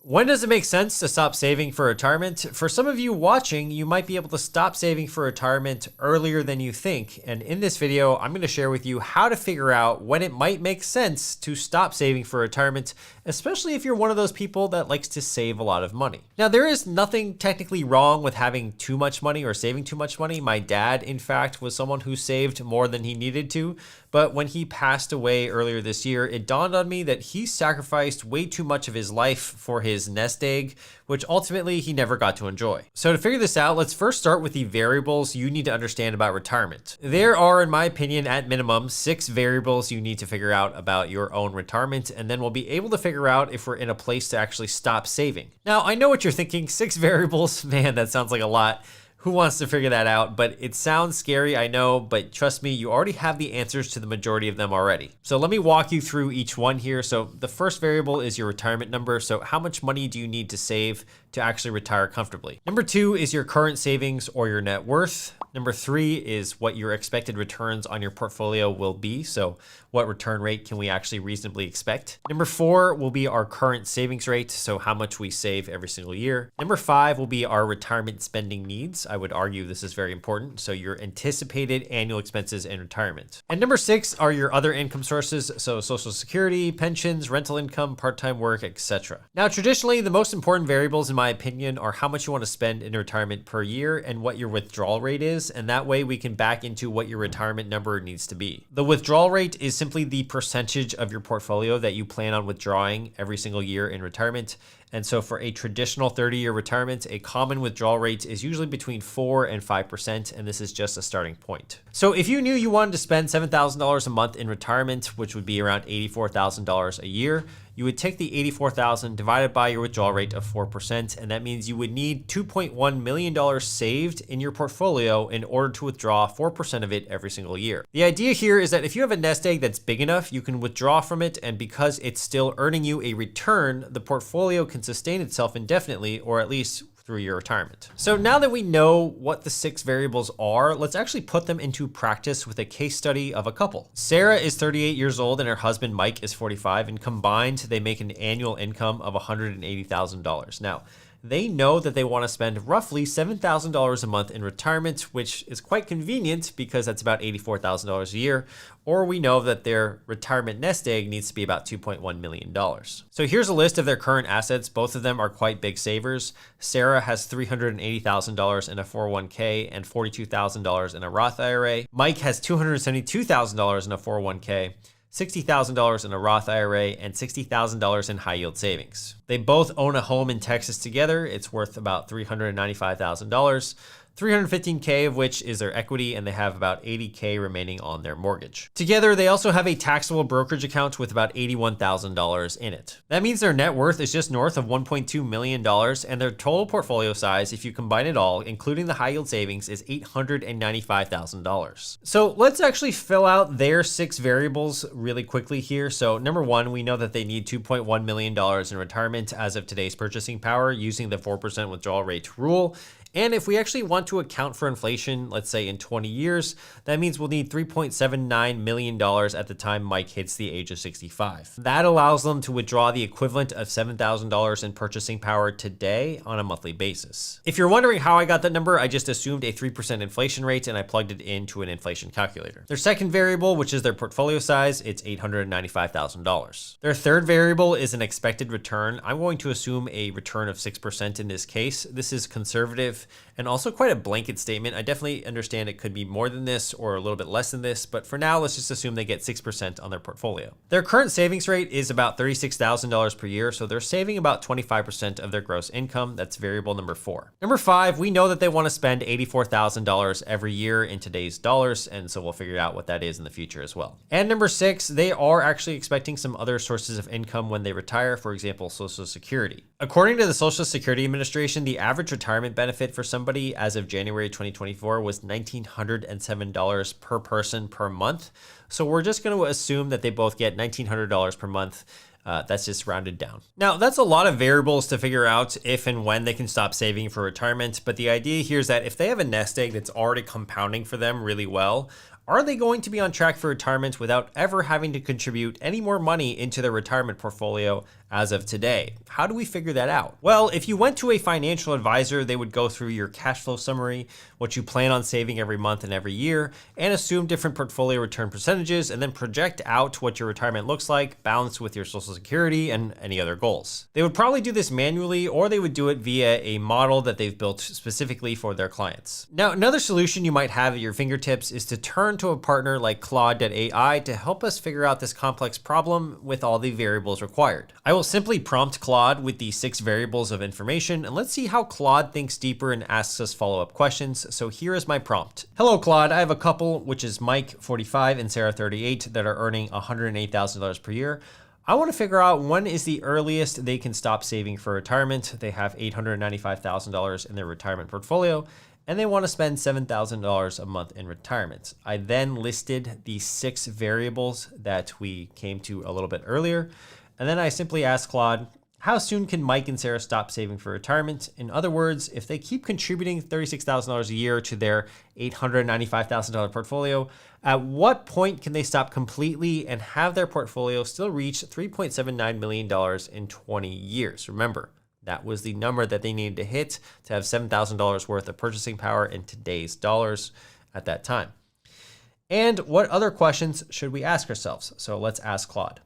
When does it make sense to stop saving for retirement? For some of you watching, you might be able to stop saving for retirement earlier than you think. And in this video, I'm going to share with you how to figure out when it might make sense to stop saving for retirement, especially if you're one of those people that likes to save a lot of money. Now, there is nothing technically wrong with having too much money or saving too much money. My dad, in fact, was someone who saved more than he needed to. But when he passed away earlier this year, it dawned on me that he sacrificed way too much of his life for his nest egg, which ultimately he never got to enjoy. So to figure this out, let's first start with the variables you need to understand about retirement. There are, in my opinion, at minimum, 6 variables you need to figure out about your own retirement, and then we'll be able to figure out if we're in a place to actually stop saving. Now, I know what you're thinking, 6 variables, man, that sounds like a lot. Who wants to figure that out? But it sounds scary, I know, but trust me, you already have the answers to the majority of them already. So let me walk you through each one here. So the first variable is your retirement number. So how much money do you need to save to actually retire comfortably? Number 2 is your current savings or your net worth. Number 3 is what your expected returns on your portfolio will be. So what return rate can we actually reasonably expect? Number 4 will be our current savings rate. So how much we save every single year. Number 5 will be our retirement spending needs. I would argue this is very important. So your anticipated annual expenses in retirement. And number 6 are your other income sources. So Social Security, pensions, rental income, part-time work, etc. Now, traditionally, the most important variables in my opinion are how much you want to spend in retirement per year and what your withdrawal rate is. And that way we can back into what your retirement number needs to be. The withdrawal rate is simply the percentage of your portfolio that you plan on withdrawing every single year in retirement. And so for a traditional 30-year retirement, a common withdrawal rate is usually between 4 and 5%, and this is just a starting point. So if you knew you wanted to spend $7,000 a month in retirement, which would be around $84,000 a year, you would take the $84,000 divided by your withdrawal rate of 4%, and that means you would need $2.1 million saved in your portfolio in order to withdraw 4% of it every single year. The idea here is that if you have a nest egg that's big enough, you can withdraw from it, and because it's still earning you a return, the portfolio can sustain itself indefinitely, or at least through your retirement. So now that we know what the 6 variables are, let's actually put them into practice with a case study of a couple. Sarah is 38 years old and her husband Mike is 45, and combined they make an annual income of $180,000. Now, they know that they want to spend roughly $7,000 a month in retirement, which is quite convenient because that's about $84,000 a year. Or we know that their retirement nest egg needs to be about $2.1 million. So here's a list of their current assets. Both of them are quite big savers. Sarah has $380,000 in a 401k and $42,000 in a Roth IRA. Mike has $272,000 in a 401k. $60,000 in a Roth IRA, and $60,000 in high yield savings. They both own a home in Texas together. It's worth about $395,000. $315K of which is their equity, and they have about $80K remaining on their mortgage. Together, they also have a taxable brokerage account with about $81,000 in it. That means their net worth is just north of $1.2 million, and their total portfolio size, if you combine it all, including the high yield savings, is $895,000. So let's actually fill out their 6 variables really quickly here. So number 1, we know that they need $2.1 million in retirement as of today's purchasing power using the 4% withdrawal rate rule. And if we actually want to account for inflation, let's say in 20 years, that means we'll need $3.79 million at the time Mike hits the age of 65. That allows them to withdraw the equivalent of $7,000 in purchasing power today on a monthly basis. If you're wondering how I got that number, I just assumed a 3% inflation rate and I plugged it into an inflation calculator. Their second variable, which is their portfolio size, it's $895,000. Their third variable is an expected return. I'm going to assume a return of 6% in this case. This is conservative and also quite a blanket statement. I definitely understand it could be more than this or a little bit less than this, but for now, let's just assume they get 6% on their portfolio. Their current savings rate is about $36,000 per year, so they're saving about 25% of their gross income. That's variable number 4. Number 5, we know that they want to spend $84,000 every year in today's dollars, and so we'll figure out what that is in the future as well. And number 6, they are actually expecting some other sources of income when they retire, for example, Social Security. According to the Social Security Administration, the average retirement benefit for somebody as of January 2024 was $1,907 per person per month. So we're just going to assume that they both get $1,900 per month. That's just rounded down. Now, that's a lot of variables to figure out if and when they can stop saving for retirement. But the idea here is that if they have a nest egg that's already compounding for them really well, Are they going to be on track for retirement without ever having to contribute any more money into their retirement portfolio as of today. How do we figure that out? Well, if you went to a financial advisor, they would go through your cash flow summary, what you plan on saving every month and every year, and assume different portfolio return percentages, and then project out what your retirement looks like, balanced with your Social Security and any other goals. They would probably do this manually, or they would do it via a model that they've built specifically for their clients. Now, another solution you might have at your fingertips is to turn to a partner like Claude.ai to help us figure out this complex problem with all the variables required. I will simply prompt Claude with the 6 variables of information, and let's see how Claude thinks deeper and asks us follow-up questions. So here is my prompt. Hello, Claude. I have a couple, which is Mike, 45, and Sarah, 38, that are earning $108,000 per year. I want to figure out when is the earliest they can stop saving for retirement. They have $895,000 in their retirement portfolio, and they want to spend $7,000 a month in retirement. I then listed the 6 variables that we came to a little bit earlier. And then I simply asked Claude, how soon can Mike and Sarah stop saving for retirement? In other words, if they keep contributing $36,000 a year to their $895,000 portfolio, at what point can they stop completely and have their portfolio still reach $3.79 million in 20 years? Remember, that was the number that they needed to hit to have $7,000 worth of purchasing power in today's dollars at that time. And what other questions should we ask ourselves? So let's ask Claude.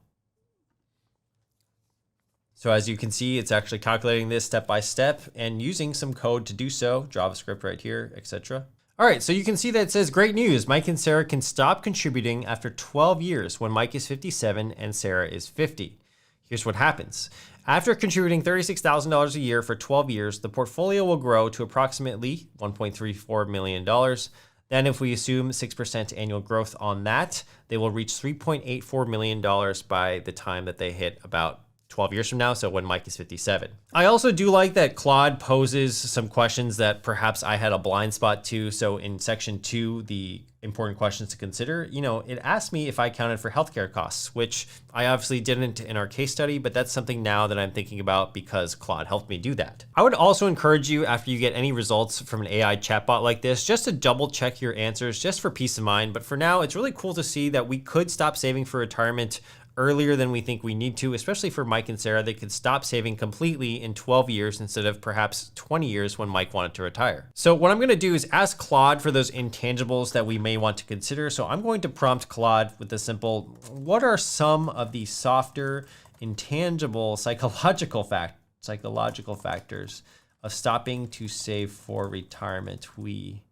So as you can see, it's actually calculating this step by step and using some code to do so, JavaScript right here, etc. All right, so you can see that it says, great news. Mike and Sarah can stop contributing after 12 years when Mike is 57 and Sarah is 50. Here's what happens. After contributing $36,000 a year for 12 years, the portfolio will grow to approximately $1.34 million. Then if we assume 6% annual growth on that, they will reach $3.84 million by the time that they hit about 12 years from now, so when Mike is 57. I also do like that Claude poses some questions that perhaps I had a blind spot to. So in section 2, the important questions to consider, it asked me if I counted for healthcare costs, which I obviously didn't in our case study, but that's something now that I'm thinking about because Claude helped me do that. I would also encourage you, after you get any results from an AI chatbot like this, just to double check your answers just for peace of mind. But for now, it's really cool to see that we could stop saving for retirement earlier than we think we need to, especially for Mike and Sarah. They could stop saving completely in 12 years instead of perhaps 20 years when Mike wanted to retire. So what I'm gonna do is ask Claude for those intangibles that we may want to consider. So I'm going to prompt Claude with the simple, what are some of the softer, intangible, psychological factors of stopping to save for retirement we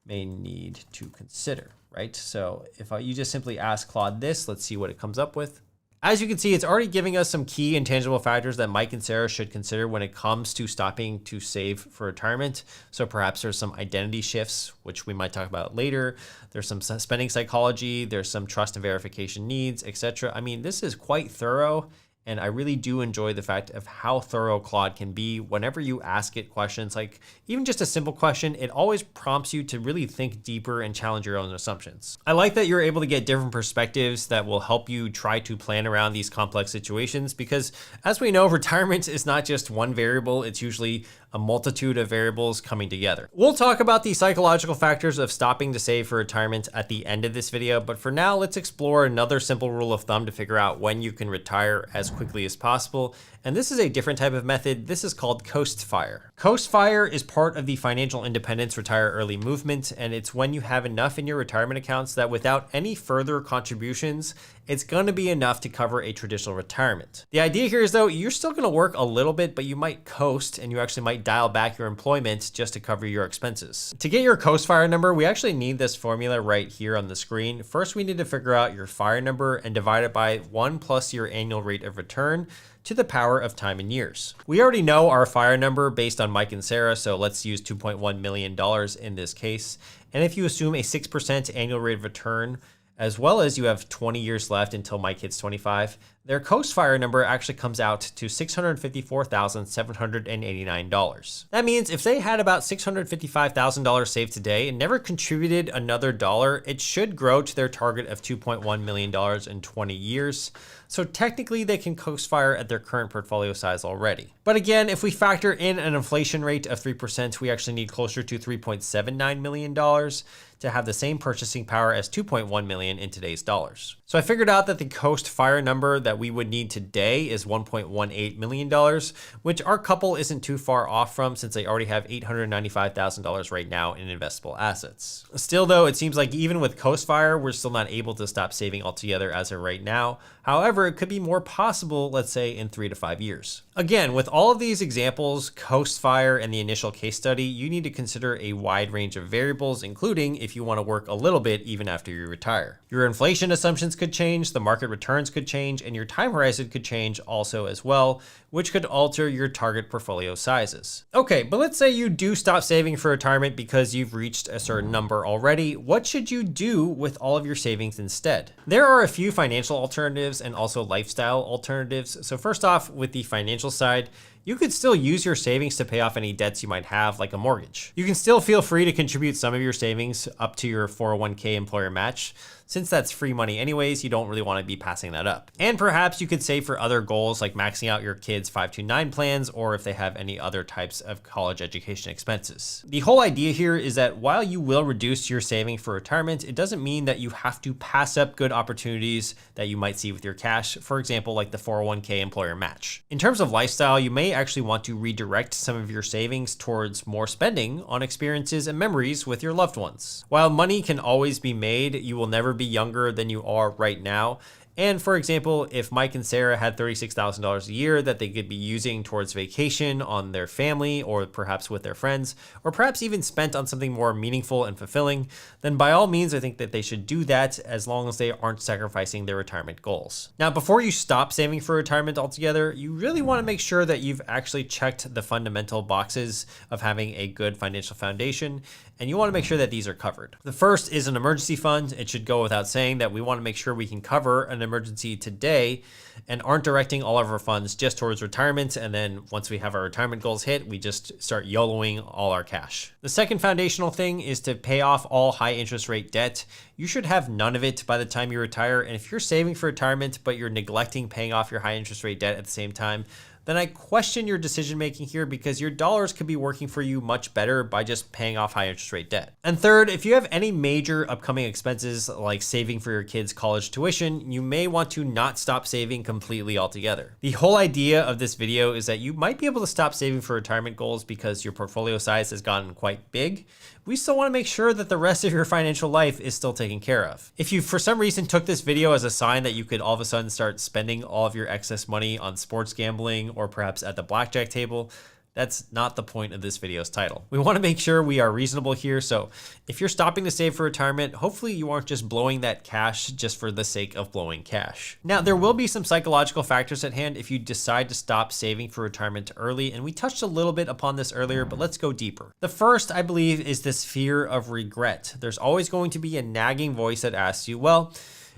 may need to consider? Right? So if you just simply ask Claude this, let's see what it comes up with. As you can see, it's already giving us some key intangible factors that Mike and Sarah should consider when it comes to stopping to save for retirement. So perhaps there's some identity shifts, which we might talk about later. There's some spending psychology. There's some trust and verification needs, etc. I mean, this is quite thorough. And I really do enjoy the fact of how thorough Claude can be whenever you ask it questions. Like even just a simple question, it always prompts you to really think deeper and challenge your own assumptions. I like that you're able to get different perspectives that will help you try to plan around these complex situations, because as we know, retirement is not just one variable. It's usually a multitude of variables coming together. We'll talk about the psychological factors of stopping to save for retirement at the end of this video, but for now, let's explore another simple rule of thumb to figure out when you can retire as quickly as possible. And this is a different type of method. This is called Coast Fire. Coast Fire is part of the financial independence retire early movement, and it's when you have enough in your retirement accounts that without any further contributions, it's going to be enough to cover a traditional retirement. The idea here is, though, you're still going to work a little bit, but you might coast and you actually might dial back your employment just to cover your expenses. To get your Coast Fire number, we actually need this formula right here on the screen. First, we need to figure out your fire number and divide it by 1 plus your annual rate of return to the power of time in years. We already know our fire number based on Mike and Sarah, so let's use $2.1 million in this case. And if you assume a 6% annual rate of return, as well as you have 20 years left until Mike hits 25, their Coast Fire number actually comes out to $654,789. That means if they had about $655,000 saved today and never contributed another dollar, it should grow to their target of $2.1 million in 20 years. So technically they can Coast Fire at their current portfolio size already. But again, if we factor in an inflation rate of 3%, we actually need closer to $3.79 million to have the same purchasing power as $2.1 million in today's dollars. So I figured out that the Coast Fire number that that we would need today is $1.18 million, which our couple isn't too far off from since they already have $895,000 right now in investable assets. Still though, it seems like even with Coastfire, we're still not able to stop saving altogether as of right now. However, it could be more possible, let's say in 3 to 5 years. Again, with all of these examples, Coastfire and the initial case study, you need to consider a wide range of variables, including if you want to work a little bit even after you retire. Your inflation assumptions could change, the market returns could change, and your time horizon could change also as well, which could alter your target portfolio sizes. Okay, but let's say you do stop saving for retirement because you've reached a certain number already. What should you do with all of your savings instead? There are a few financial alternatives and also lifestyle alternatives. So first off, with the financial side, you could still use your savings to pay off any debts you might have, like a mortgage. You can still feel free to contribute some of your savings up to your 401k employer match. Since that's free money anyways, you don't really want to be passing that up. And perhaps you could save for other goals like maxing out your kids' 529 plans, or if they have any other types of college education expenses. The whole idea here is that while you will reduce your saving for retirement, it doesn't mean that you have to pass up good opportunities that you might see with your cash, for example, like the 401k employer match. In terms of lifestyle, you may actually want to redirect some of your savings towards more spending on experiences and memories with your loved ones. While money can always be made, you will never be younger than you are right now. And for example, if Mike and Sarah had $36,000 a year that they could be using towards vacation on their family or perhaps with their friends, or perhaps even spent on something more meaningful and fulfilling, then by all means, I think that they should do that as long as they aren't sacrificing their retirement goals. Now, before you stop saving for retirement altogether, you really want to make sure that you've actually checked the fundamental boxes of having a good financial foundation, and you want to make sure that these are covered. The first is an emergency fund. It should go without saying that we want to make sure we can cover an emergency today and aren't directing all of our funds just towards retirement. And then once we have our retirement goals hit, we just start YOLOing all our cash. The second foundational thing is to pay off all high interest rate debt. You should have none of it by the time you retire. And if you're saving for retirement, but you're neglecting paying off your high interest rate debt at the same time, then I question your decision making here because your dollars could be working for you much better by just paying off high interest rate debt. And third, if you have any major upcoming expenses like saving for your kids' college tuition, you may want to not stop saving completely altogether. The whole idea of this video is that you might be able to stop saving for retirement goals because your portfolio size has gotten quite big. We still want to make sure that the rest of your financial life is still taken care of. If you for some reason took this video as a sign that you could all of a sudden start spending all of your excess money on sports gambling or perhaps at the blackjack table, that's not the point of this video's title. We want to make sure we are reasonable here. So if you're stopping to save for retirement, hopefully you aren't just blowing that cash just for the sake of blowing cash. Now, there will be some psychological factors at hand if you decide to stop saving for retirement early. And we touched a little bit upon this earlier, but let's go deeper. The first, I believe, is this fear of regret. There's always going to be a nagging voice that asks you, well,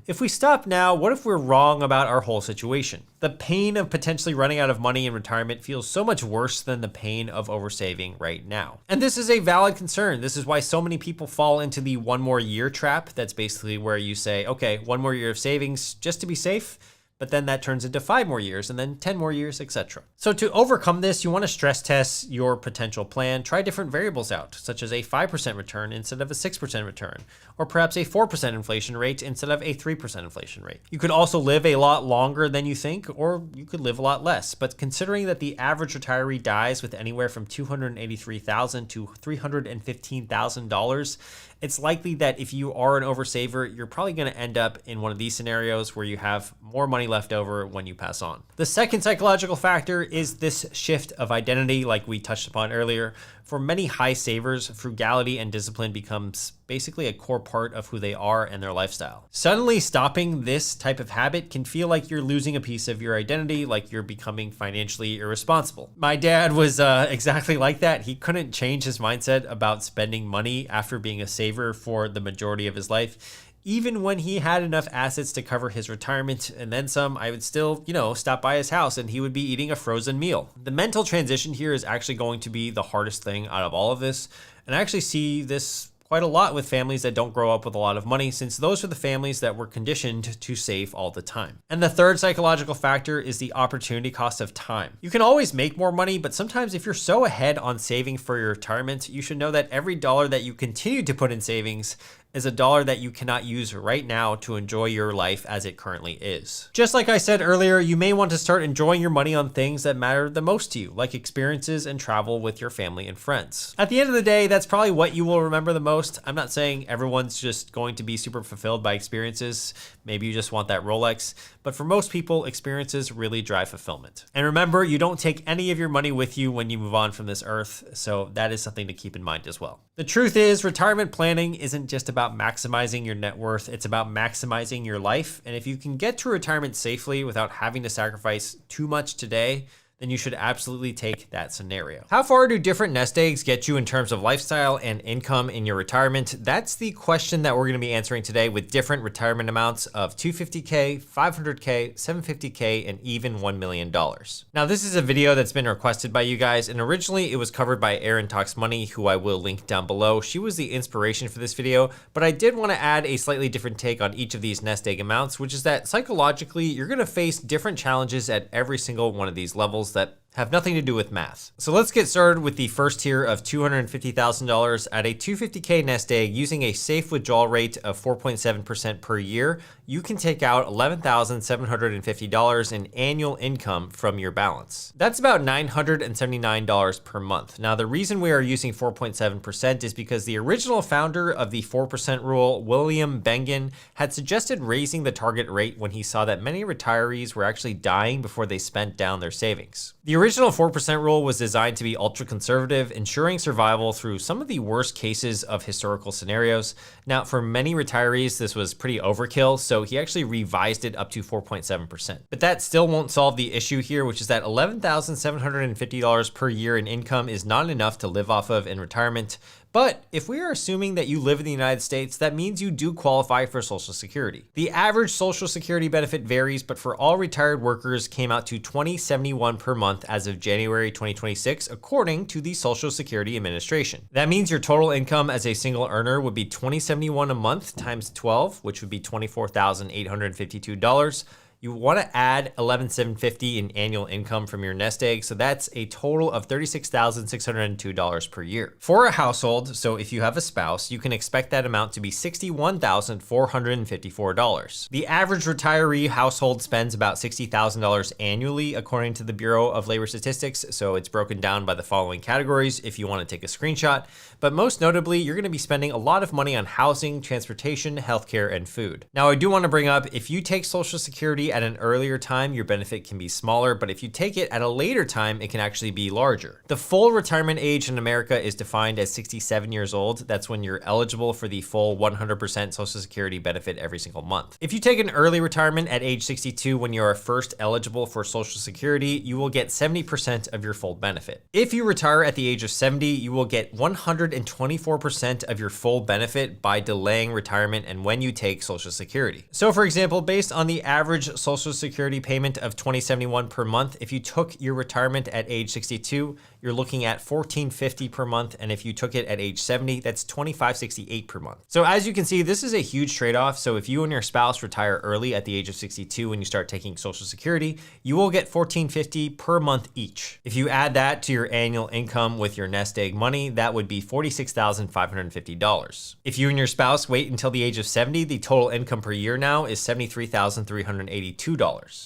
if we stop now, what if we're wrong about our whole situation? The pain of potentially running out of money in retirement feels so much worse than the pain of oversaving right now. And this is a valid concern. This is why so many people fall into the one more year trap. That's basically where you say, okay, one more year of savings just to be safe. But then that turns into 5 more years and then 10 more years, etc. So to overcome this, you want to stress test your potential plan. Try different variables out, such as a 5% return instead of a 6% return, or perhaps a 4% inflation rate instead of a 3% inflation rate. You could also live a lot longer than you think, or you could live a lot less. But considering that the average retiree dies with anywhere from $283,000 to $315,000, it's likely that if you are an oversaver, you're probably going to end up in one of these scenarios where you have more money left over when you pass on. The second psychological factor is this shift of identity, like we touched upon earlier. For many high savers, frugality and discipline becomes basically a core part of who they are and their lifestyle. Suddenly stopping this type of habit can feel like you're losing a piece of your identity, like you're becoming financially irresponsible. My dad was exactly like that. He couldn't change his mindset about spending money after being a saver for the majority of his life. Even when he had enough assets to cover his retirement and then some, I would still, stop by his house and he would be eating a frozen meal. The mental transition here is actually going to be the hardest thing out of all of this. And I actually see this quite a lot with families that don't grow up with a lot of money, since those are the families that were conditioned to save all the time. And the third psychological factor is the opportunity cost of time. You can always make more money, but sometimes if you're so ahead on saving for your retirement, you should know that every dollar that you continue to put in savings is a dollar that you cannot use right now to enjoy your life as it currently is. Just like I said earlier, you may want to start enjoying your money on things that matter the most to you, like experiences and travel with your family and friends. At the end of the day, that's probably what you will remember the most. I'm not saying everyone's just going to be super fulfilled by experiences. Maybe you just want that Rolex, but for most people, experiences really drive fulfillment. And remember, you don't take any of your money with you when you move on from this earth, so that is something to keep in mind as well. The truth is, retirement planning isn't just about maximizing your net worth, it's about maximizing your life. And if you can get to retirement safely without having to sacrifice too much today, then you should absolutely take that scenario. How far do different nest eggs get you in terms of lifestyle and income in your retirement? That's the question that we're gonna be answering today with different retirement amounts of $250K, $500K, $750K, and even $1 million. Now, this is a video that's been requested by you guys, and originally it was covered by Erin Talks Money, who I will link down below. She was the inspiration for this video, but I did wanna add a slightly different take on each of these nest egg amounts, which is that psychologically, you're gonna face different challenges at every single one of these levels that have nothing to do with math. So let's get started with the first tier of $250,000 at a 250K nest egg using a safe withdrawal rate of 4.7% per year. You can take out $11,750 in annual income from your balance. That's about $979 per month. Now, the reason we are using 4.7% is because the original founder of the 4% rule, William Bengen, had suggested raising the target rate when he saw that many retirees were actually dying before they spent down their savings. The original 4% rule was designed to be ultra conservative, ensuring survival through some of the worst cases of historical scenarios. Now, for many retirees, this was pretty overkill, so he actually revised it up to 4.7%. But that still won't solve the issue here, which is that $11,750 per year in income is not enough to live off of in retirement. But if we are assuming that you live in the United States, that means you do qualify for Social Security. The average Social Security benefit varies, but for all retired workers came out to $20.71 per month as of January 2026, according to the Social Security Administration. That means your total income as a single earner would be $20.71 a month times 12, which would be $24,852. You want to add $11,750 in annual income from your nest egg, so that's a total of $36,602 per year. For a household, so if you have a spouse, you can expect that amount to be $61,454. The average retiree household spends about $60,000 annually, according to the Bureau of Labor Statistics, so it's broken down by the following categories if you want to take a screenshot. But most notably, you're going to be spending a lot of money on housing, transportation, healthcare, and food. Now, I do want to bring up, if you take Social Security at an earlier time, your benefit can be smaller, but if you take it at a later time, it can actually be larger. The full retirement age in America is defined as 67 years old. That's when you're eligible for the full 100% Social Security benefit every single month. If you take an early retirement at age 62 when you are first eligible for Social Security, you will get 70% of your full benefit. If you retire at the age of 70, you will get 124% of your full benefit by delaying retirement and when you take Social Security. So for example, based on the average Social Security payment of $20.71 per month, if you took your retirement at age 62, you're looking at $14.50 per month, and if you took it at age 70, that's $25.68 per month. So as you can see, this is a huge trade-off. So if you and your spouse retire early at the age of 62 when you start taking Social Security, you will get $14.50 per month each. If you add that to your annual income with your nest egg money, that would be $46,550. If you and your spouse wait until the age of 70, the total income per year now is $73,382.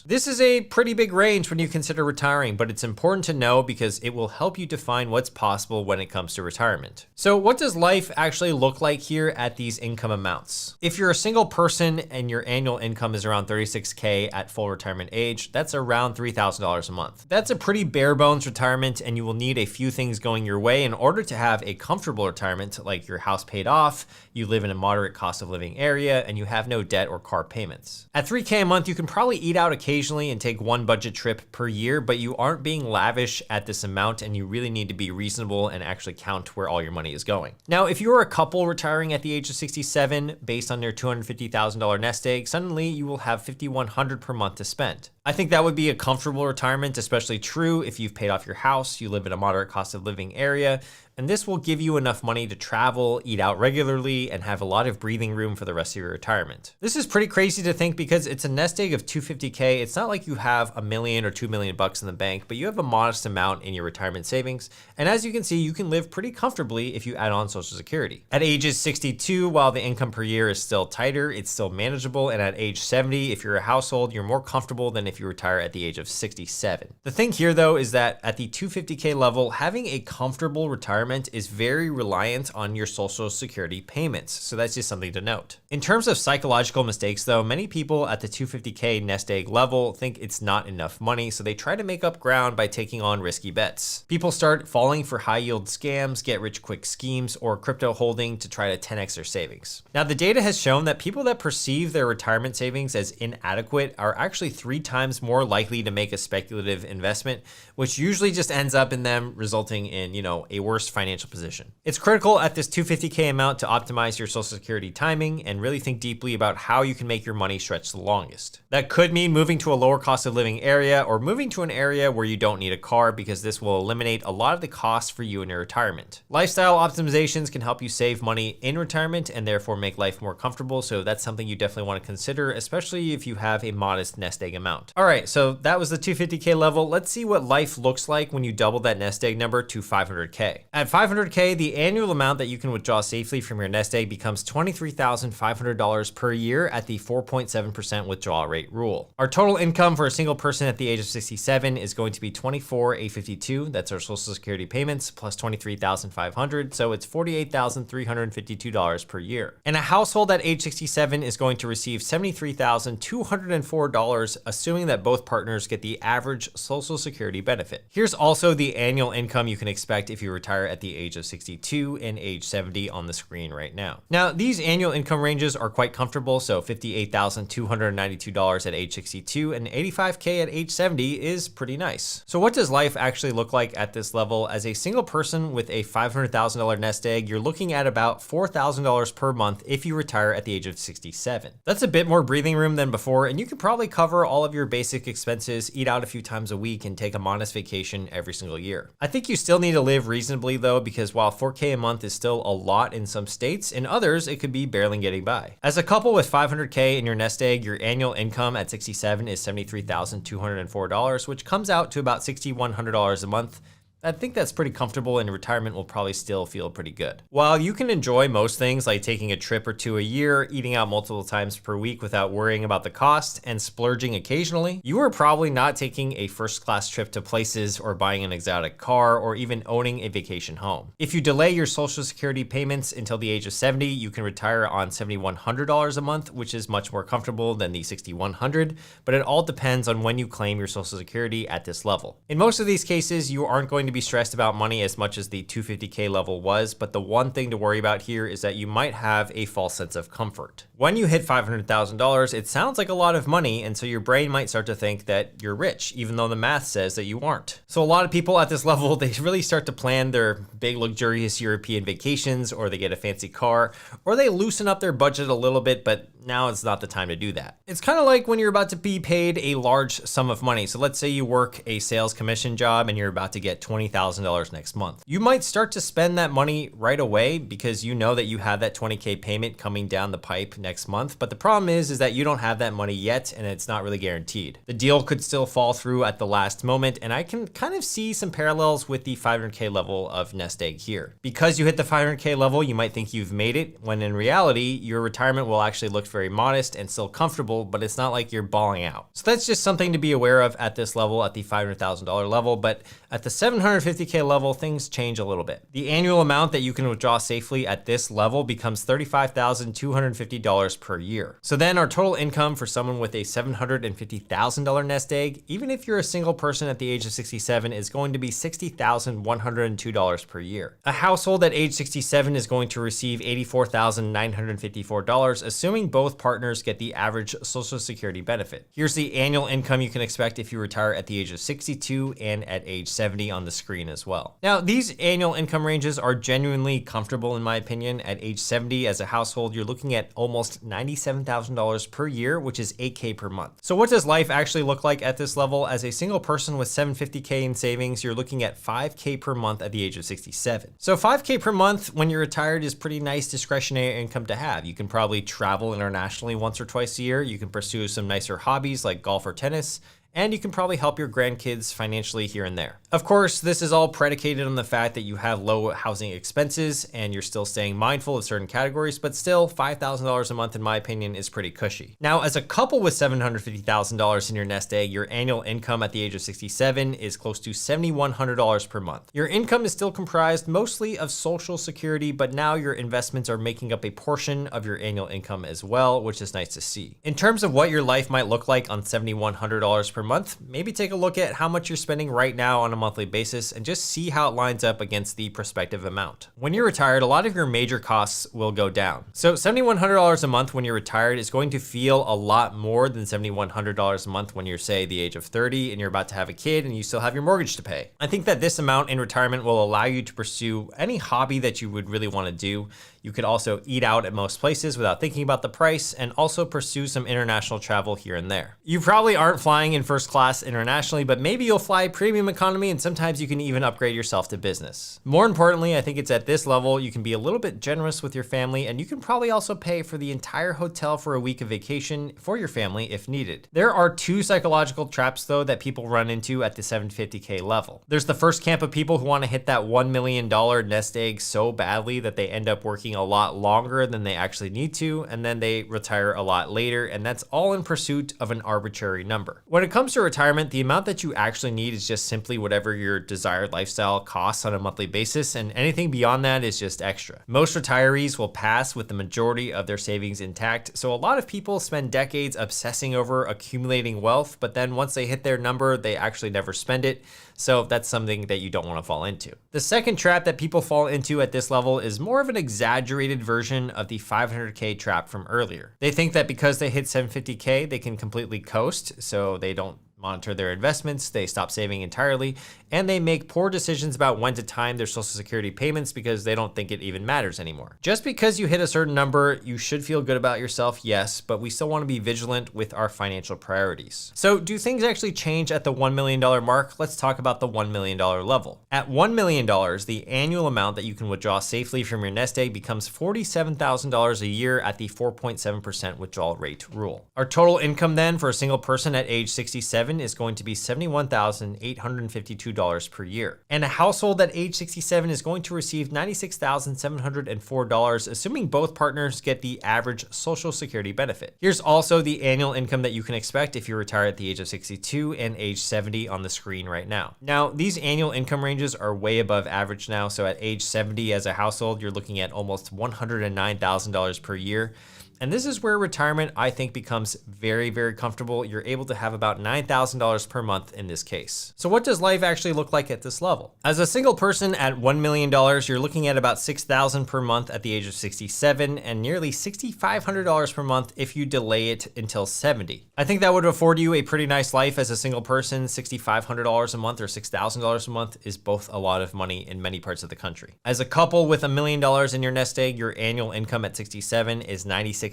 This is a pretty big range when you consider retiring, but it's important to know because it will help you define what's possible when it comes to retirement. So what does life actually look like here at these income amounts? If you're a single person and your annual income is around $36K at full retirement age, that's around $3,000 a month. That's a pretty bare bones retirement, and you will need a few things going your way in order to have a comfortable retirement, like your house paid off, you live in a moderate cost of living area, and you have no debt or car payments. At $3K a month, you can probably eat out occasionally and take one budget trip per year, but you aren't being lavish at this amount, and you really need to be reasonable and actually count where all your money is going. Now, if you're a couple retiring at the age of 67 based on their $250,000 nest egg, suddenly you will have $5,100 per month to spend. I think that would be a comfortable retirement, especially true if you've paid off your house, you live in a moderate cost of living area, and this will give you enough money to travel, eat out regularly, and have a lot of breathing room for the rest of your retirement. This is pretty crazy to think because it's a nest egg of $250K. It's not like you have $1 million or $2 million in the bank, but you have a modest amount in your retirement savings. And as you can see, you can live pretty comfortably if you add on Social Security. At ages 62, while the income per year is still tighter, it's still manageable. And at age 70, if you're a household, you're more comfortable than if you retire at the age of 67. The thing here though is that at the $250K level, having a comfortable retirement is very reliant on your Social Security payments. So that's just something to note. In terms of psychological mistakes though, many people at the $250K nest egg level think it's not enough money, so they try to make up ground by taking on risky bets. People start falling for high yield scams, get rich quick schemes, or crypto holding to try to 10x their savings. Now the data has shown that people that perceive their retirement savings as inadequate are actually 3 times more likely to make a speculative investment, which usually just ends up in them resulting in, a worse financial position. It's critical at this $250K amount to optimize your Social Security timing and really think deeply about how you can make your money stretch the longest. That could mean moving to a lower cost of living area or moving to an area where you don't need a car, because this will eliminate a lot of the costs for you in your retirement. Lifestyle optimizations can help you save money in retirement and therefore make life more comfortable, so that's something you definitely want to consider, especially if you have a modest nest egg amount. All right, so that was the $250K level. Let's see what life looks like when you double that nest egg number to $500K. At $500K, the annual amount that you can withdraw safely from your nest egg becomes $23,500 per year at the 4.7% withdrawal rate rule. Our total income for a single person at the age of 67 is going to be $24,852. That's our Social Security payments plus $23,500, so it's $48,352 per year. And a household at age 67 is going to receive $73,204, assuming that both partners get the average Social Security benefit. Here's also the annual income you can expect if you retire at the age of 62 and age 70 on the screen right now. Now, these annual income ranges are quite comfortable, so $58,292 at age 62 and $85K at age 70 is pretty nice. So what does life actually look like at this level? As a single person with a $500,000 nest egg, you're looking at about $4,000 per month if you retire at the age of 67. That's a bit more breathing room than before, and you can probably cover all of your basic expenses, eat out a few times a week, and take a modest vacation every single year. I think you still need to live reasonably though, because while $4K a month is still a lot in some states, in others it could be barely getting by. As a couple with $500K in your nest egg, your annual income at 67 is $73,204, which comes out to about $6,100 a month. I think that's pretty comfortable, and retirement will probably still feel pretty good. While you can enjoy most things like taking a trip or two a year, eating out multiple times per week without worrying about the cost, and splurging occasionally, you are probably not taking a first-class trip to places or buying an exotic car or even owning a vacation home. If you delay your Social Security payments until the age of 70, you can retire on $7,100 a month, which is much more comfortable than the $6,100, but it all depends on when you claim your Social Security at this level. In most of these cases, you aren't going to be stressed about money as much as the $250K level was, but the one thing to worry about here is that you might have a false sense of comfort. When you hit $500,000, it sounds like a lot of money, and so your brain might start to think that you're rich, even though the math says that you aren't. So a lot of people at this level, they really start to plan their big luxurious European vacations, or they get a fancy car, or they loosen up their budget a little bit, but now it's not the time to do that. It's kind of like when you're about to be paid a large sum of money. So let's say you work a sales commission job and you're about to get $20,000 next month. You might start to spend that money right away because you know that you have that $20K payment coming down the pipe next month. But the problem is that you don't have that money yet, and it's not really guaranteed. The deal could still fall through at the last moment, and I can kind of see some parallels with the $500K level of nest egg here. Because you hit the $500K level, you might think you've made it, when in reality, your retirement will actually look very modest and still comfortable, but it's not like you're balling out. So that's just something to be aware of at this level, at the $500,000 level. But at the $750K level, things change a little bit. The annual amount that you can withdraw safely at this level becomes $35,250 per year. So then our total income for someone with a $750,000 nest egg, even if you're a single person at the age of 67, is going to be $60,102 per year. A household at age 67 is going to receive $84,954, assuming both partners get the average Social Security benefit. Here's the annual income you can expect if you retire at the age of 62 and at age 70 on the screen as well. Now, these annual income ranges are genuinely comfortable in my opinion. At age 70 as a household, you're looking at almost almost $97,000 per year, which is $8K per month. So what does life actually look like at this level? As a single person with $750K in savings, you're looking at $5K per month at the age of 67. So $5K per month when you're retired is pretty nice discretionary income to have. You can probably travel internationally once or twice a year. You can pursue some nicer hobbies like golf or tennis, and you can probably help your grandkids financially here and there. Of course, this is all predicated on the fact that you have low housing expenses and you're still staying mindful of certain categories, but still $5,000 a month, in my opinion, is pretty cushy. Now, as a couple with $750,000 in your nest egg, your annual income at the age of 67 is close to $7,100 per month. Your income is still comprised mostly of Social Security, but now your investments are making up a portion of your annual income as well, which is nice to see. In terms of what your life might look like on $7,100 per month, maybe take a look at how much you're spending right now on a monthly basis and just see how it lines up against the prospective amount. When you're retired, a lot of your major costs will go down. So $7,100 a month when you're retired is going to feel a lot more than $7,100 a month when you're, say, the age of 30 and you're about to have a kid and you still have your mortgage to pay. I think that this amount in retirement will allow you to pursue any hobby that you would really want to do. You could also eat out at most places without thinking about the price and also pursue some international travel here and there. You probably aren't flying in first class internationally, but maybe you'll fly premium economy, and sometimes you can even upgrade yourself to business. More importantly, I think it's at this level you can be a little bit generous with your family, and you can probably also pay for the entire hotel for a week of vacation for your family if needed. There are two psychological traps though that people run into at the 750K level. There's the first camp of people who want to hit that $1 million nest egg so badly that they end up working a lot longer than they actually need to, and then they retire a lot later, and that's all in pursuit of an arbitrary number. When it comes to retirement, the amount that you actually need is just simply whatever your desired lifestyle costs on a monthly basis, and anything beyond that is just extra. Most retirees will pass with the majority of their savings intact, so a lot of people spend decades obsessing over accumulating wealth, but then once they hit their number, they actually never spend it. So that's something that you don't want to fall into. The second trap that people fall into at this level is more of an exaggerated version of the 500K trap from earlier. They think that because they hit 750K, they can completely coast, so they don't monitor their investments, they stop saving entirely, and they make poor decisions about when to time their Social Security payments because they don't think it even matters anymore. Just because you hit a certain number, you should feel good about yourself, yes, but we still want to be vigilant with our financial priorities. So do things actually change at the $1 million mark? Let's talk about the $1 million level. At $1 million, the annual amount that you can withdraw safely from your nest egg becomes $47,000 a year at the 4.7% withdrawal rate rule. Our total income then for a single person at age 67 is going to be $71,852 per year. And a household at age 67 is going to receive $96,704, assuming both partners get the average Social Security benefit. Here's also the annual income that you can expect if you retire at the age of 62 and age 70 on the screen right now. Now, these annual income ranges are way above average now. So at age 70 as a household, you're looking at almost $109,000 per year. And this is where retirement, I think, becomes very, very comfortable. You're able to have about $9,000 per month in this case. So what does life actually look like at this level? As a single person at $1 million, you're looking at about $6,000 per month at the age of 67 and nearly $6,500 per month if you delay it until 70. I think that would afford you a pretty nice life as a single person. $6,500 a month or $6,000 a month is both a lot of money in many parts of the country. As a couple with $1 million in your nest egg, your annual income at 67 is $96,000,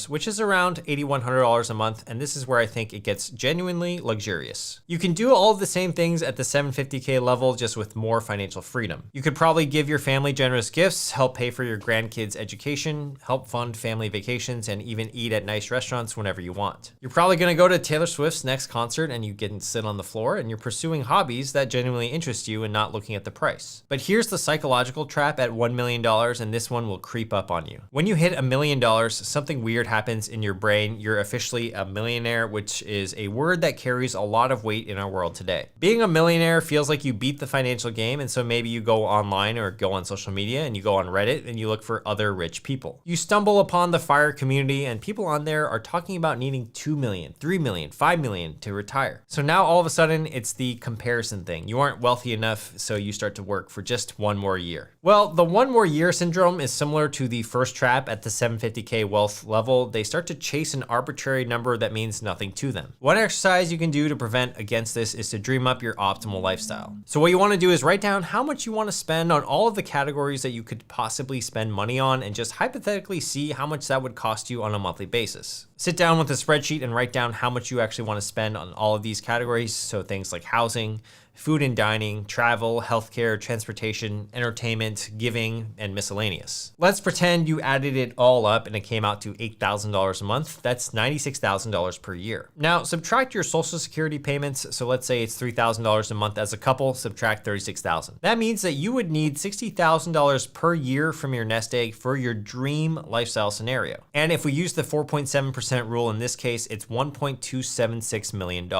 which is around $8,100 a month, and this is where I think it gets genuinely luxurious. You can do all of the same things at the 750K level, just with more financial freedom. You could probably give your family generous gifts, help pay for your grandkids' education, help fund family vacations, and even eat at nice restaurants whenever you want. You're probably gonna go to Taylor Swift's next concert and you get to sit on the floor, and you're pursuing hobbies that genuinely interest you and not looking at the price. But here's the psychological trap at $1 million, and this one will creep up on you. When you hit $1 million, something weird happens in your brain. You're officially a millionaire, which is a word that carries a lot of weight in our world today. Being a millionaire feels like you beat the financial game, and so maybe you go online or go on social media and you go on Reddit and you look for other rich people. You stumble upon the FIRE community, and people on there are talking about needing 2 million, 3 million, 5 million to retire. So now all of a sudden it's the comparison thing. You aren't wealthy enough, so you start to work for just one more year. Well, the one more year syndrome is similar to the first trap at the 750K 401k wealth level, they start to chase an arbitrary number that means nothing to them. One exercise you can do to prevent against this is to dream up your optimal lifestyle. So what you want to do is write down how much you want to spend on all of the categories that you could possibly spend money on and just hypothetically see how much that would cost you on a monthly basis. Sit down with a spreadsheet and write down how much you actually want to spend on all of these categories. So things like housing, food and dining, travel, healthcare, transportation, entertainment, giving, and miscellaneous. Let's pretend you added it all up and it came out to $8,000 a month. That's $96,000 per year. Now subtract your Social Security payments. So let's say it's $3,000 a month as a couple, subtract $36,000. That means that you would need $60,000 per year from your nest egg for your dream lifestyle scenario. And if we use the 4.7% rule in this case, it's $1.276 million.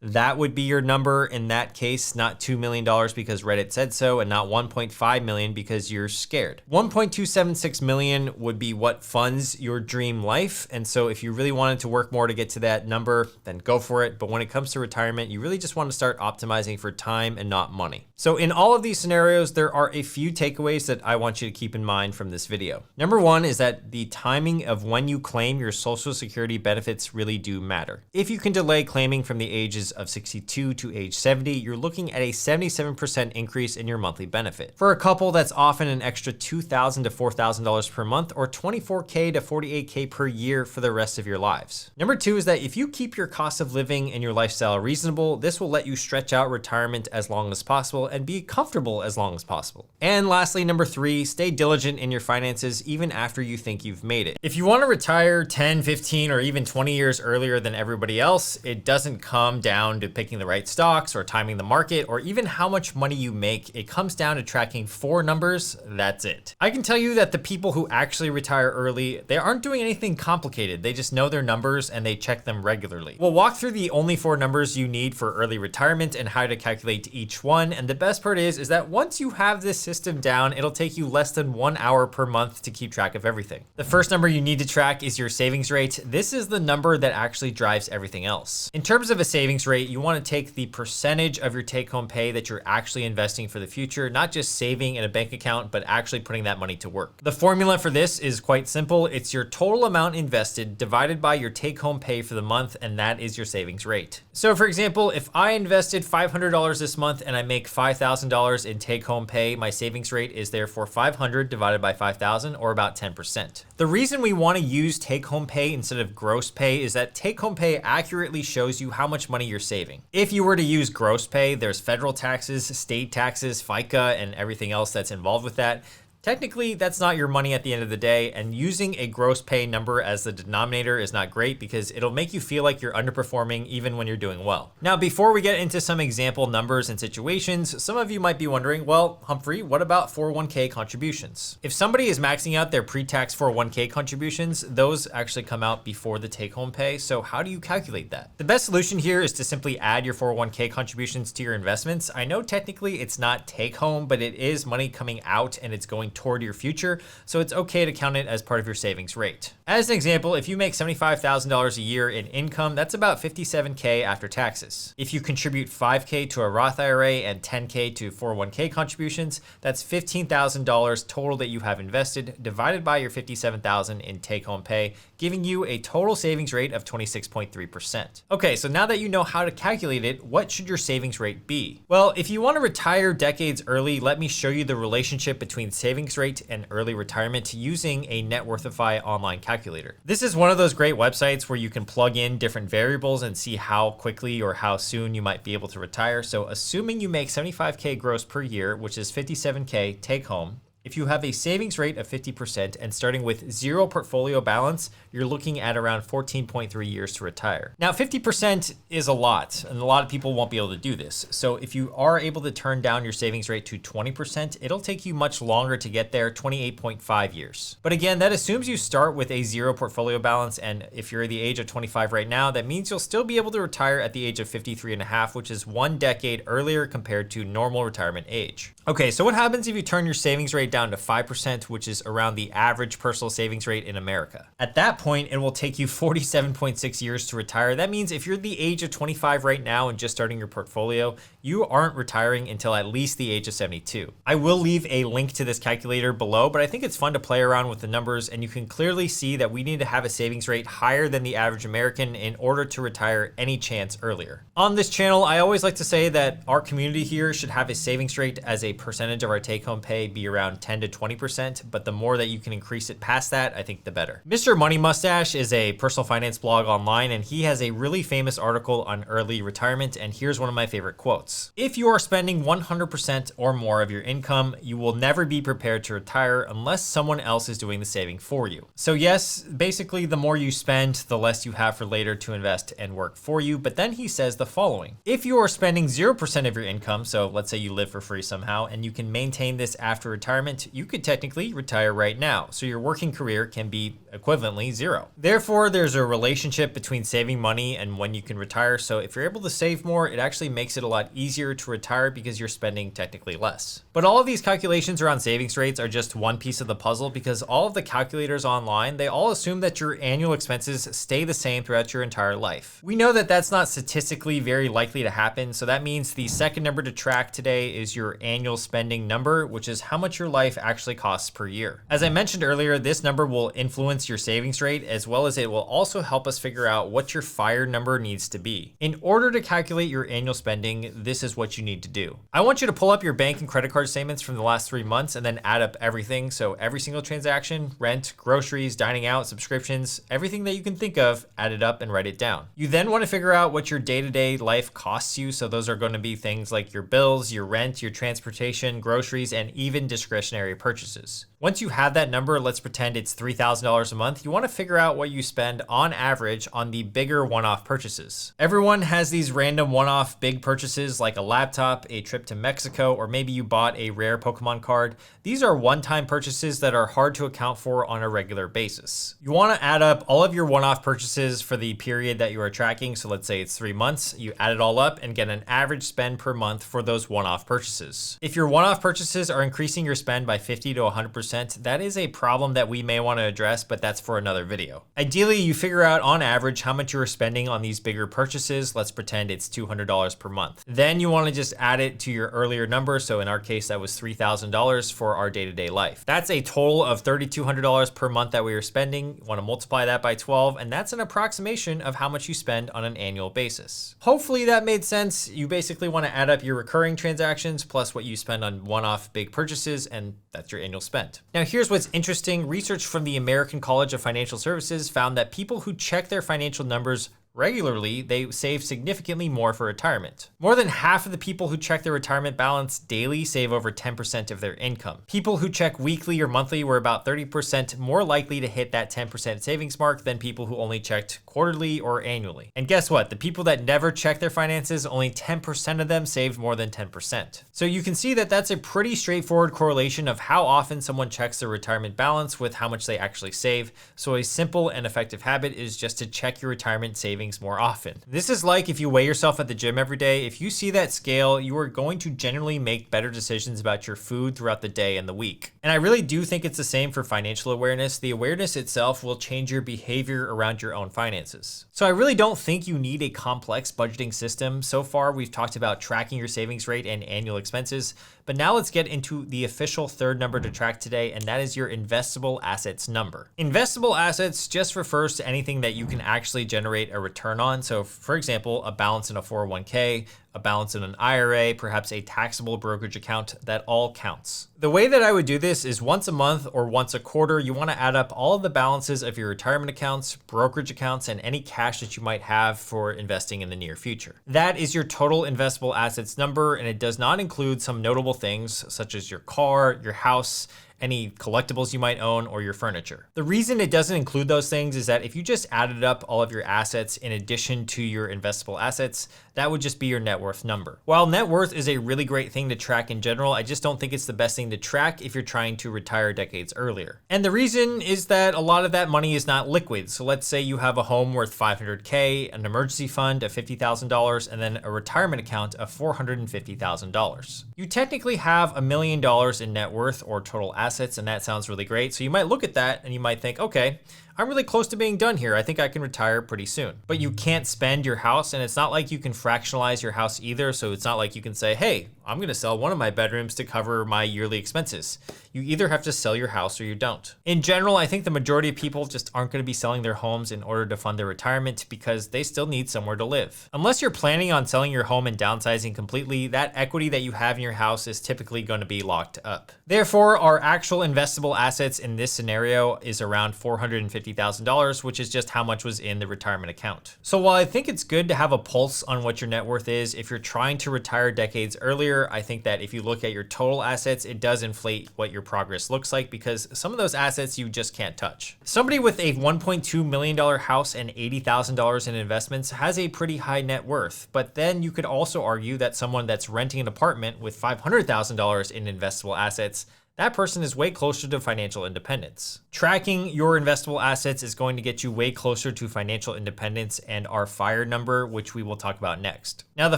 That would be your number in that case. Not $2 million because Reddit said so, and not 1.5 million because you're scared. 1.276 million would be what funds your dream life. And so if you really wanted to work more to get to that number, then go for it. But when it comes to retirement, you really just want to start optimizing for time and not money. So in all of these scenarios, there are a few takeaways that I want you to keep in mind from this video. Number one is that the timing of when you claim your Social Security benefits really do matter. If you can delay claiming from the ages of 62 to age 70, you're looking at a 77% increase in your monthly benefit. For a couple, that's often an extra $2,000 to $4,000 per month, or $24K to $48K per year for the rest of your lives. Number two is that if you keep your cost of living and your lifestyle reasonable, this will let you stretch out retirement as long as possible and be comfortable as long as possible. And lastly, number three, stay diligent in your finances even after you think you've made it. If you want to retire 10, 15, or even 20 years earlier than everybody else, it doesn't come down to picking the right stocks or timing the market or even how much money you make. It comes down to tracking 4 numbers. That's it. I can tell you that the people who actually retire early, they aren't doing anything complicated. They just know their numbers and they check them regularly. We'll walk through the only 4 numbers you need for early retirement and how to calculate each one. And the best part is that once you have this system down, it'll take you less than 1 hour per month to keep track of everything. The first number you need to track is your savings rate. This is the number that actually drives everything else. In terms of a savings rate, you want to take the percentage of your take-home pay that you're actually investing for the future, not just saving in a bank account, but actually putting that money to work. The formula for this is quite simple. It's your total amount invested divided by your take-home pay for the month, and that is your savings rate. So for example, if I invested $500 this month and I make $5,000 in take-home pay, my savings rate is therefore 500 divided by 5,000, or about 10%. The reason we want to use take-home pay instead of gross pay is that take-home pay accurately shows you how much money you're saving. If you were to use gross pay, there's federal taxes, state taxes, FICA, and everything else that's involved with that. Technically, that's not your money at the end of the day, and using a gross pay number as the denominator is not great because it'll make you feel like you're underperforming even when you're doing well. Now, before we get into some example numbers and situations, some of you might be wondering, well, Humphrey, what about 401k contributions? If somebody is maxing out their pre-tax 401k contributions, those actually come out before the take-home pay, so how do you calculate that? The best solution here is to simply add your 401k contributions to your investments. I know technically it's not take-home, but it is money coming out and it's going toward your future, so it's okay to count it as part of your savings rate. As an example, if you make $75,000 a year in income, that's about $57K after taxes. If you contribute $5K to a Roth IRA and $10K to 401k contributions, that's $15,000 total that you have invested divided by your $57,000 in take-home pay, giving you a total savings rate of 26.3%. Okay, so now that you know how to calculate it, what should your savings rate be? Well, if you want to retire decades early, let me show you the relationship between savings rate and early retirement using a Networthify online calculator. This is one of those great websites where you can plug in different variables and see how quickly or how soon you might be able to retire. So assuming you make 75K gross per year, which is 57K take home, if you have a savings rate of 50% and starting with 0 portfolio balance, you're looking at around 14.3 years to retire. Now, 50% is a lot, and a lot of people won't be able to do this. So if you are able to turn down your savings rate to 20%, it'll take you much longer to get there, 28.5 years. But again, that assumes you start with a 0 portfolio balance, and if you're the age of 25 right now, that means you'll still be able to retire at the age of 53 and a half, which is 1 decade earlier compared to normal retirement age. Okay, so what happens if you turn your savings rate rate down to 5%, which is around the average personal savings rate in America. At that point, it will take you 47.6 years to retire. That means if you're the age of 25 right now and just starting your portfolio, you aren't retiring until at least the age of 72. I will leave a link to this calculator below, but I think it's fun to play around with the numbers, and you can clearly see that we need to have a savings rate higher than the average American in order to retire any chance earlier. On this channel, I always like to say that our community here should have a savings rate as a percentage of our take-home pay be around 10 to 20%, but the more that you can increase it past that, I think the better. Mr. Money Mustache is a personal finance blog online, and he has a really famous article on early retirement, and here's one of my favorite quotes. If you are spending 100% or more of your income, you will never be prepared to retire unless someone else is doing the saving for you. So yes, basically the more you spend, the less you have for later to invest and work for you. But then he says the following: if you are spending 0% of your income, so let's say you live for free somehow, and you can maintain this after retirement, you could technically retire right now. So your working career can be equivalently zero. Therefore, there's a relationship between saving money and when you can retire. So if you're able to save more, it actually makes it a lot easier to retire because you're spending technically less. But all of these calculations around savings rates are just one piece of the puzzle, because all of the calculators online, they all assume that your annual expenses stay the same throughout your entire life. We know that that's not statistically very likely to happen, so that means the second number to track today is your annual spending number, which is how much your life actually costs per year. As I mentioned earlier, this number will influence your savings rate, as well as it will also help us figure out what your FIRE number needs to be. In order to calculate your annual spending, this is what you need to do. I want you to pull up your bank and credit card statements from the last 3 months and then add up everything. So every single transaction, rent, groceries, dining out, subscriptions, everything that you can think of, add it up and write it down. You then want to figure out what your day-to-day life costs you. So those are going to be things like your bills, your rent, your transportation, groceries, and even discretionary purchases. Once you have that number, let's pretend it's $3,000 a month, you want to figure out what you spend on average on the bigger one-off purchases. Everyone has these random one-off big purchases like a laptop, a trip to Mexico, or maybe you bought a rare Pokemon card. These are one-time purchases that are hard to account for on a regular basis. You want to add up all of your one-off purchases for the period that you are tracking. So let's say it's 3 months, you add it all up and get an average spend per month for those one-off purchases. If your one-off purchases are increasing your spend by 50 to 100%, that is a problem that we may want to address, but that's for another video. Ideally, you figure out on average how much you're spending on these bigger purchases. Let's pretend it's $200 per month. Then you want to just add it to your earlier number. So in our case, that was $3,000 for our day-to-day life. That's a total of $3,200 per month that we are spending. You want to multiply that by 12, and that's an approximation of how much you spend on an annual basis. Hopefully that made sense. You basically want to add up your recurring transactions plus what you spend on one-off big purchases, and that's your annual spend. Now here's what's interesting. Research from the American College of Financial Services found that people who check their financial numbers regularly, they save significantly more for retirement. More than half of the people who check their retirement balance daily save over 10% of their income. People who check weekly or monthly were about 30% more likely to hit that 10% savings mark than people who only checked quarterly or annually. And guess what? The people that never check their finances, only 10% of them saved more than 10%. So you can see that that's a pretty straightforward correlation of how often someone checks their retirement balance with how much they actually save. So a simple and effective habit is just to check your retirement savings more often. This is like if you weigh yourself at the gym every day. If you see that scale, you are going to generally make better decisions about your food throughout the day and the week. And I really do think it's the same for financial awareness. The awareness itself will change your behavior around your own finances. So I really don't think you need a complex budgeting system. So far, we've talked about tracking your savings rate and annual expenses, but now let's get into the official third number to track today, and that is your investable assets number. Investable assets just refers to anything that you can actually generate a return on. So for example, a balance in a 401k, a balance in an IRA, perhaps a taxable brokerage account, that all counts. The way that I would do this is once a month or once a quarter, you want to add up all of the balances of your retirement accounts, brokerage accounts, and any cash that you might have for investing in the near future. That is your total investable assets number, and it does not include some notable things such as your car, your house, any collectibles you might own, or your furniture. The reason it doesn't include those things is that if you just added up all of your assets in addition to your investable assets, that would just be your net net worth number. While net worth is a really great thing to track in general, I just don't think it's the best thing to track if you're trying to retire decades earlier. And the reason is that a lot of that money is not liquid. So let's say you have a home worth $500K, an emergency fund of $50,000, and then a retirement account of $450,000. You technically have $1 million in net worth or total assets, and that sounds really great. So you might look at that and you might think, okay, I'm really close to being done here. I think I can retire pretty soon. But you can't spend your house, and it's not like you can fractionalize your house either. So it's not like you can say, hey, I'm gonna sell one of my bedrooms to cover my yearly expenses. You either have to sell your house or you don't. In general, I think the majority of people just aren't gonna be selling their homes in order to fund their retirement because they still need somewhere to live. Unless you're planning on selling your home and downsizing completely, that equity that you have in your house is typically gonna be locked up. Therefore, our actual investable assets in this scenario is around $450,000, which is just how much was in the retirement account. So while I think it's good to have a pulse on what your net worth is, if you're trying to retire decades earlier, I think that if you look at your total assets, it does inflate what your progress looks like because some of those assets you just can't touch. Somebody with a $1.2 million house and $80,000 in investments has a pretty high net worth, but then you could also argue that someone that's renting an apartment with $500,000 in investable assets, that person is way closer to financial independence. Tracking your investable assets is going to get you way closer to financial independence and our FIRE number, which we will talk about next. Now, the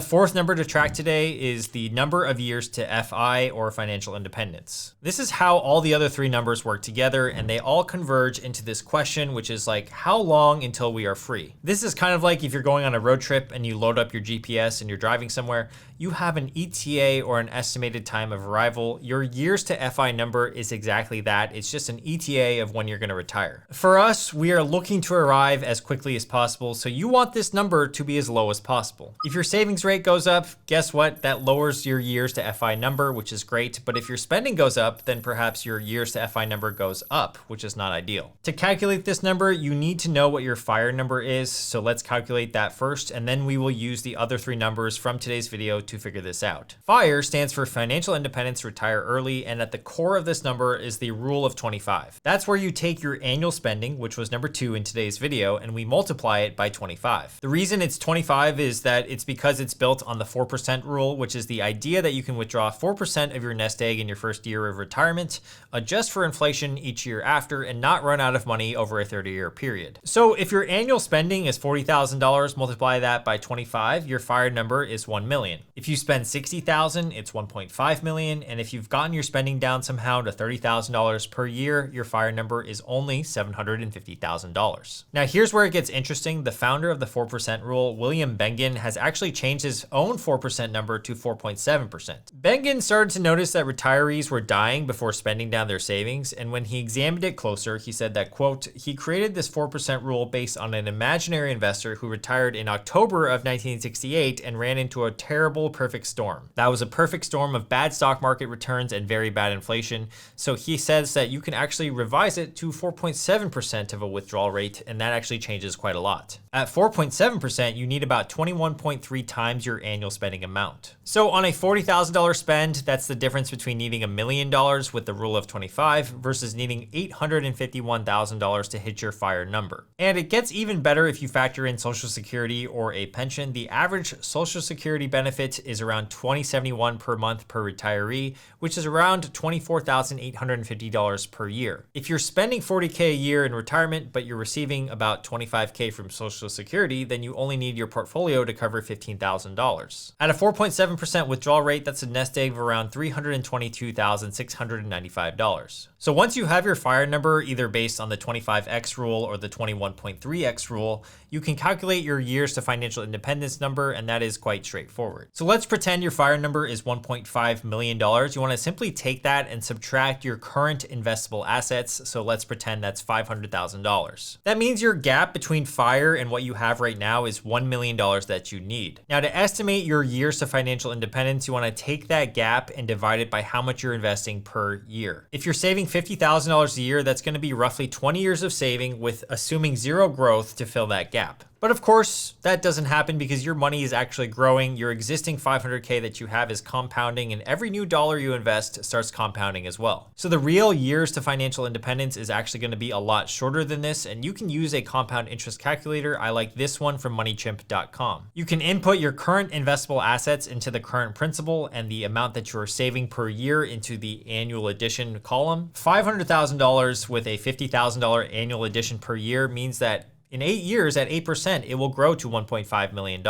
fourth number to track today is the number of years to FI or financial independence. This is how all the other three numbers work together, and they all converge into this question, which is like, how long until we are free? This is kind of like if you're going on a road trip and you load up your GPS and you're driving somewhere, you have an ETA or an estimated time of arrival. Your years to FI number is exactly that. It's just an ETA of when you're going to retire. For us, we are looking to arrive as quickly as possible, so you want this number to be as low as possible. If your savings rate goes up, guess what? That lowers your years to FI number, which is great. But if your spending goes up, then perhaps your years to FI number goes up, which is not ideal. To calculate this number, you need to know what your FIRE number is. So let's calculate that first, and then we will use the other three numbers from today's video to figure this out. FIRE stands for Financial Independence Retire Early, and at the core of this number is the rule of 25. That's where you take your annual spending, which was number 2 in today's video, and we multiply it by 25. The reason it's 25 is that it's because it's built on the 4% rule, which is the idea that you can withdraw 4% of your nest egg in your first year of retirement, adjust for inflation each year after, and not run out of money over a 30-year period. So if your annual spending is $40,000, multiply that by 25, your FIRE number is 1 million. If you spend $60,000, it's 1.5 million, and if you've gotten your spending down somehow to $30,000 per year, your FIRE number is only $750,000. Now here's where it gets interesting. The founder of the 4% rule, William Bengen, has actually changed his own 4% number to 4.7%. Bengen started to notice that retirees were dying before spending down their savings, and when he examined it closer, he said that, quote, he created this 4% rule based on an imaginary investor who retired in October of 1968 and ran into a terrible perfect storm. That was a perfect storm of bad stock market returns and very bad inflation. So he says that you can actually revise it to 4.7% of a withdrawal rate, and that actually changes quite a lot. At 4.7%, you need about 21.3 times your annual spending amount. So on a $40,000 spend, that's the difference between needing $1 million with the rule of 25 versus needing $851,000 to hit your FIRE number. And it gets even better if you factor in Social Security or a pension. The average Social Security benefit is around $20.71 per month per retiree, which is around $24,850 per year. If you're spending $40K a year in retirement, but you're receiving about $25K from Social Security, then you only need your portfolio to cover $15,000. At a 4.7% withdrawal rate, that's a nest egg of around $322,695. So once you have your FIRE number, either based on the 25X rule or the 21.3X rule, you can calculate your years to financial independence number, and that is quite straightforward. So let's pretend your FIRE number is $1.5 million. You want to simply take that and subtract your current investable assets. So let's pretend that's $500,000. That means your gap between FIRE and what you have right now is $1 million that you need. Now, to estimate your years to financial independence, you want to take that gap and divide it by how much you're investing per year. If you're saving $50,000 a year, that's going to be roughly 20 years of saving with assuming zero growth to fill that gap. But of course, that doesn't happen because your money is actually growing. Your existing 500K that you have is compounding, and every new dollar you invest starts compounding as well. So the real years to financial independence is actually going to be a lot shorter than this, and you can use a compound interest calculator. I like this one from moneychimp.com. You can input your current investable assets into the current principal and the amount that you're saving per year into the annual addition column. $500,000 with a $50,000 annual addition per year means that in 8 years at 8%, it will grow to $1.5 million.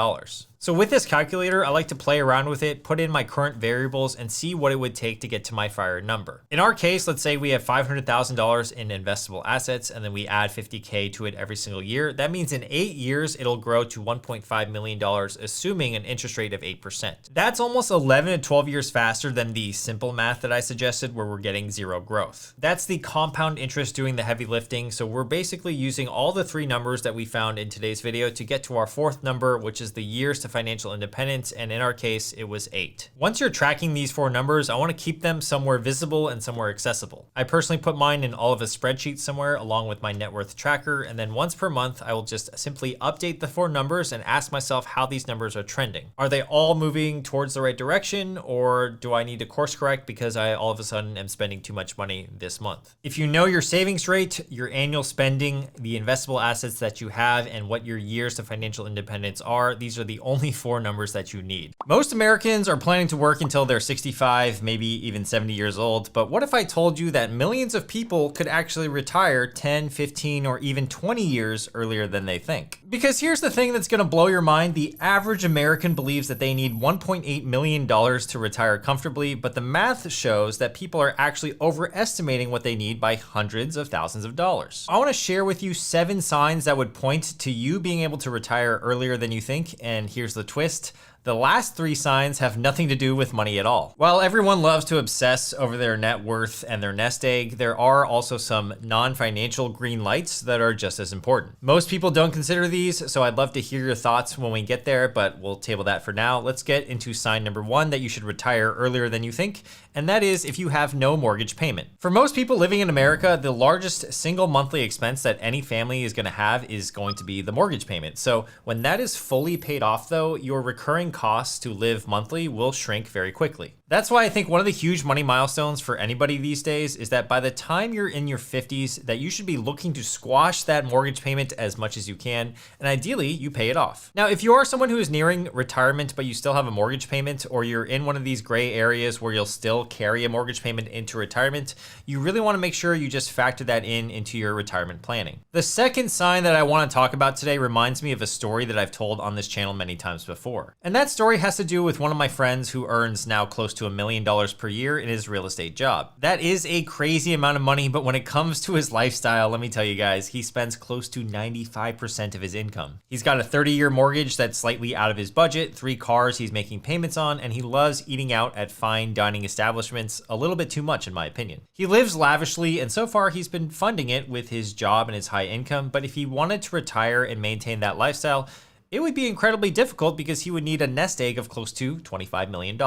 So with this calculator, I like to play around with it, put in my current variables, and see what it would take to get to my FIRE number. In our case, let's say we have $500,000 in investable assets, and then we add 50K to it every single year. That means in 8 years, it'll grow to $1.5 million, assuming an interest rate of 8%. That's almost 11 to 12 years faster than the simple math that I suggested, where we're getting zero growth. That's the compound interest doing the heavy lifting. So we're basically using all the three numbers that we found in today's video to get to our fourth number, which is the years to financial independence, and in our case, it was 8. Once you're tracking these four numbers, I want to keep them somewhere visible and somewhere accessible. I personally put mine in all of a spreadsheet somewhere along with my net worth tracker, and then once per month, I will just simply update the four numbers and ask myself how these numbers are trending. Are they all moving towards the right direction, or do I need to course correct because I all of a sudden am spending too much money this month? If you know your savings rate, your annual spending, the investable assets that you have, and what your years to financial independence are, these are the only four numbers that you need. Most Americans are planning to work until they're 65, maybe even 70 years old. But what if I told you that millions of people could actually retire 10, 15, or even 20 years earlier than they think? Because here's the thing that's gonna blow your mind. The average American believes that they need $1.8 million to retire comfortably, but the math shows that people are actually overestimating what they need by hundreds of thousands of dollars. I wanna share with you 7 signs that would point to you being able to retire earlier than you think, and here's the twist. The last 3 signs have nothing to do with money at all. While everyone loves to obsess over their net worth and their nest egg, there are also some non-financial green lights that are just as important. Most people don't consider these, so I'd love to hear your thoughts when we get there, but we'll table that for now. Let's get into sign number 1 that you should retire earlier than you think, and that is if you have no mortgage payment. For most people living in America, the largest single monthly expense that any family is gonna have is going to be the mortgage payment. So when that is fully paid off though, your recurring costs to live monthly will shrink very quickly. That's why I think one of the huge money milestones for anybody these days is that by the time you're in your 50s, that you should be looking to squash that mortgage payment as much as you can, and ideally you pay it off. Now, if you are someone who is nearing retirement, but you still have a mortgage payment, or you're in one of these gray areas where you'll still carry a mortgage payment into retirement, you really want to make sure you just factor that into your retirement planning. The second sign that I want to talk about today reminds me of a story that I've told on this channel many times before. And that story has to do with one of my friends who earns now close to $1 million per year in his real estate job. That is a crazy amount of money, but when it comes to his lifestyle, let me tell you guys, he spends close to 95% of his income. He's got a 30-year mortgage that's slightly out of his budget, 3 cars he's making payments on, and he loves eating out at fine dining establishments a little bit too much in my opinion. He lives lavishly, and so far he's been funding it with his job and his high income, but if he wanted to retire and maintain that lifestyle, it would be incredibly difficult because he would need a nest egg of close to $25 million.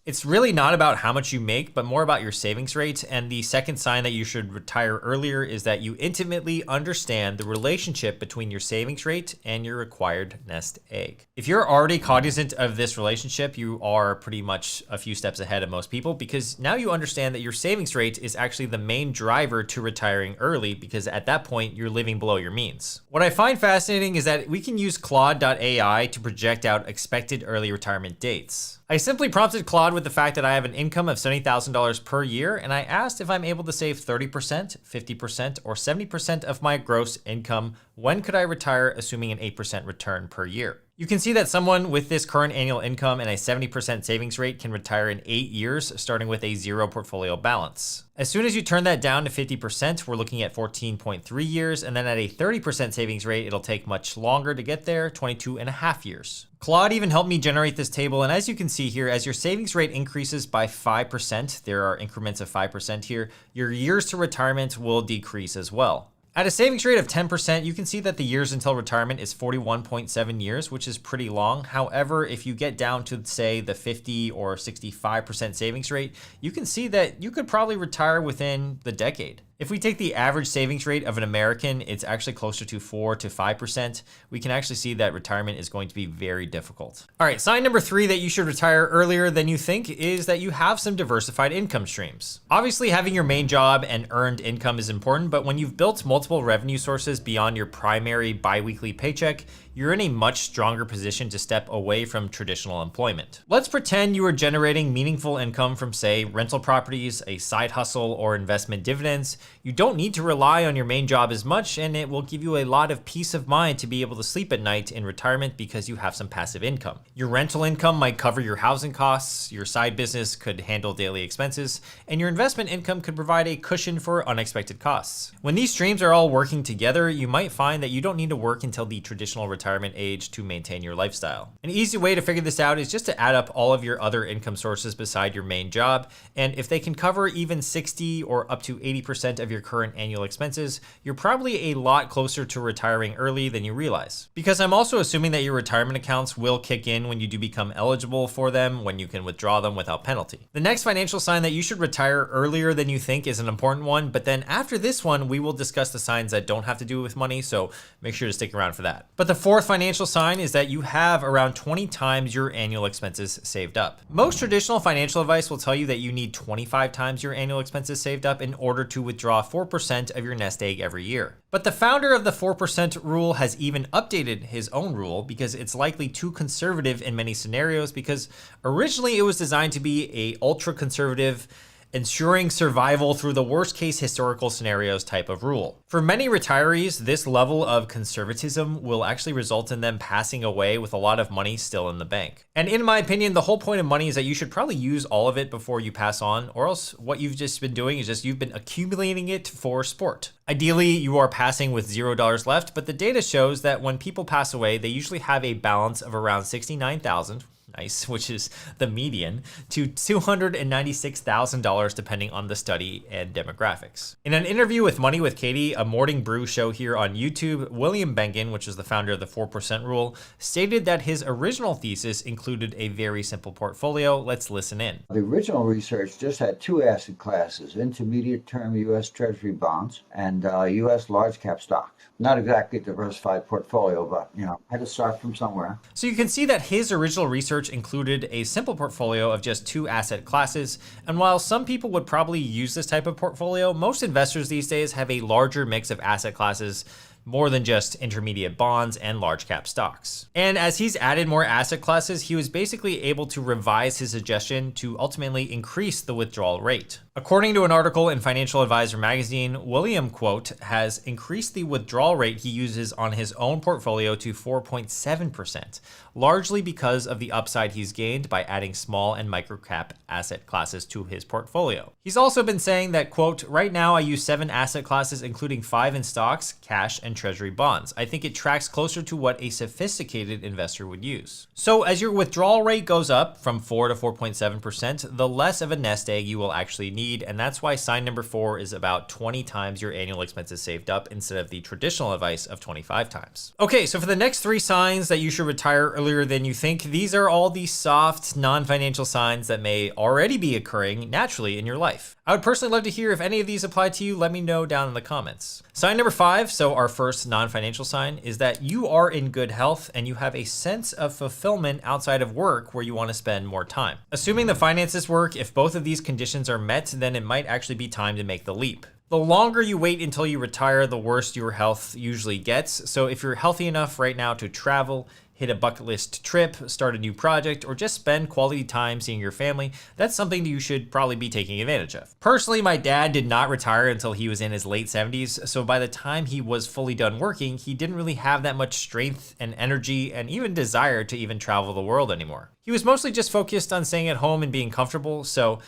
It's really not about how much you make, but more about your savings rate. And the second sign that you should retire earlier is that you intimately understand the relationship between your savings rate and your required nest egg. If you're already cognizant of this relationship, you are pretty much a few steps ahead of most people, because now you understand that your savings rate is actually the main driver to retiring early, because at that point you're living below your means. What I find fascinating is that we can use Claude.ai to project out expected early retirement dates. I simply prompted Claude with the fact that I have an income of $70,000 per year, and I asked if I'm able to save 30%, 50%, or 70% of my gross income. When could I retire assuming an 8% return per year? You can see that someone with this current annual income and a 70% savings rate can retire in 8 years, starting with a 0 portfolio balance. As soon as you turn that down to 50%, we're looking at 14.3 years, and then at a 30% savings rate, it'll take much longer to get there, 22.5 years. Claude even helped me generate this table, and as you can see here, as your savings rate increases by 5%, there are increments of 5% here, your years to retirement will decrease as well. At a savings rate of 10%, you can see that the years until retirement is 41.7 years, which is pretty long. However, if you get down to, say, the 50 or 65% savings rate, you can see that you could probably retire within the decade. If we take the average savings rate of an American, it's actually closer to 4 to 5%. We can actually see that retirement is going to be very difficult. All right, sign number 3 that you should retire earlier than you think is that you have some diversified income streams. Obviously, having your main job and earned income is important, but when you've built multiple revenue sources beyond your primary biweekly paycheck, you're in a much stronger position to step away from traditional employment. Let's pretend you are generating meaningful income from, say, rental properties, a side hustle, or investment dividends. You don't need to rely on your main job as much, and it will give you a lot of peace of mind to be able to sleep at night in retirement because you have some passive income. Your rental income might cover your housing costs, your side business could handle daily expenses, and your investment income could provide a cushion for unexpected costs. When these streams are all working together, you might find that you don't need to work until the traditional retirement age to maintain your lifestyle. An easy way to figure this out is just to add up all of your other income sources beside your main job, and if they can cover even 60 or up to 80% of your current annual expenses, you're probably a lot closer to retiring early than you realize. Because I'm also assuming that your retirement accounts will kick in when you do become eligible for them, when you can withdraw them without penalty. The next financial sign that you should retire earlier than you think is an important one, but then after this one, we will discuss the signs that don't have to do with money, so make sure to stick around for that. But the fourth financial sign is that you have around 20 times your annual expenses saved up. Most traditional financial advice will tell you that you need 25 times your annual expenses saved up in order to withdraw 4% of your nest egg every year. But the founder of the 4% rule has even updated his own rule because it's likely too conservative in many scenarios, because originally it was designed to be a ultra conservative, ensuring survival through the worst case historical scenarios type of rule. For many retirees, this level of conservatism will actually result in them passing away with a lot of money still in the bank. And in my opinion, the whole point of money is that you should probably use all of it before you pass on, or else what you've just been doing is just you've been accumulating it for sport. Ideally, you are passing with $0 left, but the data shows that when people pass away, they usually have a balance of around $69,000, nice, which is the median, to $296,000 depending on the study and demographics. In an interview with Money with Katie, a morning brew show here on YouTube, William Bengen, which is the founder of the 4% rule, stated that his original thesis included a very simple portfolio. Let's listen in. The original research just had two asset classes: intermediate term U.S. Treasury bonds and U.S. large cap stocks. Not exactly a diversified portfolio, but had to start from somewhere. So you can see that his original research included a simple portfolio of just two asset classes, and while some people would probably use this type of portfolio, most investors these days have a larger mix of asset classes, more than just intermediate bonds and large cap stocks. And as he's added more asset classes, he was basically able to revise his suggestion to ultimately increase the withdrawal rate. According to an article in Financial Advisor magazine, William, quote, has increased the withdrawal rate he uses on his own portfolio to 4.7%, largely because of the upside he's gained by adding small and micro cap asset classes to his portfolio. He's also been saying that, quote, right now I use 7 asset classes, including 5 in stocks, cash, and treasury bonds. I think it tracks closer to what a sophisticated investor would use. So as your withdrawal rate goes up from 4 to 4.7%, the less of a nest egg you will actually need. And that's why sign number 4 is about 20 times your annual expenses saved up instead of the traditional advice of 25 times. Okay, so for the next 3 signs that you should retire earlier than you think, these are all the soft, non-financial signs that may already be occurring naturally in your life. I would personally love to hear if any of these apply to you. Let me know down in the comments. Sign number 5, so our first non-financial sign, is that you are in good health and you have a sense of fulfillment outside of work where you want to spend more time. Assuming the finances work, if both of these conditions are met, then it might actually be time to make the leap. The longer you wait until you retire, the worse your health usually gets. So if you're healthy enough right now to travel, hit a bucket list trip, start a new project, or just spend quality time seeing your family, that's something you should probably be taking advantage of. Personally, my dad did not retire until he was in his late 70s, so by the time he was fully done working, he didn't really have that much strength and energy and even desire to even travel the world anymore. He was mostly just focused on staying at home and being comfortable, so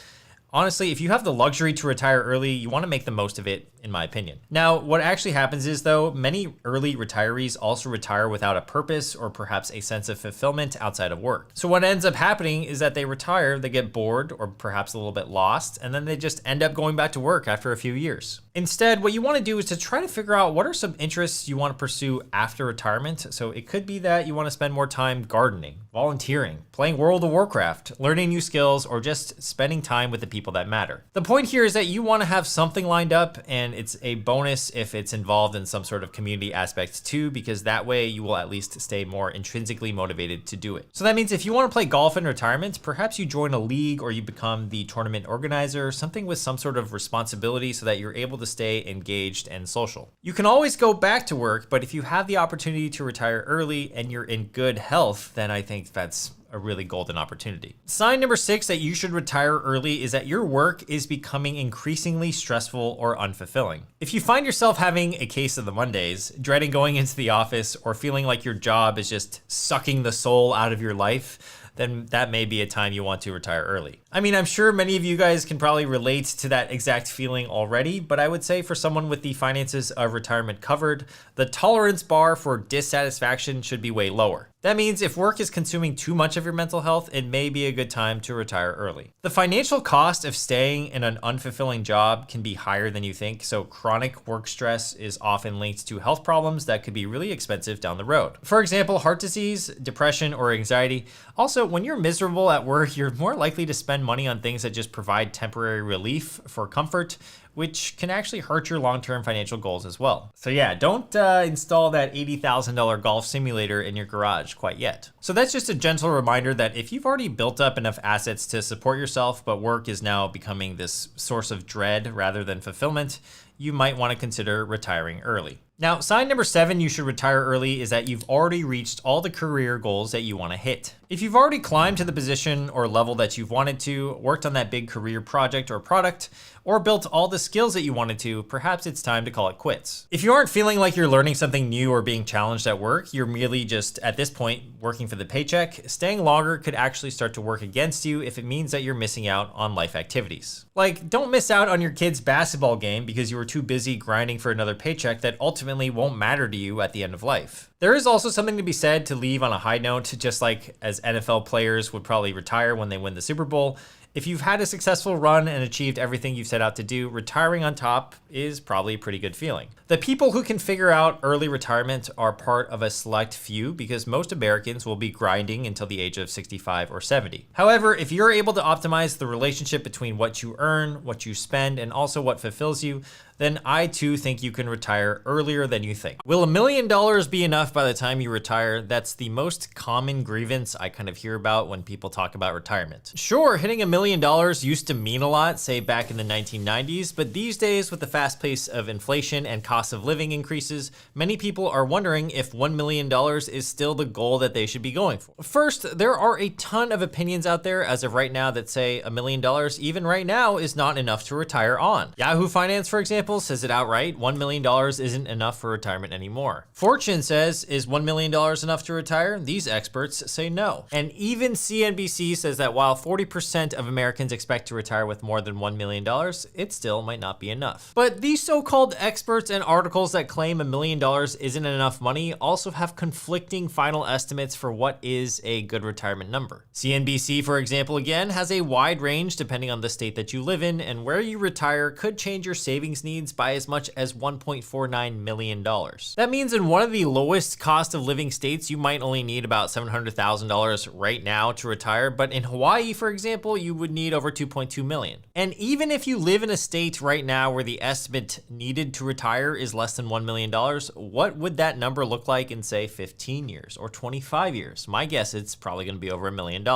honestly, if you have the luxury to retire early, you want to make the most of it, in my opinion. Now, what actually happens is, though, many early retirees also retire without a purpose or perhaps a sense of fulfillment outside of work. So what ends up happening is that they retire, they get bored or perhaps a little bit lost, and then they just end up going back to work after a few years. Instead, what you want to do is to try to figure out what are some interests you want to pursue after retirement. So it could be that you want to spend more time gardening, volunteering, playing World of Warcraft, learning new skills, or just spending time with the people that matter. The point here is that you want to have something lined up, and it's a bonus if it's involved in some sort of community aspect too, because that way you will at least stay more intrinsically motivated to do it. So that means if you want to play golf in retirement, perhaps you join a league or you become the tournament organizer, something with some sort of responsibility so that you're able to stay engaged and social. You can always go back to work, but if you have the opportunity to retire early and you're in good health, then I think that's a really golden opportunity. Sign number 6 that you should retire early is that your work is becoming increasingly stressful or unfulfilling. If you find yourself having a case of the Mondays, dreading going into the office, or feeling like your job is just sucking the soul out of your life, then that may be a time you want to retire early. I mean, I'm sure many of you guys can probably relate to that exact feeling already, but I would say for someone with the finances of retirement covered, the tolerance bar for dissatisfaction should be way lower. That means if work is consuming too much of your mental health, it may be a good time to retire early. The financial cost of staying in an unfulfilling job can be higher than you think, so chronic work stress is often linked to health problems that could be really expensive down the road. For example, heart disease, depression, or anxiety. Also, when you're miserable at work, you're more likely to spend money on things that just provide temporary relief for comfort, which can actually hurt your long-term financial goals as well. So yeah, don't install that $80,000 golf simulator in your garage quite yet. So that's just a gentle reminder that if you've already built up enough assets to support yourself, but work is now becoming this source of dread rather than fulfillment, you might want to consider retiring early. Now, sign number 7 you should retire early is that you've already reached all the career goals that you want to hit. If you've already climbed to the position or level that you've wanted to, worked on that big career project or product, or built all the skills that you wanted to, perhaps it's time to call it quits. If you aren't feeling like you're learning something new or being challenged at work, you're merely just, at this point, working for the paycheck, staying longer could actually start to work against you if it means that you're missing out on life activities. Like, don't miss out on your kid's basketball game because you were too busy grinding for another paycheck that ultimately won't matter to you at the end of life. There is also something to be said to leave on a high note, just like as NFL players would probably retire when they win the Super Bowl. If you've had a successful run and achieved everything you've set out to do, retiring on top is probably a pretty good feeling. The people who can figure out early retirement are part of a select few because most Americans will be grinding until the age of 65 or 70. However, if you're able to optimize the relationship between what you earn, what you spend, and also what fulfills you, then I too think you can retire earlier than you think. Will $1 million be enough by the time you retire? That's the most common grievance I kind of hear about when people talk about retirement. Sure, hitting $1 million used to mean a lot, say back in the 1990s, but these days with the fast pace of inflation and cost of living increases, many people are wondering if $1 million is still the goal that they should be going for. First, there are a ton of opinions out there as of right now that say $1 million even right now is not enough to retire on. Yahoo Finance, for example, says it outright, $1 million isn't enough for retirement anymore. Fortune says, is $1 million enough to retire? These experts say no. And even CNBC says that while 40% of Americans expect to retire with more than $1 million, it still might not be enough. But these so-called experts and articles that claim $1 million isn't enough money also have conflicting final estimates for what is a good retirement number. CNBC, for example, again, has a wide range depending on the state that you live in, and where you retire could change your savings needs by as much as $1.49 million. That means in one of the lowest cost of living states, you might only need about $700,000 right now to retire, but in Hawaii, for example, you would need over $2.2 million. And even if you live in a state right now where the estimate needed to retire is less than $1 million, what would that number look like in, say, 15 years or 25 years? My guess it's probably going to be over $1 million.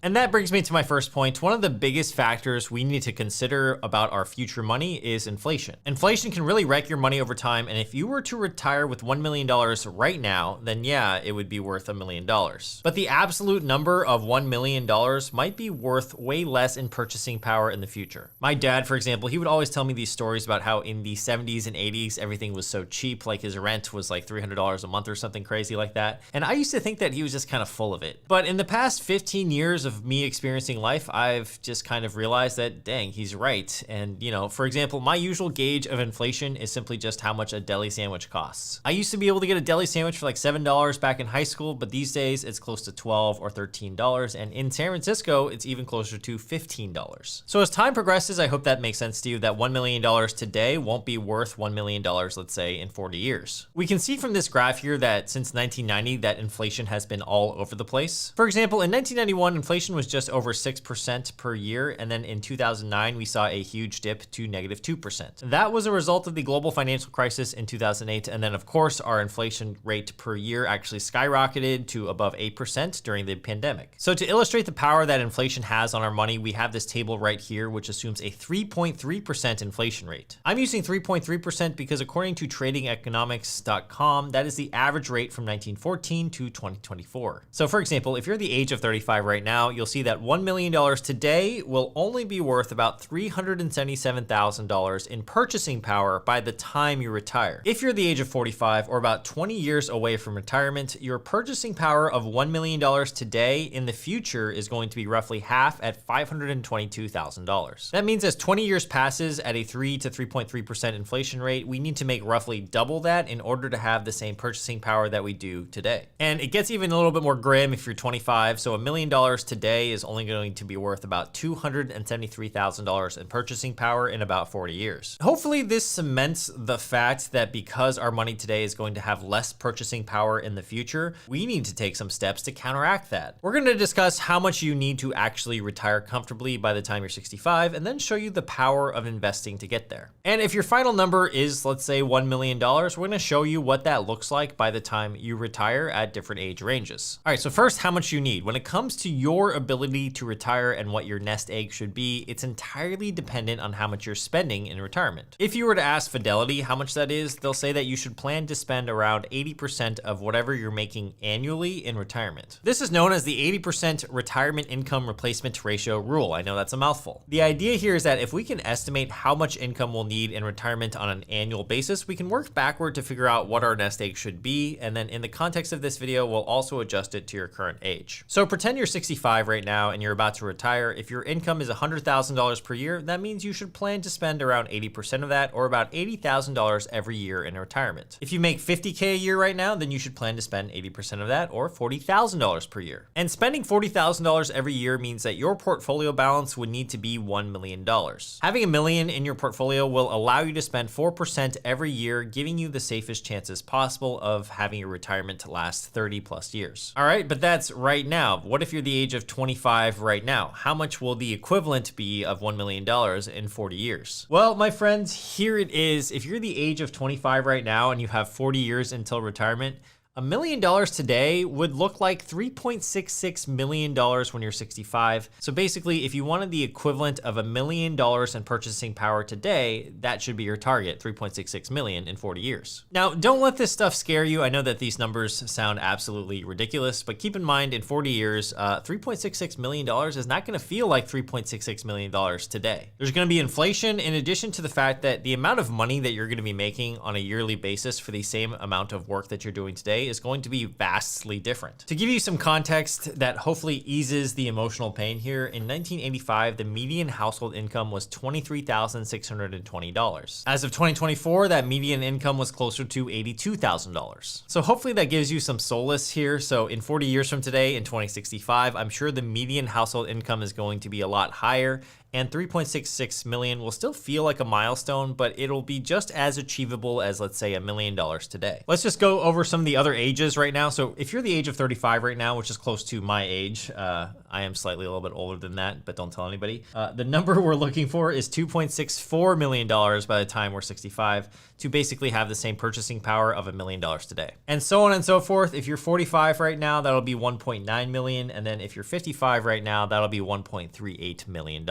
And that brings me to my first point. One of the biggest factors we need to consider about our future money is inflation. Inflation can really wreck your money over time, and if you were to retire with $1 million right now, then yeah, it would be worth $1 million. But the absolute number of $1 million might be worth way less in purchasing power in the future. My dad, for example, he would always tell me these stories about how in the 70s and 80s, everything was so cheap, like his rent was like $300 a month or something crazy like that. And I used to think that he was just kind of full of it. But in the past 15 years of me experiencing life, I've just kind of realized that, dang, he's right. And, you know, for example, my usual gauge of inflation is simply just how much a deli sandwich costs. I used to be able to get a deli sandwich for like $7 back in high school, but these days it's close to $12 or $13, and in San Francisco, it's even closer to $15. So as time progresses, I hope that makes sense to you that $1 million today won't be worth $1 million, let's say, in 40 years. We can see from this graph here that since 1990, that inflation has been all over the place. For example, in 1991, inflation was just over 6% per year, and then in 2009, we saw a huge dip to negative 2%. That was a result of the global financial crisis in 2008, and then of course, our inflation rate per year actually skyrocketed to above 8% during the pandemic. So to illustrate the power that inflation has on our money, we have this table right here, which assumes a 3.3% inflation rate. I'm using 3.3% because according to tradingeconomics.com, that is the average rate from 1914 to 2024. So for example, if you're the age of 35 right now, you'll see that $1 million today will only be worth about $377,000 in purchasing power by the time you retire. If you're the age of 45 or about 20 years away from retirement, your purchasing power of $1 million today in the future is going to be roughly half at $522,000. That means as 20 years passes at a 3 to 3.3% inflation rate, we need to make roughly double that in order to have the same purchasing power that we do today. And it gets even a little bit more grim if you're 25. So $1 million today is only going to be worth about $273,000 in purchasing power in about 40 years. Hopefully this cements the fact that because our money today is going to have less purchasing power in the future, we need to take some steps to counteract that. We're going to discuss how much you need to actually retire comfortably by the time you're 65, and then show you the power of investing to get there. And if your final number is, let's say, $1 million, we're going to show you what that looks like by the time you retire at different age ranges. All right, so first, how much you need. When it comes to your ability to retire and what your nest egg should be, it's entirely dependent on how much you're spending in retirement. If you were to ask Fidelity how much that is, they'll say that you should plan to spend around 80% of whatever you're making annually in retirement. This is known as the 80% retirement income replacement ratio rule. I know that's a mouthful. The idea here is that if we can estimate how much income we'll need in retirement on an annual basis, we can work backward to figure out what our nest egg should be, and then in the context of this video, we'll also adjust it to your current age. So pretend you're 65 right now and you're about to retire. If your income is $100,000 per year, that means you should plan to spend around 80% of that, or about $80,000 every year in retirement. If you make $50K a year right now, then you should plan to spend 80% of that, or $40,000 per year. And spending $40,000 every year means that your portfolio balance would need to be $1 million. Having $1 million in your portfolio will allow you to spend 4% every year, giving you the safest chances possible of having your retirement to last 30 plus years. All right, but that's right now. What if you're the age of 25 right now? How much will the equivalent be of $1 million in 40 years? Well, my friends, here it is. If you're the age of 25 right now and you have 40 years until retirement, $1 million today would look like $3.66 million when you're 65. So basically, if you wanted the equivalent of $1 million in purchasing power today, that should be your target, 3.66 million in 40 years. Now, don't let this stuff scare you. I know that these numbers sound absolutely ridiculous, but keep in mind in 40 years, $3.66 million is not gonna feel like $3.66 million today. There's gonna be inflation in addition to the fact that the amount of money that you're gonna be making on a yearly basis for the same amount of work that you're doing today is going to be vastly different. To give you some context that hopefully eases the emotional pain here, in 1985, the median household income was $23,620. As of 2024, that median income was closer to $82,000. So hopefully that gives you some solace here. So in 40 years from today, in 2065, I'm sure the median household income is going to be a lot higher, and 3.66 million will still feel like a milestone, but it'll be just as achievable as, let's say, $1 million today. Let's just go over some of the other ages right now. So if you're the age of 35 right now, which is close to my age, I am slightly a little bit older than that, but don't tell anybody. The number we're looking for is $2.64 million by the time we're 65 to basically have the same purchasing power of $1 million today. And so on and so forth. If you're 45 right now, that'll be 1.9 million. And then if you're 55 right now, that'll be $1.38 million.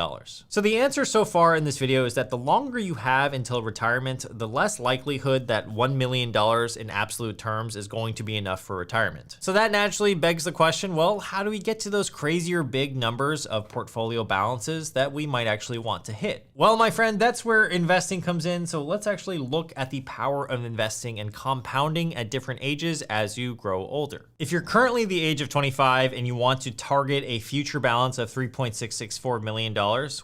So the answer so far in this video is that the longer you have until retirement, the less likelihood that $1 million in absolute terms is going to be enough for retirement. So that naturally begs the question, well, how do we get to those crazier big numbers of portfolio balances that we might actually want to hit? Well, my friend, that's where investing comes in. So let's actually look at the power of investing and compounding at different ages as you grow older. If you're currently the age of 25 and you want to target a future balance of $3.664 million,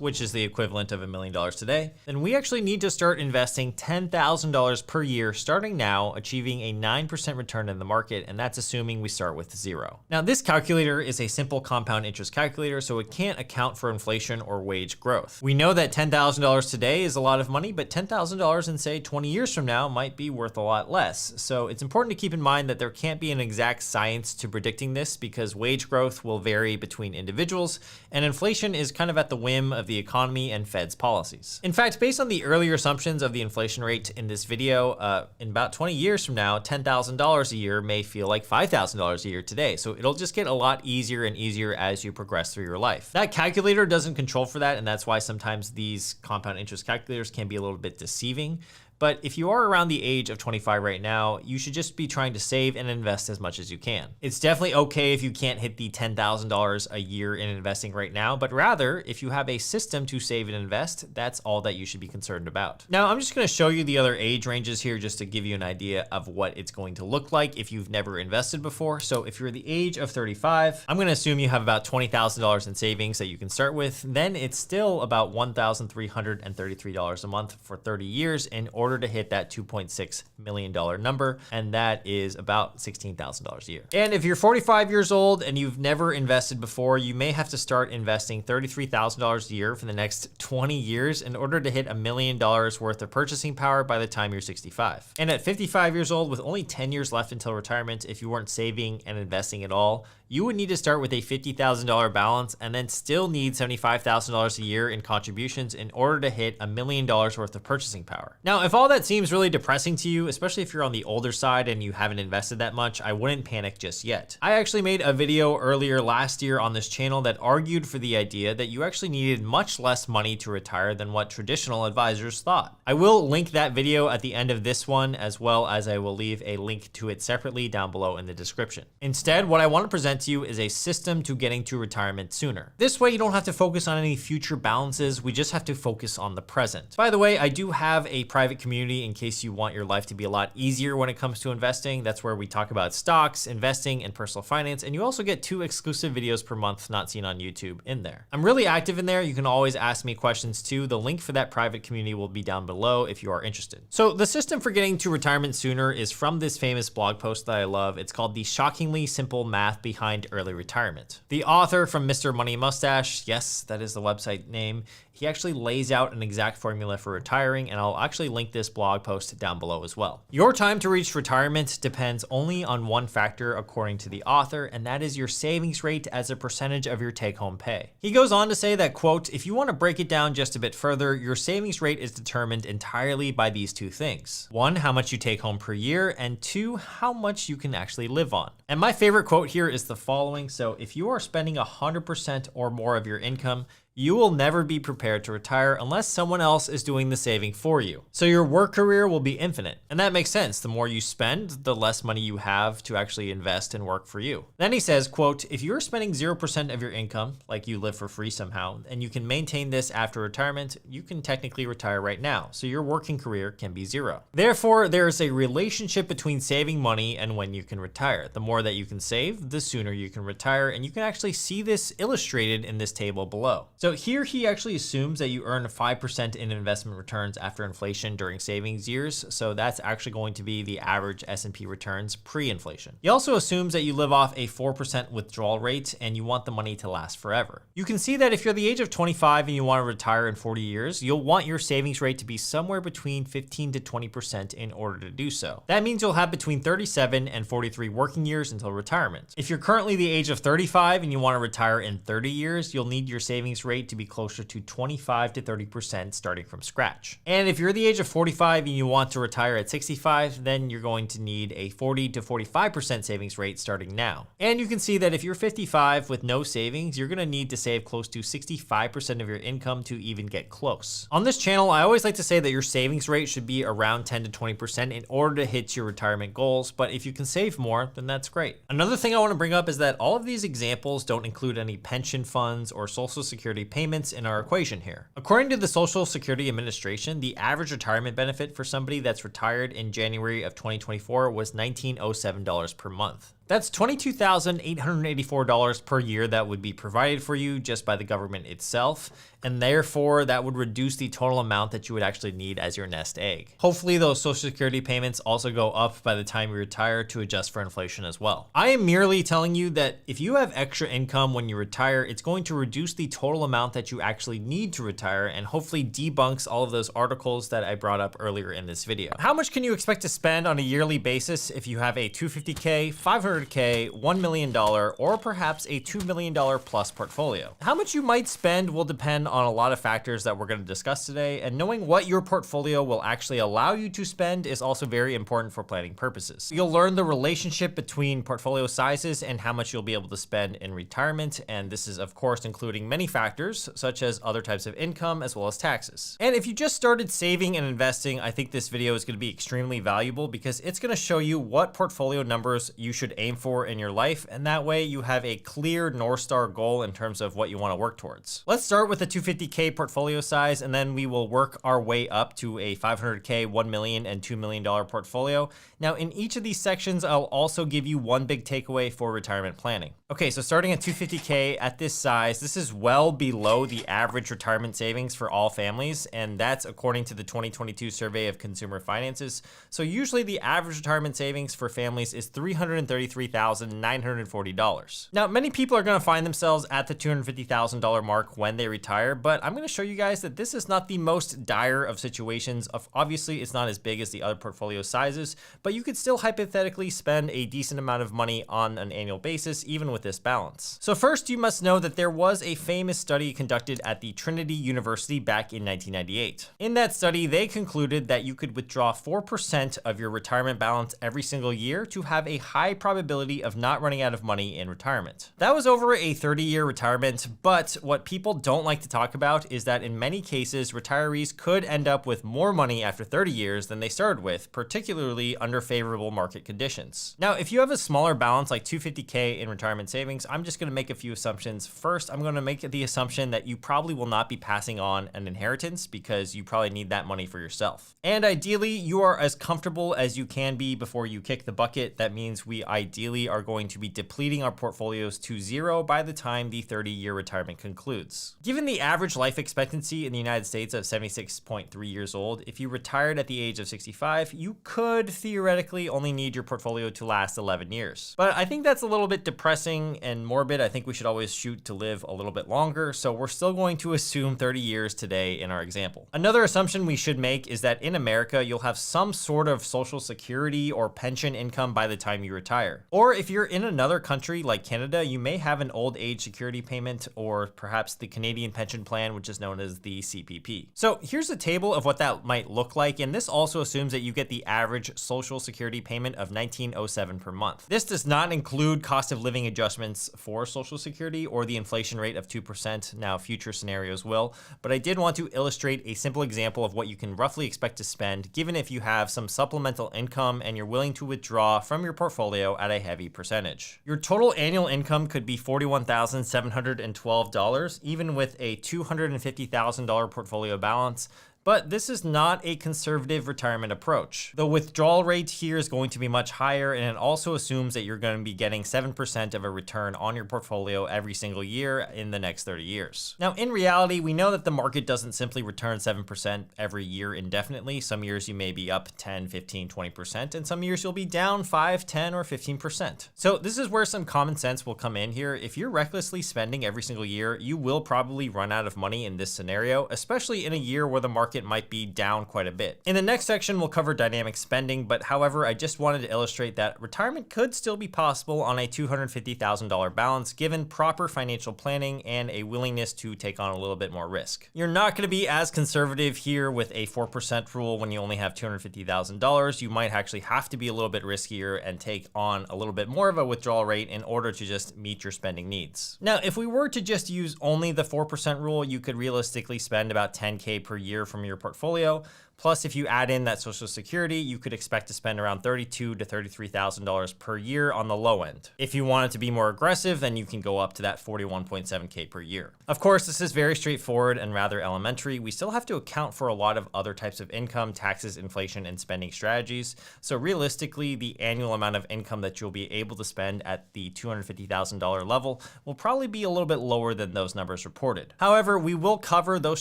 which is the equivalent of $1 million today, then we actually need to start investing $10,000 per year starting now, achieving a 9% return in the market, and that's assuming we start with zero. Now, this calculator is a simple compound interest calculator, so it can't account for inflation or wage growth. We know that $10,000 today is a lot of money, but $10,000 in say 20 years from now might be worth a lot less. So it's important to keep in mind that there can't be an exact science to predicting this because wage growth will vary between individuals, and inflation is kind of at the whim of the economy and Fed's policies. In fact, based on the earlier assumptions of the inflation rate in this video, in about 20 years from now, $10,000 a year may feel like $5,000 a year today. So it'll just get a lot easier and easier as you progress through your life. That calculator doesn't control for that, and that's why sometimes these compound interest calculators can be a little bit deceiving. But if you are around the age of 25 right now, you should just be trying to save and invest as much as you can. It's definitely okay if you can't hit the $10,000 a year in investing right now, but rather, if you have a system to save and invest, that's all that you should be concerned about. Now, I'm just gonna show you the other age ranges here just to give you an idea of what it's going to look like if you've never invested before. So if you're the age of 35, I'm gonna assume you have about $20,000 in savings that you can start with. Then it's still about $1,333 a month for 30 years in order to hit that $2.6 million number, and that is about $16,000 a year. And if you're 45 years old and you've never invested before, you may have to start investing $33,000 a year for the next 20 years in order to hit $1 million worth of purchasing power by the time you're 65. And at 55 years old, with only 10 years left until retirement, if you weren't saving and investing at all, you would need to start with a $50,000 balance and then still need $75,000 a year in contributions in order to hit $1 million worth of purchasing power. Now, if all that seems really depressing to you, especially if you're on the older side and you haven't invested that much, I wouldn't panic just yet. I actually made a video earlier last year on this channel that argued for the idea that you actually needed much less money to retire than what traditional advisors thought. I will link that video at the end of this one, as well as I will leave a link to it separately down below in the description. Instead, what I want to present to you is a system to getting to retirement sooner. This way you don't have to focus on any future balances, we just have to focus on the present. By the way, I do have a private community in case you want your life to be a lot easier when it comes to investing. That's where we talk about stocks, investing, and personal finance, and you also get 2 exclusive videos per month not seen on YouTube in there. I'm really active in there. You can always ask me questions too. The link for that private community will be down below if you are interested. So the system for getting to retirement sooner is from this famous blog post that I love. It's called The Shockingly Simple Math Behind Early Retirement. The author from Mr. Money Mustache, yes, that is the website name, he actually lays out an exact formula for retiring, and I'll actually link this blog post down below as well. Your time to reach retirement depends only on one factor according to the author, and that is your savings rate as a percentage of your take-home pay. He goes on to say that, quote, if you want to break it down just a bit further, your savings rate is determined entirely by these 2 things. 1, how much you take home per year, and 2, how much you can actually live on. And my favorite quote here is the following. So if you are spending 100% or more of your income, you will never be prepared to retire unless someone else is doing the saving for you. So your work career will be infinite. And that makes sense. The more you spend, the less money you have to actually invest and work for you. Then he says, quote, if you're spending 0% of your income, like you live for free somehow, and you can maintain this after retirement, you can technically retire right now. So your working career can be 0. Therefore, there is a relationship between saving money and when you can retire. The more that you can save, the sooner you can retire. And you can actually see this illustrated in this table below. So here he actually assumes that you earn 5% in investment returns after inflation during savings years. So that's actually going to be the average S&P returns pre-inflation. He also assumes that you live off a 4% withdrawal rate and you want the money to last forever. You can see that if you're the age of 25 and you want to retire in 40 years, you'll want your savings rate to be somewhere between 15 to 20% in order to do so. That means you'll have between 37 and 43 working years until retirement. If you're currently the age of 35 and you want to retire in 30 years, you'll need your savings rate to be closer to 25 to 30% starting from scratch. And if you're the age of 45 and you want to retire at 65, then you're going to need a 40 to 45% savings rate starting now. And you can see that if you're 55 with no savings, you're going to need to save close to 65% of your income to even get close. On this channel, I always like to say that your savings rate should be around 10 to 20% in order to hit your retirement goals, but if you can save more, then that's great. Another thing I want to bring up is that all of these examples don't include any pension funds or Social Security payments in our equation here. According to the Social Security Administration, the average retirement benefit for somebody that's retired in January of 2024 was $1,907 per month. That's $22,884 per year that would be provided for you just by the government itself. And therefore, that would reduce the total amount that you would actually need as your nest egg. Hopefully, those Social Security payments also go up by the time you retire to adjust for inflation as well. I am merely telling you that if you have extra income when you retire, it's going to reduce the total amount that you actually need to retire and hopefully debunks all of those articles that I brought up earlier in this video. How much can you expect to spend on a yearly basis if you have a $250K, $500K, $1 million, or perhaps a $2 million plus portfolio? How much you might spend will depend on a lot of factors that we're going to discuss today, and knowing what your portfolio will actually allow you to spend is also very important for planning purposes. You'll learn the relationship between portfolio sizes and how much you'll be able to spend in retirement, and this is of course including many factors such as other types of income as well as taxes. And if you just started saving and investing, I think this video is going to be extremely valuable because it's going to show you what portfolio numbers you should aim for in your life, and that way you have a clear North Star goal in terms of what you want to work towards. Let's start with the 250K portfolio size, and then we will work our way up to a 500K, $1 million, and $2 million portfolio. Now, in each of these sections, I'll also give you one big takeaway for retirement planning. Okay, so starting at 250K at this size, this is well below the average retirement savings for all families, and that's according to the 2022 survey of consumer finances. So usually the average retirement savings for families is $333,940. Now, many people are going to find themselves at the $250,000 mark when they retire, but I'm going to show you guys that this is not the most dire of situations. Obviously, it's not as big as the other portfolio sizes, but you could still hypothetically spend a decent amount of money on an annual basis, even with this balance. So first, you must know that there was a famous study conducted at the Trinity University back in 1998. In that study, they concluded that you could withdraw 4% of your retirement balance every single year to have a high probability of not running out of money in retirement. That was over a 30-year retirement, but what people don't like to talk about is that in many cases, retirees could end up with more money after 30 years than they started with, particularly under favorable market conditions. Now, if you have a smaller balance like 250K in retirement savings, I'm just going to make a few assumptions. First, I'm going to make the assumption that you probably will not be passing on an inheritance because you probably need that money for yourself. And ideally, you are as comfortable as you can be before you kick the bucket. That means we ideally are going to be depleting our portfolios to zero by the time the 30-year retirement concludes. Given the average life expectancy in the United States of 76.3 years old, if you retired at the age of 65, you could theoretically only need your portfolio to last 11 years. But I think that's a little bit depressing and morbid. I think we should always shoot to live a little bit longer, so we're still going to assume 30 years today in our example. Another assumption we should make is that in America, you'll have some sort of social security or pension income by the time you retire. Or if you're in another country like Canada, you may have an old age security payment or perhaps the Canadian pension plan, which is known as the CPP. So here's a table of what that might look like, and this also assumes that you get the average social security payment of $19.07 per month. This does not include cost of living adjustments for social security or the inflation rate of 2%. Now, future scenarios will, but I did want to illustrate a simple example of what you can roughly expect to spend given if you have some supplemental income and you're willing to withdraw from your portfolio at a heavy percentage. Your total annual income could be $41,712, even with a $250,000 portfolio balance. But this is not a conservative retirement approach. The withdrawal rate here is going to be much higher, and it also assumes that you're going to be getting 7% of a return on your portfolio every single year in the next 30 years. Now, in reality, we know that the market doesn't simply return 7% every year indefinitely. Some years you may be up 10, 15, 20%, and some years you'll be down 5, 10, or 15%. So this is where some common sense will come in here. If you're recklessly spending every single year, you will probably run out of money in this scenario, especially in a year where the market might be down quite a bit. In the next section, we'll cover dynamic spending, but however, I just wanted to illustrate that retirement could still be possible on a $250,000 balance given proper financial planning and a willingness to take on a little bit more risk. You're not going to be as conservative here with a 4% rule when you only have $250,000. You might actually have to be a little bit riskier and take on a little bit more of a withdrawal rate in order to just meet your spending needs. Now, if we were to just use only the 4% rule, you could realistically spend about $10K per year from your portfolio. Plus, if you add in that Social Security, you could expect to spend around $32,000 to $33,000 per year on the low end. If you want it to be more aggressive, then you can go up to that $41.7K per year. Of course, this is very straightforward and rather elementary. We still have to account for a lot of other types of income, taxes, inflation, and spending strategies. So realistically, the annual amount of income that you'll be able to spend at the $250,000 level will probably be a little bit lower than those numbers reported. However, we will cover those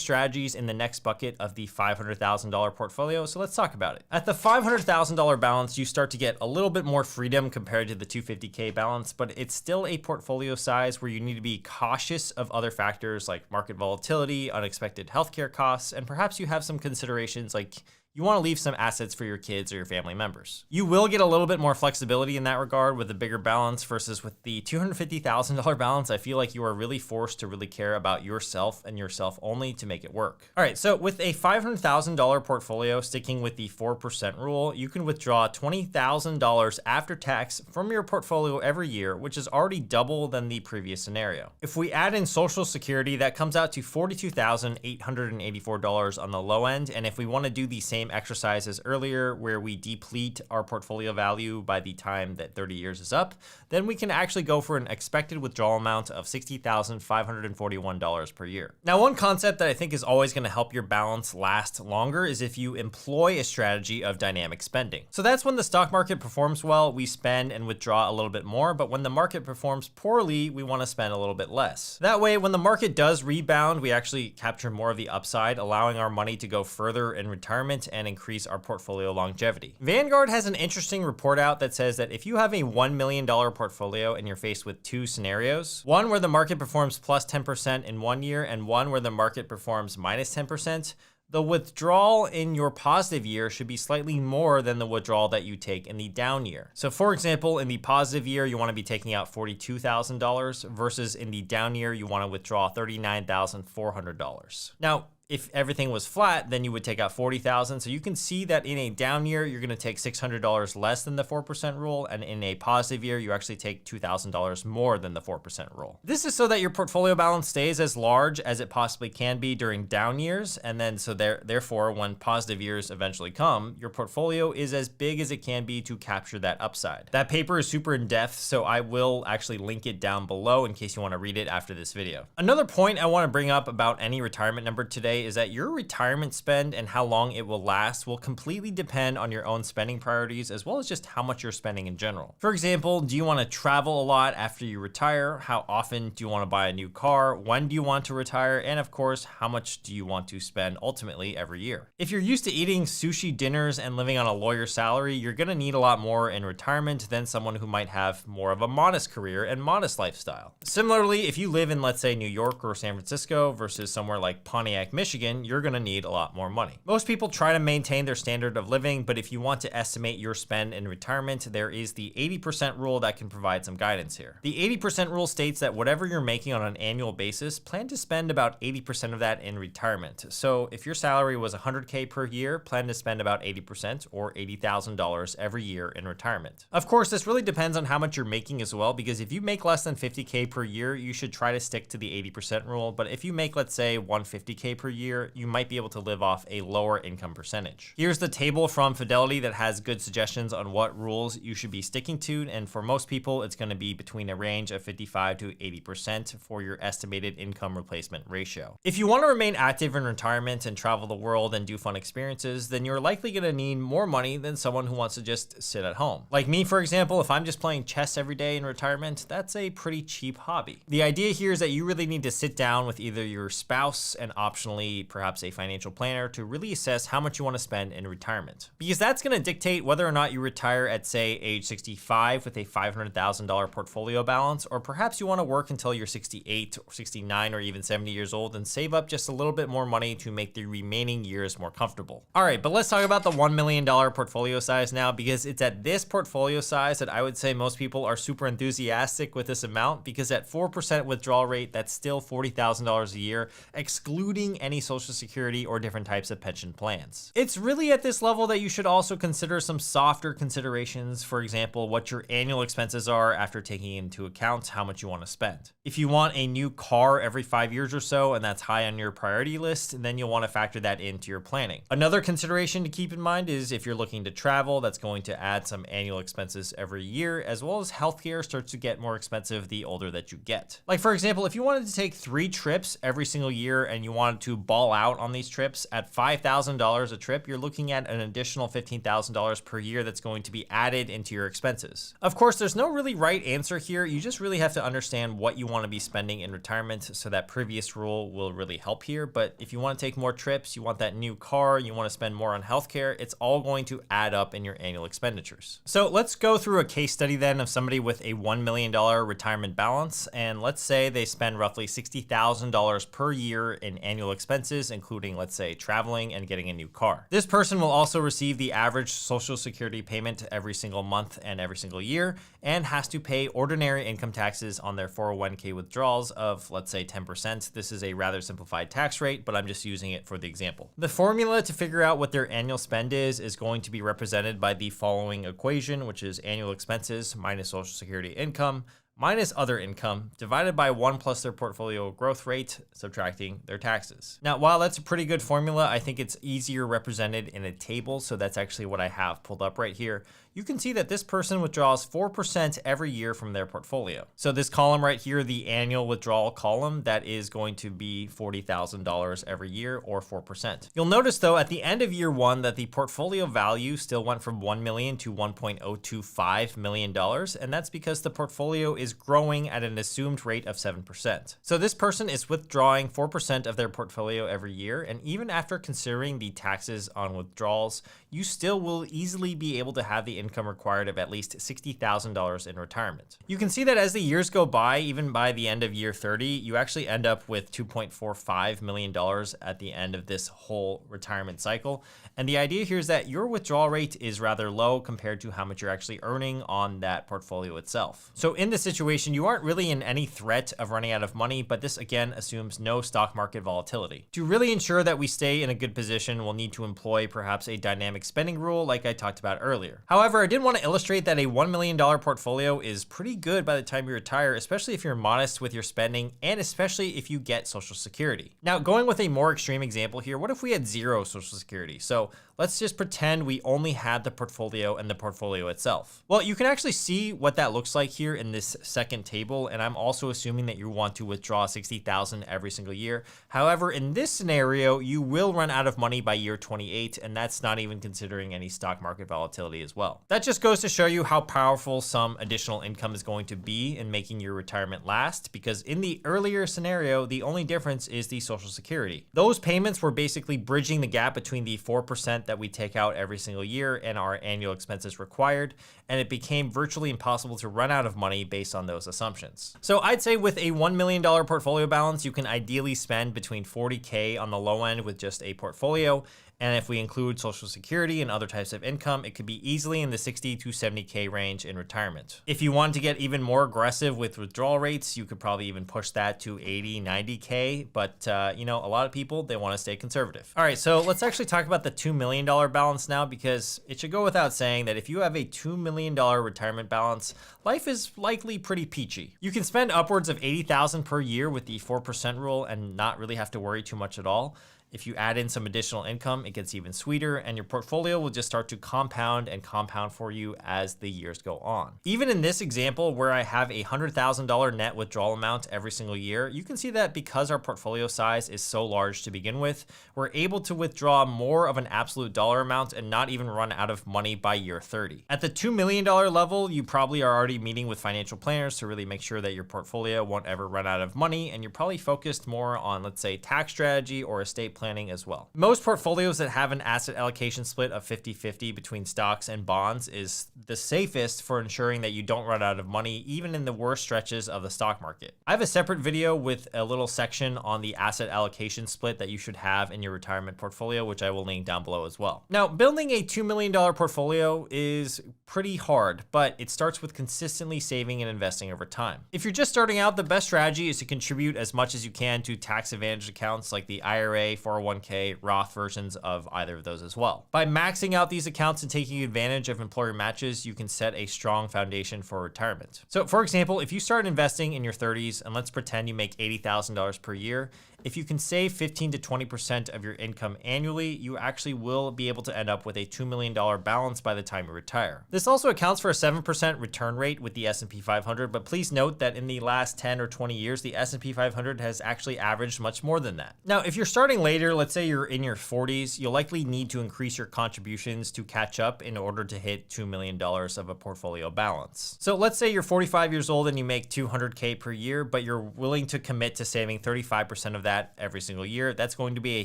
strategies in the next bucket of the $500,000 portfolio, so let's talk about it. At the $500,000 balance, you start to get a little bit more freedom compared to the $250K balance, but it's still a portfolio size where you need to be cautious of other factors like market volatility, unexpected healthcare costs, and perhaps you have some considerations like you want to leave some assets for your kids or your family members. You will get a little bit more flexibility in that regard with a bigger balance versus with the $250,000 balance. I feel like you are really forced to really care about yourself and yourself only to make it work. All right, so with a $500,000 portfolio, sticking with the 4% rule, you can withdraw $20,000 after tax from your portfolio every year, which is already double than the previous scenario. If we add in Social Security, that comes out to $42,884 on the low end. And if we want to do the same exercise as earlier, where we deplete our portfolio value by the time that 30 years is up, then we can actually go for an expected withdrawal amount of $60,541 per year. Now, one concept that I think is always going to help your balance last longer is if you employ a strategy of dynamic spending. So that's when the stock market performs well, we spend and withdraw a little bit more, but when the market performs poorly, we want to spend a little bit less. That way, when the market does rebound, we actually capture more of the upside, allowing our money to go further in retirement and increase our portfolio longevity. Vanguard has an interesting report out that says that if you have a $1 million portfolio and you're faced with two scenarios, one where the market performs plus 10% in 1 year and one where the market performs minus 10%, the withdrawal in your positive year should be slightly more than the withdrawal that you take in the down year. So for example, in the positive year, you want to be taking out $42,000 versus in the down year, you want to withdraw $39,400. Now, if everything was flat, then you would take out $40,000. So you can see that in a down year, you're going to take $600 less than the 4% rule. And in a positive year, you actually take $2,000 more than the 4% rule. This is so that your portfolio balance stays as large as it possibly can be during down years. And then therefore, when positive years eventually come, your portfolio is as big as it can be to capture that upside. That paper is super in depth, so I will actually link it down below in case you want to read it after this video. Another point I want to bring up about any retirement number today is that your retirement spend and how long it will last will completely depend on your own spending priorities, as well as just how much you're spending in general. For example, do you want to travel a lot after you retire? How often do you want to buy a new car? When do you want to retire? And of course, how much do you want to spend ultimately every year? If you're used to eating sushi dinners and living on a lawyer's salary, you're going to need a lot more in retirement than someone who might have more of a modest career and modest lifestyle. Similarly, if you live in, let's say, New York or San Francisco versus somewhere like Pontiac, Michigan, you're going to need a lot more money. Most people try to maintain their standard of living, but if you want to estimate your spend in retirement, there is the 80% rule that can provide some guidance here. The 80% rule states that whatever you're making on an annual basis, plan to spend about 80% of that in retirement. So if your salary was $100K per year, plan to spend about 80% or $80,000 every year in retirement. Of course, this really depends on how much you're making as well, because if you make less than $50K per year, you should try to stick to the 80% rule. But if you make, let's say, $150K per year, you might be able to live off a lower income percentage. Here's the table from Fidelity that has good suggestions on what rules you should be sticking to. And for most people, it's going to be between a range of 55 to 80% for your estimated income replacement ratio. If you want to remain active in retirement and travel the world and do fun experiences, then you're likely going to need more money than someone who wants to just sit at home. Like me, for example, if I'm just playing chess every day in retirement, that's a pretty cheap hobby. The idea here is that you really need to sit down with either your spouse and optionally perhaps a financial planner to really assess how much you want to spend in retirement. Because that's going to dictate whether or not you retire at, say, age 65 with a $500,000 portfolio balance, or perhaps you want to work until you're 68 or 69 or even 70 years old and save up just a little bit more money to make the remaining years more comfortable. All right, but let's talk about the $1 million portfolio size now, because it's at this portfolio size that I would say most people are super enthusiastic with this amount, because at 4% withdrawal rate, that's still $40,000 a year, excluding any any Social Security or different types of pension plans. It's really at this level that you should also consider some softer considerations, for example, what your annual expenses are after taking into account how much you want to spend. If you want a new car every 5 years or so, and that's high on your priority list, then you'll want to factor that into your planning. Another consideration to keep in mind is if you're looking to travel, that's going to add some annual expenses every year, as well as healthcare starts to get more expensive the older that you get. Like for example, if you wanted to take 3 trips every single year and you wanted to ball out on these trips at $5,000 a trip, you're looking at an additional $15,000 per year that's going to be added into your expenses. Of course, there's no really right answer here. You just really have to understand what you want to be spending in retirement, so that previous rule will really help here. But if you want to take more trips, you want that new car, you want to spend more on healthcare, it's all going to add up in your annual expenditures. So let's go through a case study then of somebody with a $1 million retirement balance, and let's say they spend roughly $60,000 per year in annual expenses, including, let's say, traveling and getting a new car. This person will also receive the average Social Security payment every single month and every single year, and has to pay ordinary income taxes on their 401k withdrawals of, let's say, 10%. This is a rather simplified tax rate, but I'm just using it for the example. The formula to figure out what their annual spend is going to be represented by the following equation, which is annual expenses minus Social Security income minus other income divided by 1 plus their portfolio growth rate, subtracting their taxes. Now, while that's a pretty good formula, I think it's easier represented in a table, so that's actually what I have pulled up right here. You can see that this person withdraws 4% every year from their portfolio. So this column right here, the annual withdrawal column, that is going to be $40,000 every year, or 4%. You'll notice though, at the end of year 1, that the portfolio value still went from $1 million to $1.025 million, and that's because the portfolio is growing at an assumed rate of 7%. So this person is withdrawing 4% of their portfolio every year, and even after considering the taxes on withdrawals, you still will easily be able to have the income required of at least $60,000 in retirement. You can see that as the years go by, even by the end of year 30, you actually end up with $2.45 million at the end of this whole retirement cycle. And the idea here is that your withdrawal rate is rather low compared to how much you're actually earning on that portfolio itself. So in this situation, you aren't really in any threat of running out of money, but this again assumes no stock market volatility. To really ensure that we stay in a good position, we'll need to employ perhaps a dynamic spending rule like I talked about earlier. However, I did want to illustrate that a $1 million portfolio is pretty good by the time you retire, especially if you're modest with your spending and especially if you get Social Security. Now, going with a more extreme example here, what if we had 0 Social Security? So let's just pretend we only had the portfolio and the portfolio itself. Well, you can actually see what that looks like here in this second table, and I'm also assuming that you want to withdraw $60,000 every single year. However, in this scenario, you will run out of money by year 28, and that's not even considering any stock market volatility as well. That just goes to show you how powerful some additional income is going to be in making your retirement last, because in the earlier scenario, the only difference is the Social Security. Those payments were basically bridging the gap between the 4% that we take out every single year and our annual expenses required, and it became virtually impossible to run out of money based on those assumptions. So I'd say with a $1 million portfolio balance, you can ideally spend between $40K on the low end with just a portfolio. And if we include Social Security and other types of income, it could be easily in the 60 to 70K range in retirement. If you want to get even more aggressive with withdrawal rates, you could probably even push that to 80, 90K. But you know, a lot of people, they want to stay conservative. All right, so let's actually talk about the $2 million balance now, because it should go without saying that if you have a $2 million retirement balance, life is likely pretty peachy. You can spend upwards of $80,000 per year with the 4% rule and not really have to worry too much at all. If you add in some additional income, it gets even sweeter, and your portfolio will just start to compound and compound for you as the years go on. Even in this example where I have a $100,000 net withdrawal amount every single year, you can see that because our portfolio size is so large to begin with, we're able to withdraw more of an absolute dollar amount and not even run out of money by year 30. At the $2 million level, you probably are already meeting with financial planners to really make sure that your portfolio won't ever run out of money, and you're probably focused more on, let's say, tax strategy or estate planning as well. Most portfolios that have an asset allocation split of 50-50 between stocks and bonds is the safest for ensuring that you don't run out of money even in the worst stretches of the stock market. I have a separate video with a little section on the asset allocation split that you should have in your retirement portfolio, which I will link down below as well. Now, building a $2 million portfolio is pretty hard, but it starts with consistently saving and investing over time. If you're just starting out, the best strategy is to contribute as much as you can to tax advantage accounts like the IRA, 401k, Roth versions of either of those as well. By maxing out these accounts and taking advantage of employer matches, you can set a strong foundation for retirement. So for example, if you start investing in your 30s and let's pretend you make $80,000 per year, if you can save 15 to 20% of your income annually, you actually will be able to end up with a $2 million balance by the time you retire. This also accounts for a 7% return rate with the S&P 500, but please note that in the last 10 or 20 years, the S&P 500 has actually averaged much more than that. Now, if you're starting later, let's say you're in your 40s, you'll likely need to increase your contributions to catch up in order to hit $2 million of a portfolio balance. So let's say you're 45 years old and you make $200K per year, but you're willing to commit to saving 35% of that every single year. That's going to be a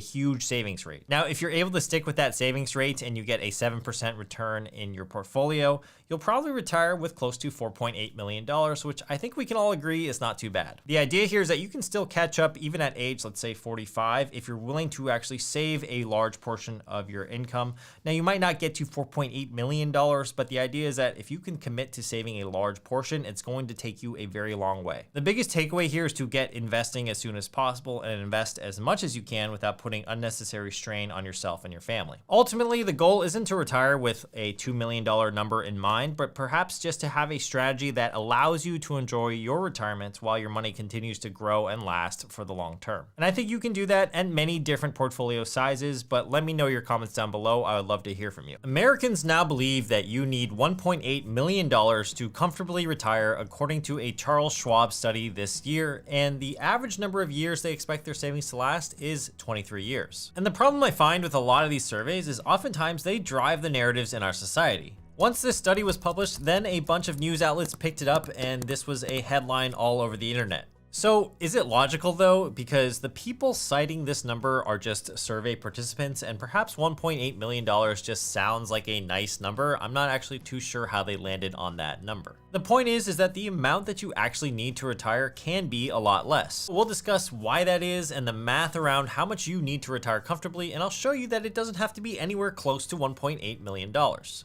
huge savings rate. Now, if you're able to stick with that savings rate and you get a 7% return in your portfolio, you'll probably retire with close to $4.8 million, which I think we can all agree is not too bad. The idea here is that you can still catch up even at age, let's say 45, if you're willing to actually save a large portion of your income. Now, you might not get to $4.8 million, but the idea is that if you can commit to saving a large portion, it's going to take you a very long way. The biggest takeaway here is to get investing as soon as possible and invest as much as you can without putting unnecessary strain on yourself and your family. Ultimately, the goal isn't to retire with a $2 million number in mind, but perhaps just to have a strategy that allows you to enjoy your retirement while your money continues to grow and last for the long term. And I think you can do that at many different portfolio sizes, but let me know your comments down below. I would love to hear from you. Americans now believe that you need $1.8 million to comfortably retire, according to a Charles Schwab study this year, and the average number of years they expect their savings to last is 23 years. And the problem I find with a lot of these surveys is oftentimes they drive the narratives in our society. Once this study was published, then a bunch of news outlets picked it up and this was a headline all over the internet. So is it logical though? Because the people citing this number are just survey participants and perhaps $1.8 million just sounds like a nice number. I'm not actually too sure how they landed on that number. The point is that the amount that you actually need to retire can be a lot less. We'll discuss why that is and the math around how much you need to retire comfortably, and I'll show you that it doesn't have to be anywhere close to $1.8 million.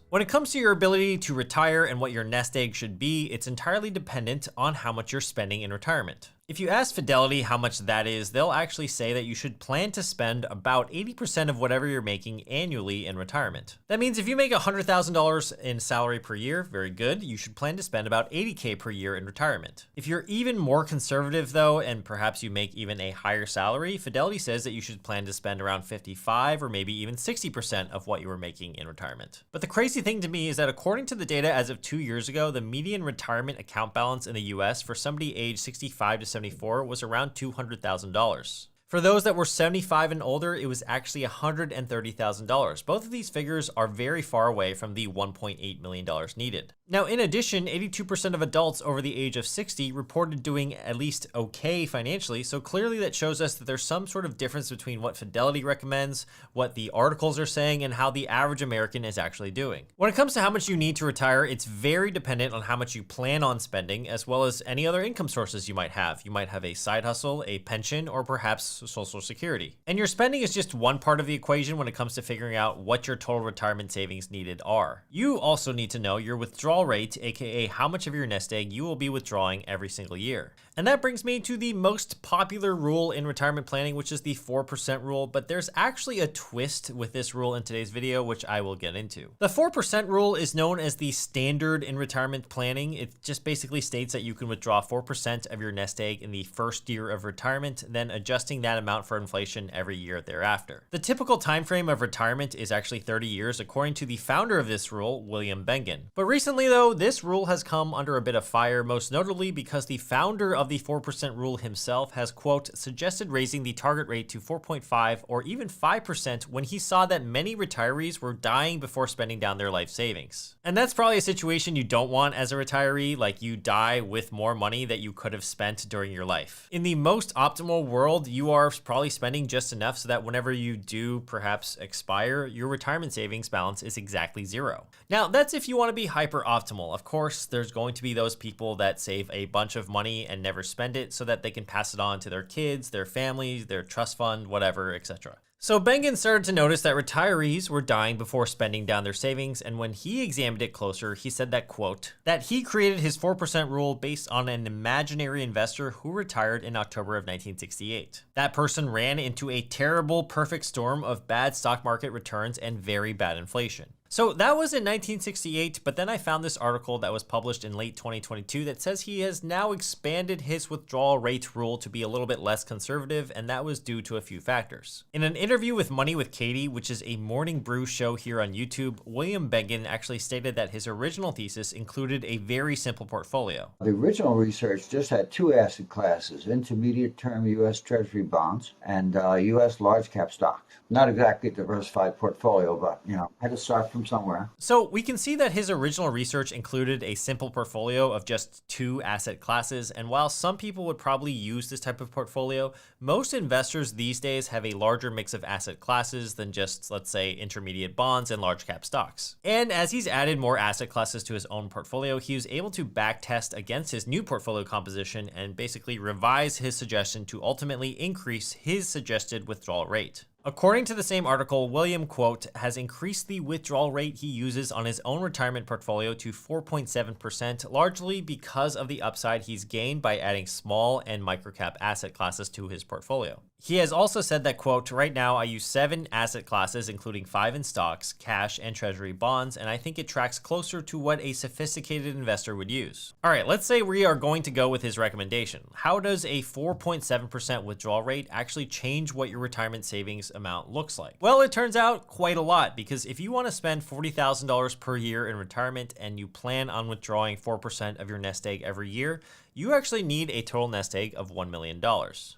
When it comes to your ability to retire and what your nest egg should be, it's entirely dependent on how much you're spending in retirement. If you ask Fidelity how much that is, they'll actually say that you should plan to spend about 80% of whatever you're making annually in retirement. That means if you make $100,000 in salary per year, very good, you should plan to spend about $80K per year in retirement. If you're even more conservative though, and perhaps you make even a higher salary, Fidelity says that you should plan to spend around 55 or maybe even 60% of what you were making in retirement. But the crazy thing to me is that according to the data as of 2 years ago, the median retirement account balance in the US for somebody aged 65 to 74 was around $200,000. For those that were 75 and older, it was actually $130,000. Both of these figures are very far away from the $1.8 million needed. Now, in addition, 82% of adults over the age of 60 reported doing at least okay financially, so clearly that shows us that there's some sort of difference between what Fidelity recommends, what the articles are saying, and how the average American is actually doing. When it comes to how much you need to retire, it's very dependent on how much you plan on spending, as well as any other income sources you might have. You might have a side hustle, a pension, or perhaps Social Security. And your spending is just one part of the equation when it comes to figuring out what your total retirement savings needed are. You also need to know your withdrawal rate, aka how much of your nest egg you will be withdrawing every single year. And that brings me to the most popular rule in retirement planning, which is the 4% rule, but there's actually a twist with this rule in today's video, which I will get into. The 4% rule is known as the standard in retirement planning. It just basically states that you can withdraw 4% of your nest egg in the first year of retirement, then adjusting that amount for inflation every year thereafter. The typical time frame of retirement is actually 30 years, according to the founder of this rule, William Bengen. But recently though, this rule has come under a bit of fire, most notably because the founder of the 4% rule himself has, quote, suggested raising the target rate to 4.5 or even 5% when he saw that many retirees were dying before spending down their life savings. And that's probably a situation you don't want as a retiree, like you die with more money that you could have spent during your life. In the most optimal world, you are are probably spending just enough so that whenever you do perhaps expire, your retirement savings balance is exactly zero. Now, that's if you want to be hyper optimal. Of course, there's going to be those people that save a bunch of money and never spend it so that they can pass it on to their kids, their families, their trust fund, whatever, etc. So Bengen started to notice that retirees were dying before spending down their savings, and when he examined it closer, he said that, quote, that he created his 4% rule based on an imaginary investor who retired in October of 1968. That person ran into a terrible perfect storm of bad stock market returns and very bad inflation. So that was in 1968, but then I found this article that was published in late 2022 that says he has now expanded his withdrawal rate rule to be a little bit less conservative, and that was due to a few factors. In an interview with Money with Katie, which is a morning brew show here on YouTube, William Bengen actually stated that his original thesis included a very simple portfolio. The original research just had two asset classes, intermediate term U.S. Treasury bonds and U.S. large cap stocks. Not exactly a diversified portfolio, but, had to start from somewhere. So we can see that his original research included a simple portfolio of just two asset classes, and while some people would probably use this type of portfolio, most investors these days have a larger mix of asset classes than just, let's say, intermediate bonds and large cap stocks. And as he's added more asset classes to his own portfolio, he was able to backtest against his new portfolio composition and basically revise his suggestion to ultimately increase his suggested withdrawal rate. According to the same article, William, quote, has increased the withdrawal rate he uses on his own retirement portfolio to 4.7%, largely because of the upside he's gained by adding small and microcap asset classes to his portfolio. He has also said that, quote, right now I use 7 asset classes, including 5 in stocks, cash, and treasury bonds, and I think it tracks closer to what a sophisticated investor would use. All right, let's say we are going to go with his recommendation. How does a 4.7% withdrawal rate actually change what your retirement savings amount looks like? Well, it turns out quite a lot, because if you want to spend $40,000 per year in retirement and you plan on withdrawing 4% of your nest egg every year, you actually need a total nest egg of $1 million.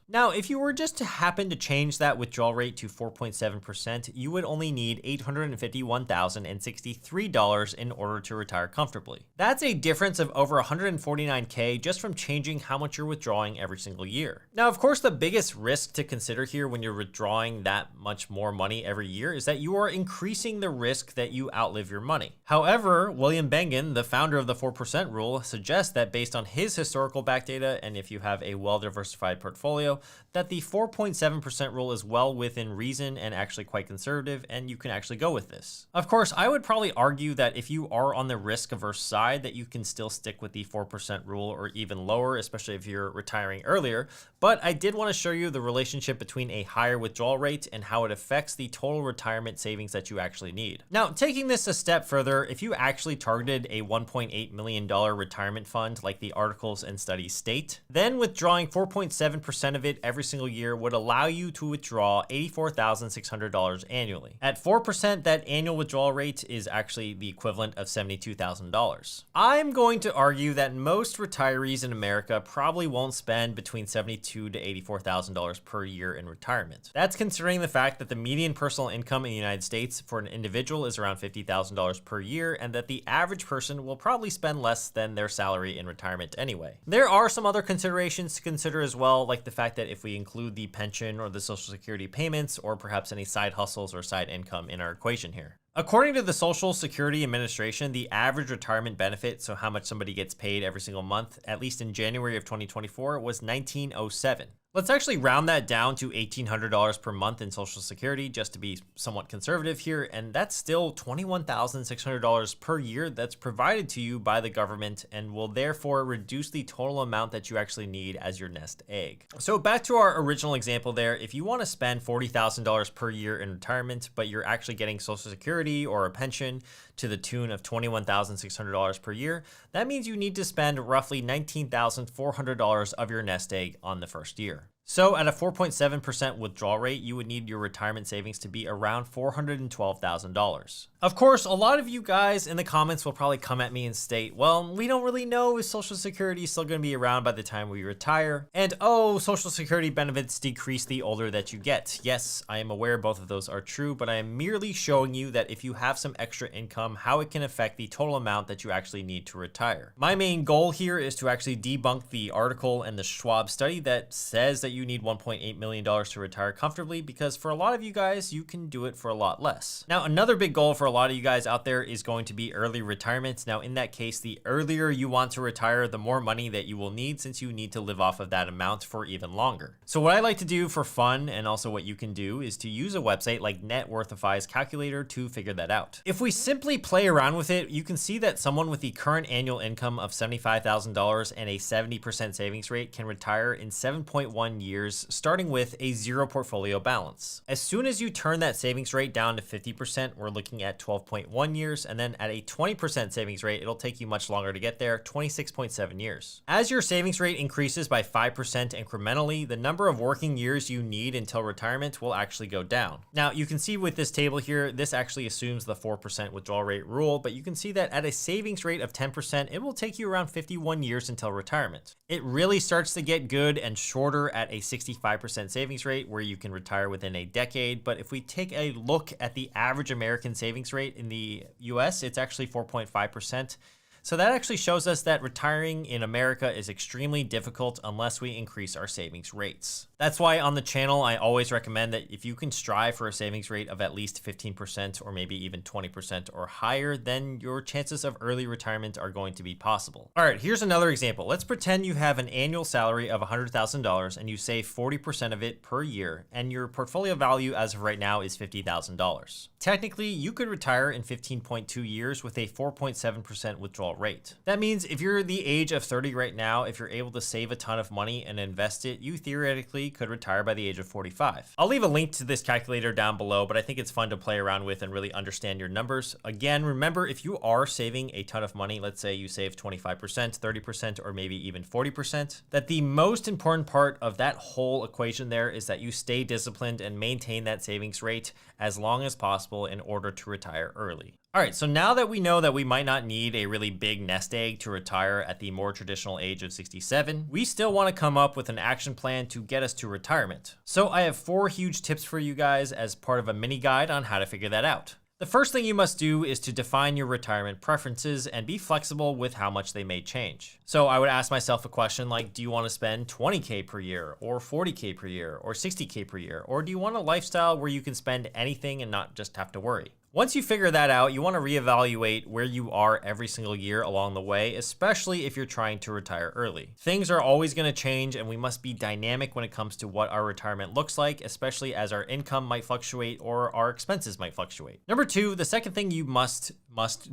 Now, if you were just to happen to change that withdrawal rate to 4.7%, you would only need $851,063 in order to retire comfortably. That's a difference of over $149K just from changing how much you're withdrawing every single year. Now, of course, the biggest risk to consider here when you're withdrawing that much more money every year is that you are increasing the risk that you outlive your money. However, William Bengen, the founder of the 4% rule, suggests that based on his historical back data, and if you have a well-diversified portfolio, that the 4.7% rule is well within reason and actually quite conservative, and you can actually go with this. Of course, I would probably argue that if you are on the risk-averse side, that you can still stick with the 4% rule or even lower, especially if you're retiring earlier, but I did want to show you the relationship between a higher withdrawal rate and how it affects the total retirement savings that you actually need. Now, taking this a step further, if you actually targeted a $1.8 million retirement fund like the articles and studies state, then withdrawing 4.7% of it every single year would allow you to withdraw $84,600 annually. At 4%, that annual withdrawal rate is actually the equivalent of $72,000. I'm going to argue that most retirees in America probably won't spend between $72,000 to $84,000 per year in retirement. That's considering the fact that the median personal income in the United States for an individual is around $50,000 per year, and that the average person will probably spend less than their salary in retirement anyway. There are some other considerations to consider as well, like the fact that if we include the pension or the Social Security payments, or perhaps any side hustles or side income in our equation here. According to the Social Security Administration, the average retirement benefit, so how much somebody gets paid every single month, at least in January of 2024, was $1,907. Let's actually round that down to $1,800 per month in Social Security, just to be somewhat conservative here, and that's still $21,600 per year that's provided to you by the government and will therefore reduce the total amount that you actually need as your nest egg. So back to our original example there, if you want to spend $40,000 per year in retirement, but you're actually getting Social Security or a pension to the tune of $21,600 per year, that means you need to spend roughly $19,400 of your nest egg on the first year. So at a 4.7% withdrawal rate, you would need your retirement savings to be around $412,000. Of course, a lot of you guys in the comments will probably come at me and state, well, we don't really know if Social Security is still going to be around by the time we retire. And oh, Social Security benefits decrease the older that you get. Yes, I am aware both of those are true, but I am merely showing you that if you have some extra income, how it can affect the total amount that you actually need to retire. My main goal here is to actually debunk the article and the Schwab study that says that you need $1.8 million to retire comfortably, because for a lot of you guys, you can do it for a lot less. Now, another big goal for a lot of you guys out there is going to be early retirement. Now, in that case, the earlier you want to retire, the more money that you will need, since you need to live off of that amount for even longer. So what I like to do for fun, and also what you can do, is to use a website like Networthify's calculator to figure that out. If we simply play around with it, you can see that someone with the current annual income of $75,000 and a 70% savings rate can retire in 7.1 years, starting with a zero portfolio balance. As soon as you turn that savings rate down to 50%, we're looking at 12.1 years, and then at a 20% savings rate, it'll take you much longer to get there, 26.7 years. As your savings rate increases by 5% incrementally, the number of working years you need until retirement will actually go down. Now, you can see with this table here, this actually assumes the 4% withdrawal rate rule, but you can see that at a savings rate of 10%, it will take you around 51 years until retirement. It really starts to get good and shorter at a 65% savings rate, where you can retire within a decade. But if we take a look at the average American savings rate in the US, it's actually 4.5%. So that actually shows us that retiring in America is extremely difficult unless we increase our savings rates. That's why on the channel, I always recommend that if you can strive for a savings rate of at least 15% or maybe even 20% or higher, then your chances of early retirement are going to be possible. All right, here's another example. Let's pretend you have an annual salary of $100,000 and you save 40% of it per year, and your portfolio value as of right now is $50,000. Technically, you could retire in 15.2 years with a 4.7% withdrawal rate. That means if you're the age of 30 right now, if you're able to save a ton of money and invest it, you theoretically could retire by the age of 45. I'll leave a link to this calculator down below, but I think it's fun to play around with and really understand your numbers. Again, remember, if you are saving a ton of money, let's say you save 25%, 30%, or maybe even 40%, that the most important part of that whole equation there is that you stay disciplined and maintain that savings rate as long as possible in order to retire early. All right, so now that we know that we might not need a really big nest egg to retire at the more traditional age of 67, we still want to come up with an action plan to get us to retirement. So I have 4 huge tips for you guys as part of a mini guide on how to figure that out. The first thing you must do is to define your retirement preferences and be flexible with how much they may change. So I would ask myself a question like, do you want to spend 20K per year, or 40K per year, or 60K per year? Or do you want a lifestyle where you can spend anything and not just have to worry? Once you figure that out, you want to reevaluate where you are every single year along the way, especially if you're trying to retire early. Things are always going to change, and we must be dynamic when it comes to what our retirement looks like, especially as our income might fluctuate or our expenses might fluctuate. Number 2, the second thing you must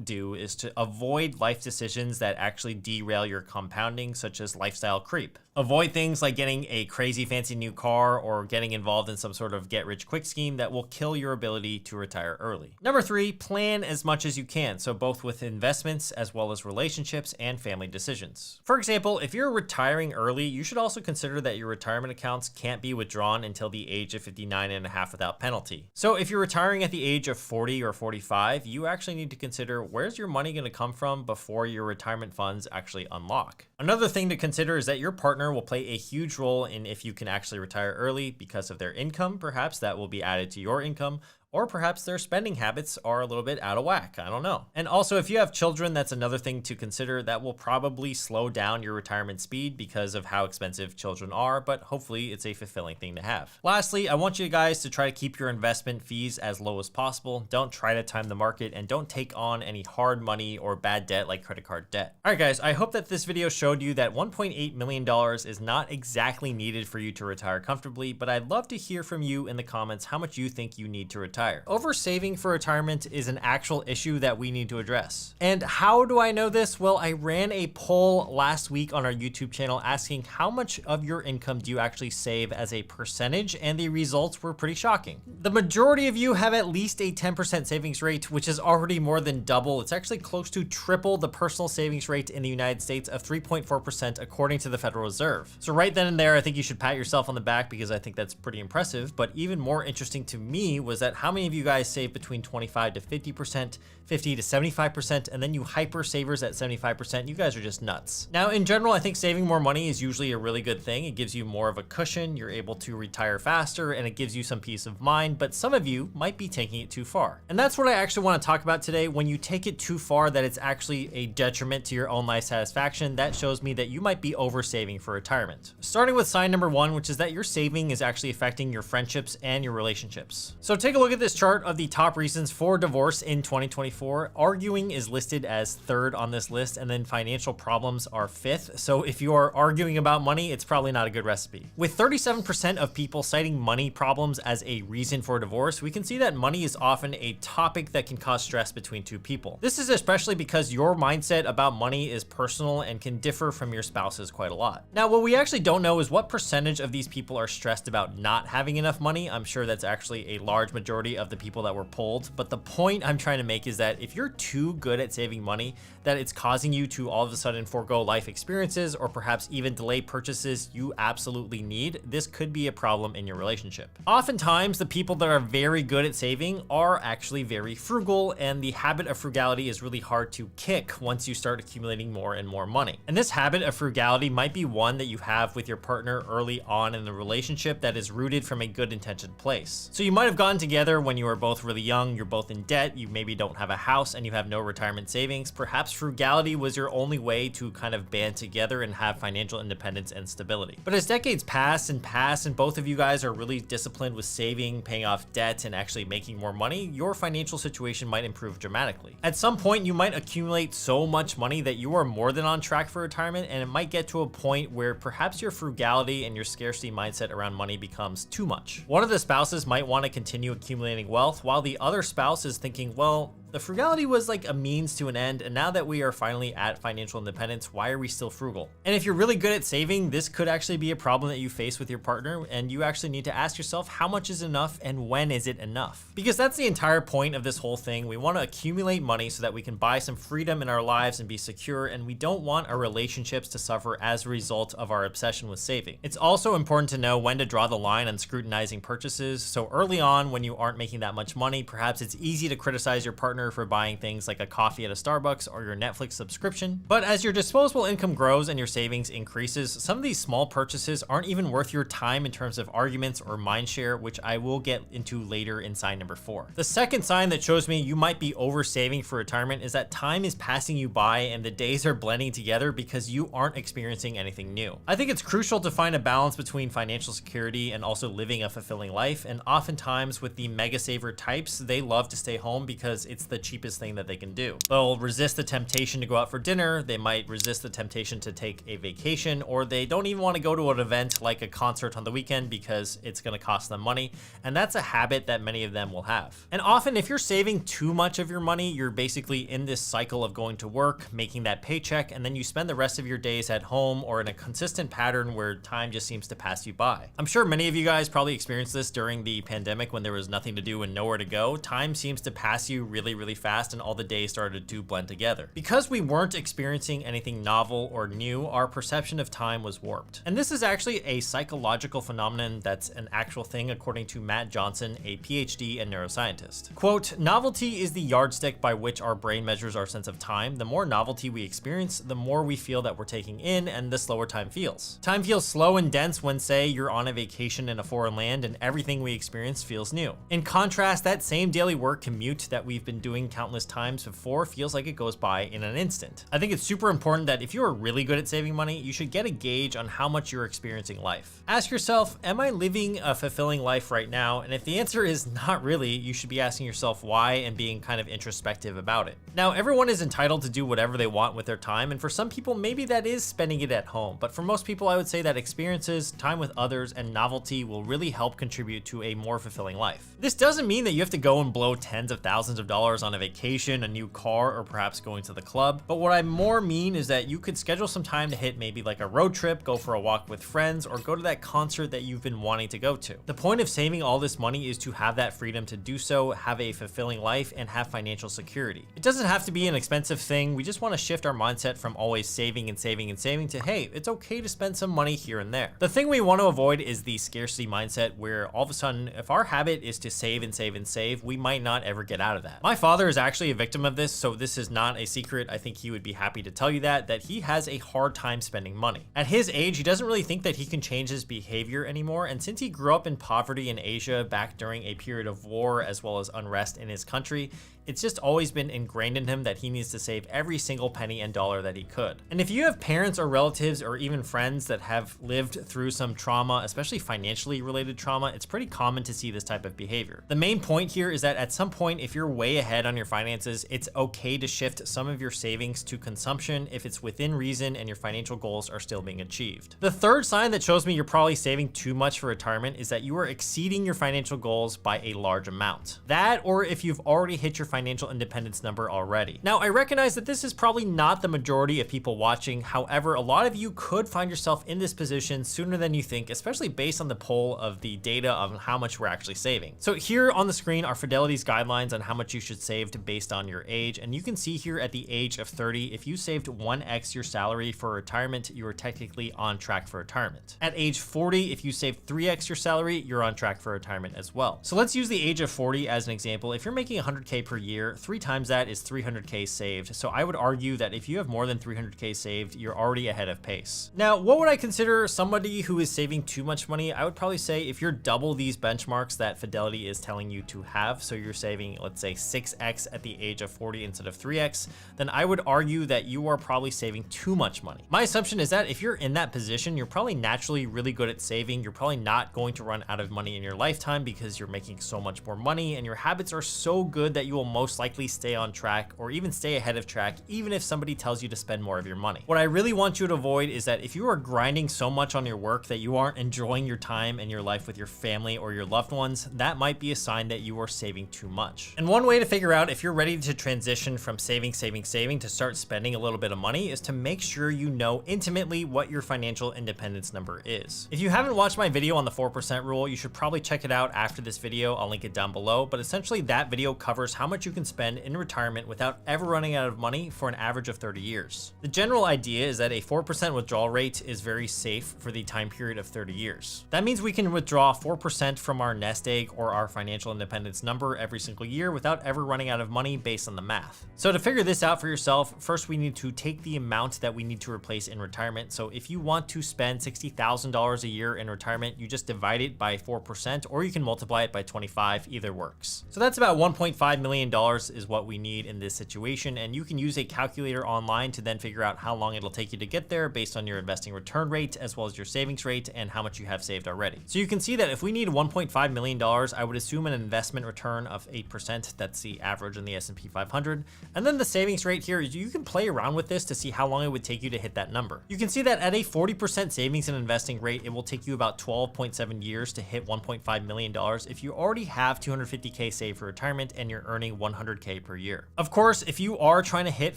do is to avoid life decisions that actually derail your compounding, such as lifestyle creep. Avoid things like getting a crazy fancy new car or getting involved in some sort of get-rich-quick scheme that will kill your ability to retire early. Number 3, plan as much as you can, so both with investments as well as relationships and family decisions. For example, if you're retiring early, you should also consider that your retirement accounts can't be withdrawn until the age of 59 and a half without penalty. So if you're retiring at the age of 40 or 45, you actually need to consider, where's your money going to come from before your retirement funds actually unlock. Another thing to consider is that your partner will play a huge role in if you can actually retire early because of their income. Perhaps that will be added to your income, or perhaps their spending habits are a little bit out of whack. I don't know. And also, if you have children, that's another thing to consider. That will probably slow down your retirement speed because of how expensive children are, but hopefully it's a fulfilling thing to have. Lastly, I want you guys to try to keep your investment fees as low as possible. Don't try to time the market, and don't take on any hard money or bad debt like credit card debt. All right, guys, I hope that this video showed you that $1.8 million is not exactly needed for you to retire comfortably, but I'd love to hear from you in the comments how much you think you need to retire. Oversaving for retirement is an actual issue that we need to address. And how do I know this? Well, I ran a poll last week on our YouTube channel asking how much of your income do you actually save as a percentage, and the results were pretty shocking. The majority of you have at least a 10% savings rate, which is already more than double. It's actually close to triple the personal savings rate in the United States of 3.4% according to the Federal Reserve. So right then and there, I think you should pat yourself on the back because I think that's pretty impressive. But even more interesting to me was that how how many of you guys save between 25 to 50%, 50 to 75%, and then you hyper savers at 75%? You guys are just nuts. Now, in general, I think saving more money is usually a really good thing. It gives you more of a cushion, you're able to retire faster, and it gives you some peace of mind, but some of you might be taking it too far. And that's what I actually want to talk about today. When you take it too far, that it's actually a detriment to your own life satisfaction, that shows me that you might be over saving for retirement. Starting with sign number one, which is that your saving is actually affecting your friendships and your relationships. So take a look at this chart of the top reasons for divorce in 2024. Arguing is listed as third on this list, and then financial problems are fifth. So if you are arguing about money, it's probably not a good recipe. With 37% of people citing money problems as a reason for divorce, we can see that money is often a topic that can cause stress between two people. This is especially because your mindset about money is personal and can differ from your spouse's quite a lot. Now, what we actually don't know is what percentage of these people are stressed about not having enough money. I'm sure that's actually a large majority of the people that were polled, but the point I'm trying to make is that if you're too good at saving money, that it's causing you to all of a sudden forego life experiences or perhaps even delay purchases you absolutely need, this could be a problem in your relationship. Oftentimes, the people that are very good at saving are actually very frugal, and the habit of frugality is really hard to kick once you start accumulating more and more money. And this habit of frugality might be one that you have with your partner early on in the relationship that is rooted from a good intentioned place. So you might have gotten together when you were both really young, you're both in debt, you maybe don't have a house, and you have no retirement savings. Perhaps frugality was your only way to kind of band together and have financial independence and stability. But as decades pass and both of you guys are really disciplined with saving, paying off debt, and actually making more money, your financial situation might improve dramatically. At some point, you might accumulate so much money that you are more than on track for retirement, and it might get to a point where perhaps your frugality and your scarcity mindset around money becomes too much. One of the spouses might want to continue accumulating wealth, while the other spouse is thinking, well, the frugality was like a means to an end, and now that we are finally at financial independence, why are we still frugal? And if you're really good at saving, this could actually be a problem that you face with your partner, and you actually need to ask yourself, how much is enough and when is it enough? Because that's the entire point of this whole thing. We want to accumulate money so that we can buy some freedom in our lives and be secure, and we don't want our relationships to suffer as a result of our obsession with saving. It's also important to know when to draw the line on scrutinizing purchases. So early on, when you aren't making that much money, perhaps it's easy to criticize your partner for buying things like a coffee at a Starbucks or your Netflix subscription. But as your disposable income grows and your savings increases, some of these small purchases aren't even worth your time in terms of arguments or mindshare, which I will get into later in sign number 4. The second sign that shows me you might be over saving for retirement is that time is passing you by and the days are blending together because you aren't experiencing anything new. I think it's crucial to find a balance between financial security and also living a fulfilling life. And oftentimes with the mega saver types, they love to stay home because it's the cheapest thing that they can do. They'll resist the temptation to go out for dinner, they might resist the temptation to take a vacation, or they don't even want to go to an event like a concert on the weekend because it's going to cost them money, and that's a habit that many of them will have. And often if you're saving too much of your money, you're basically in this cycle of going to work, making that paycheck, and then you spend the rest of your days at home or in a consistent pattern where time just seems to pass you by. I'm sure many of you guys probably experienced this during the pandemic when there was nothing to do and nowhere to go. Time seems to pass you really fast, and all the days started to blend together. Because we weren't experiencing anything novel or new, our perception of time was warped. And this is actually a psychological phenomenon that's an actual thing according to Matt Johnson, a PhD and neuroscientist. Quote, "Novelty is the yardstick by which our brain measures our sense of time. The more novelty we experience, the more we feel that we're taking in, and the slower time feels. Time feels slow and dense when, say, you're on a vacation in a foreign land and everything we experience feels new. In contrast, that same daily work commute that we've been doing countless times before feels like it goes by in an instant." I think it's super important that if you are really good at saving money, you should get a gauge on how much you're experiencing life. Ask yourself, am I living a fulfilling life right now? And if the answer is not really, you should be asking yourself why and being kind of introspective about it. Now, everyone is entitled to do whatever they want with their time, and for some people, maybe that is spending it at home. But for most people, I would say that experiences, time with others, and novelty will really help contribute to a more fulfilling life. This doesn't mean that you have to go and blow tens of thousands of dollars on a vacation, a new car, or perhaps going to the club. But what I more mean is that you could schedule some time to hit maybe like a road trip, go for a walk with friends, or go to that concert that you've been wanting to go to. The point of saving all this money is to have that freedom to do so, have a fulfilling life, and have financial security. It doesn't have to be an expensive thing. We just want to shift our mindset from always saving and saving and saving to, hey, it's okay to spend some money here and there. The thing we want to avoid is the scarcity mindset where all of a sudden, if our habit is to save and save and save, we might not ever get out of that. My father is actually a victim of this, so this is not a secret. I think he would be happy to tell you that he has a hard time spending money. At his age, he doesn't really think that he can change his behavior anymore, and since he grew up in poverty in Asia back during a period of war as well as unrest in his country, it's just always been ingrained in him that he needs to save every single penny and dollar that he could. And if you have parents or relatives or even friends that have lived through some trauma, especially financially related trauma, it's pretty common to see this type of behavior. The main point here is that at some point, if you're way ahead on your finances, it's okay to shift some of your savings to consumption if it's within reason and your financial goals are still being achieved. The third sign that shows me you're probably saving too much for retirement is that you are exceeding your financial goals by a large amount. That, or if you've already hit your financial independence number already. Now, I recognize that this is probably not the majority of people watching. However, a lot of you could find yourself in this position sooner than you think, especially based on the poll of the data of how much we're actually saving. So here on the screen are Fidelity's guidelines on how much you should save based on your age. And you can see here at the age of 30, if you saved 1x your salary for retirement, you are technically on track for retirement. At age 40, if you saved 3x your salary, you're on track for retirement as well. So let's use the age of 40 as an example. If you're making 100K per year, 3 times that is 300K saved. So I would argue that if you have more than 300K saved, you're already ahead of pace. Now, what would I consider somebody who is saving too much money? I would probably say if you're double these benchmarks that Fidelity is telling you to have, so you're saving, let's say 6x at the age of 40 instead of 3x, then I would argue that you are probably saving too much money. My assumption is that if you're in that position, you're probably naturally really good at saving. You're probably not going to run out of money in your lifetime because you're making so much more money and your habits are so good that you will most likely stay on track or even stay ahead of track, even if somebody tells you to spend more of your money. What I really want you to avoid is that if you are grinding so much on your work that you aren't enjoying your time and your life with your family or your loved ones, that might be a sign that you are saving too much. And one way to figure out if you're ready to transition from saving to start spending a little bit of money is to make sure you know intimately what your financial independence number is. If you haven't watched my video on the 4% rule, you should probably check it out after this video. I'll link it down below, but essentially that video covers how much you can spend in retirement without ever running out of money for an average of 30 years. The general idea is that a 4% withdrawal rate is very safe for the time period of 30 years. That means we can withdraw 4% from our nest egg or our financial independence number every single year without ever running out of money based on the math. So to figure this out for yourself, first we need to take the amount that we need to replace in retirement. So if you want to spend $60,000 a year in retirement, you just divide it by 4%, or you can multiply it by 25, either works. So that's about $1.5 million is what we need in this situation. And you can use a calculator online to then figure out how long it'll take you to get there based on your investing return rate, as well as your savings rate and how much you have saved already. So you can see that if we need $1.5 million, I would assume an investment return of 8%. That's the average in the S&P 500. And then the savings rate here, you can play around with this to see how long it would take you to hit that number. You can see that at a 40% savings and investing rate, it will take you about 12.7 years to hit $1.5 million if you already have 250K saved for retirement and you're earning 100K per year. Of course, if you are trying to hit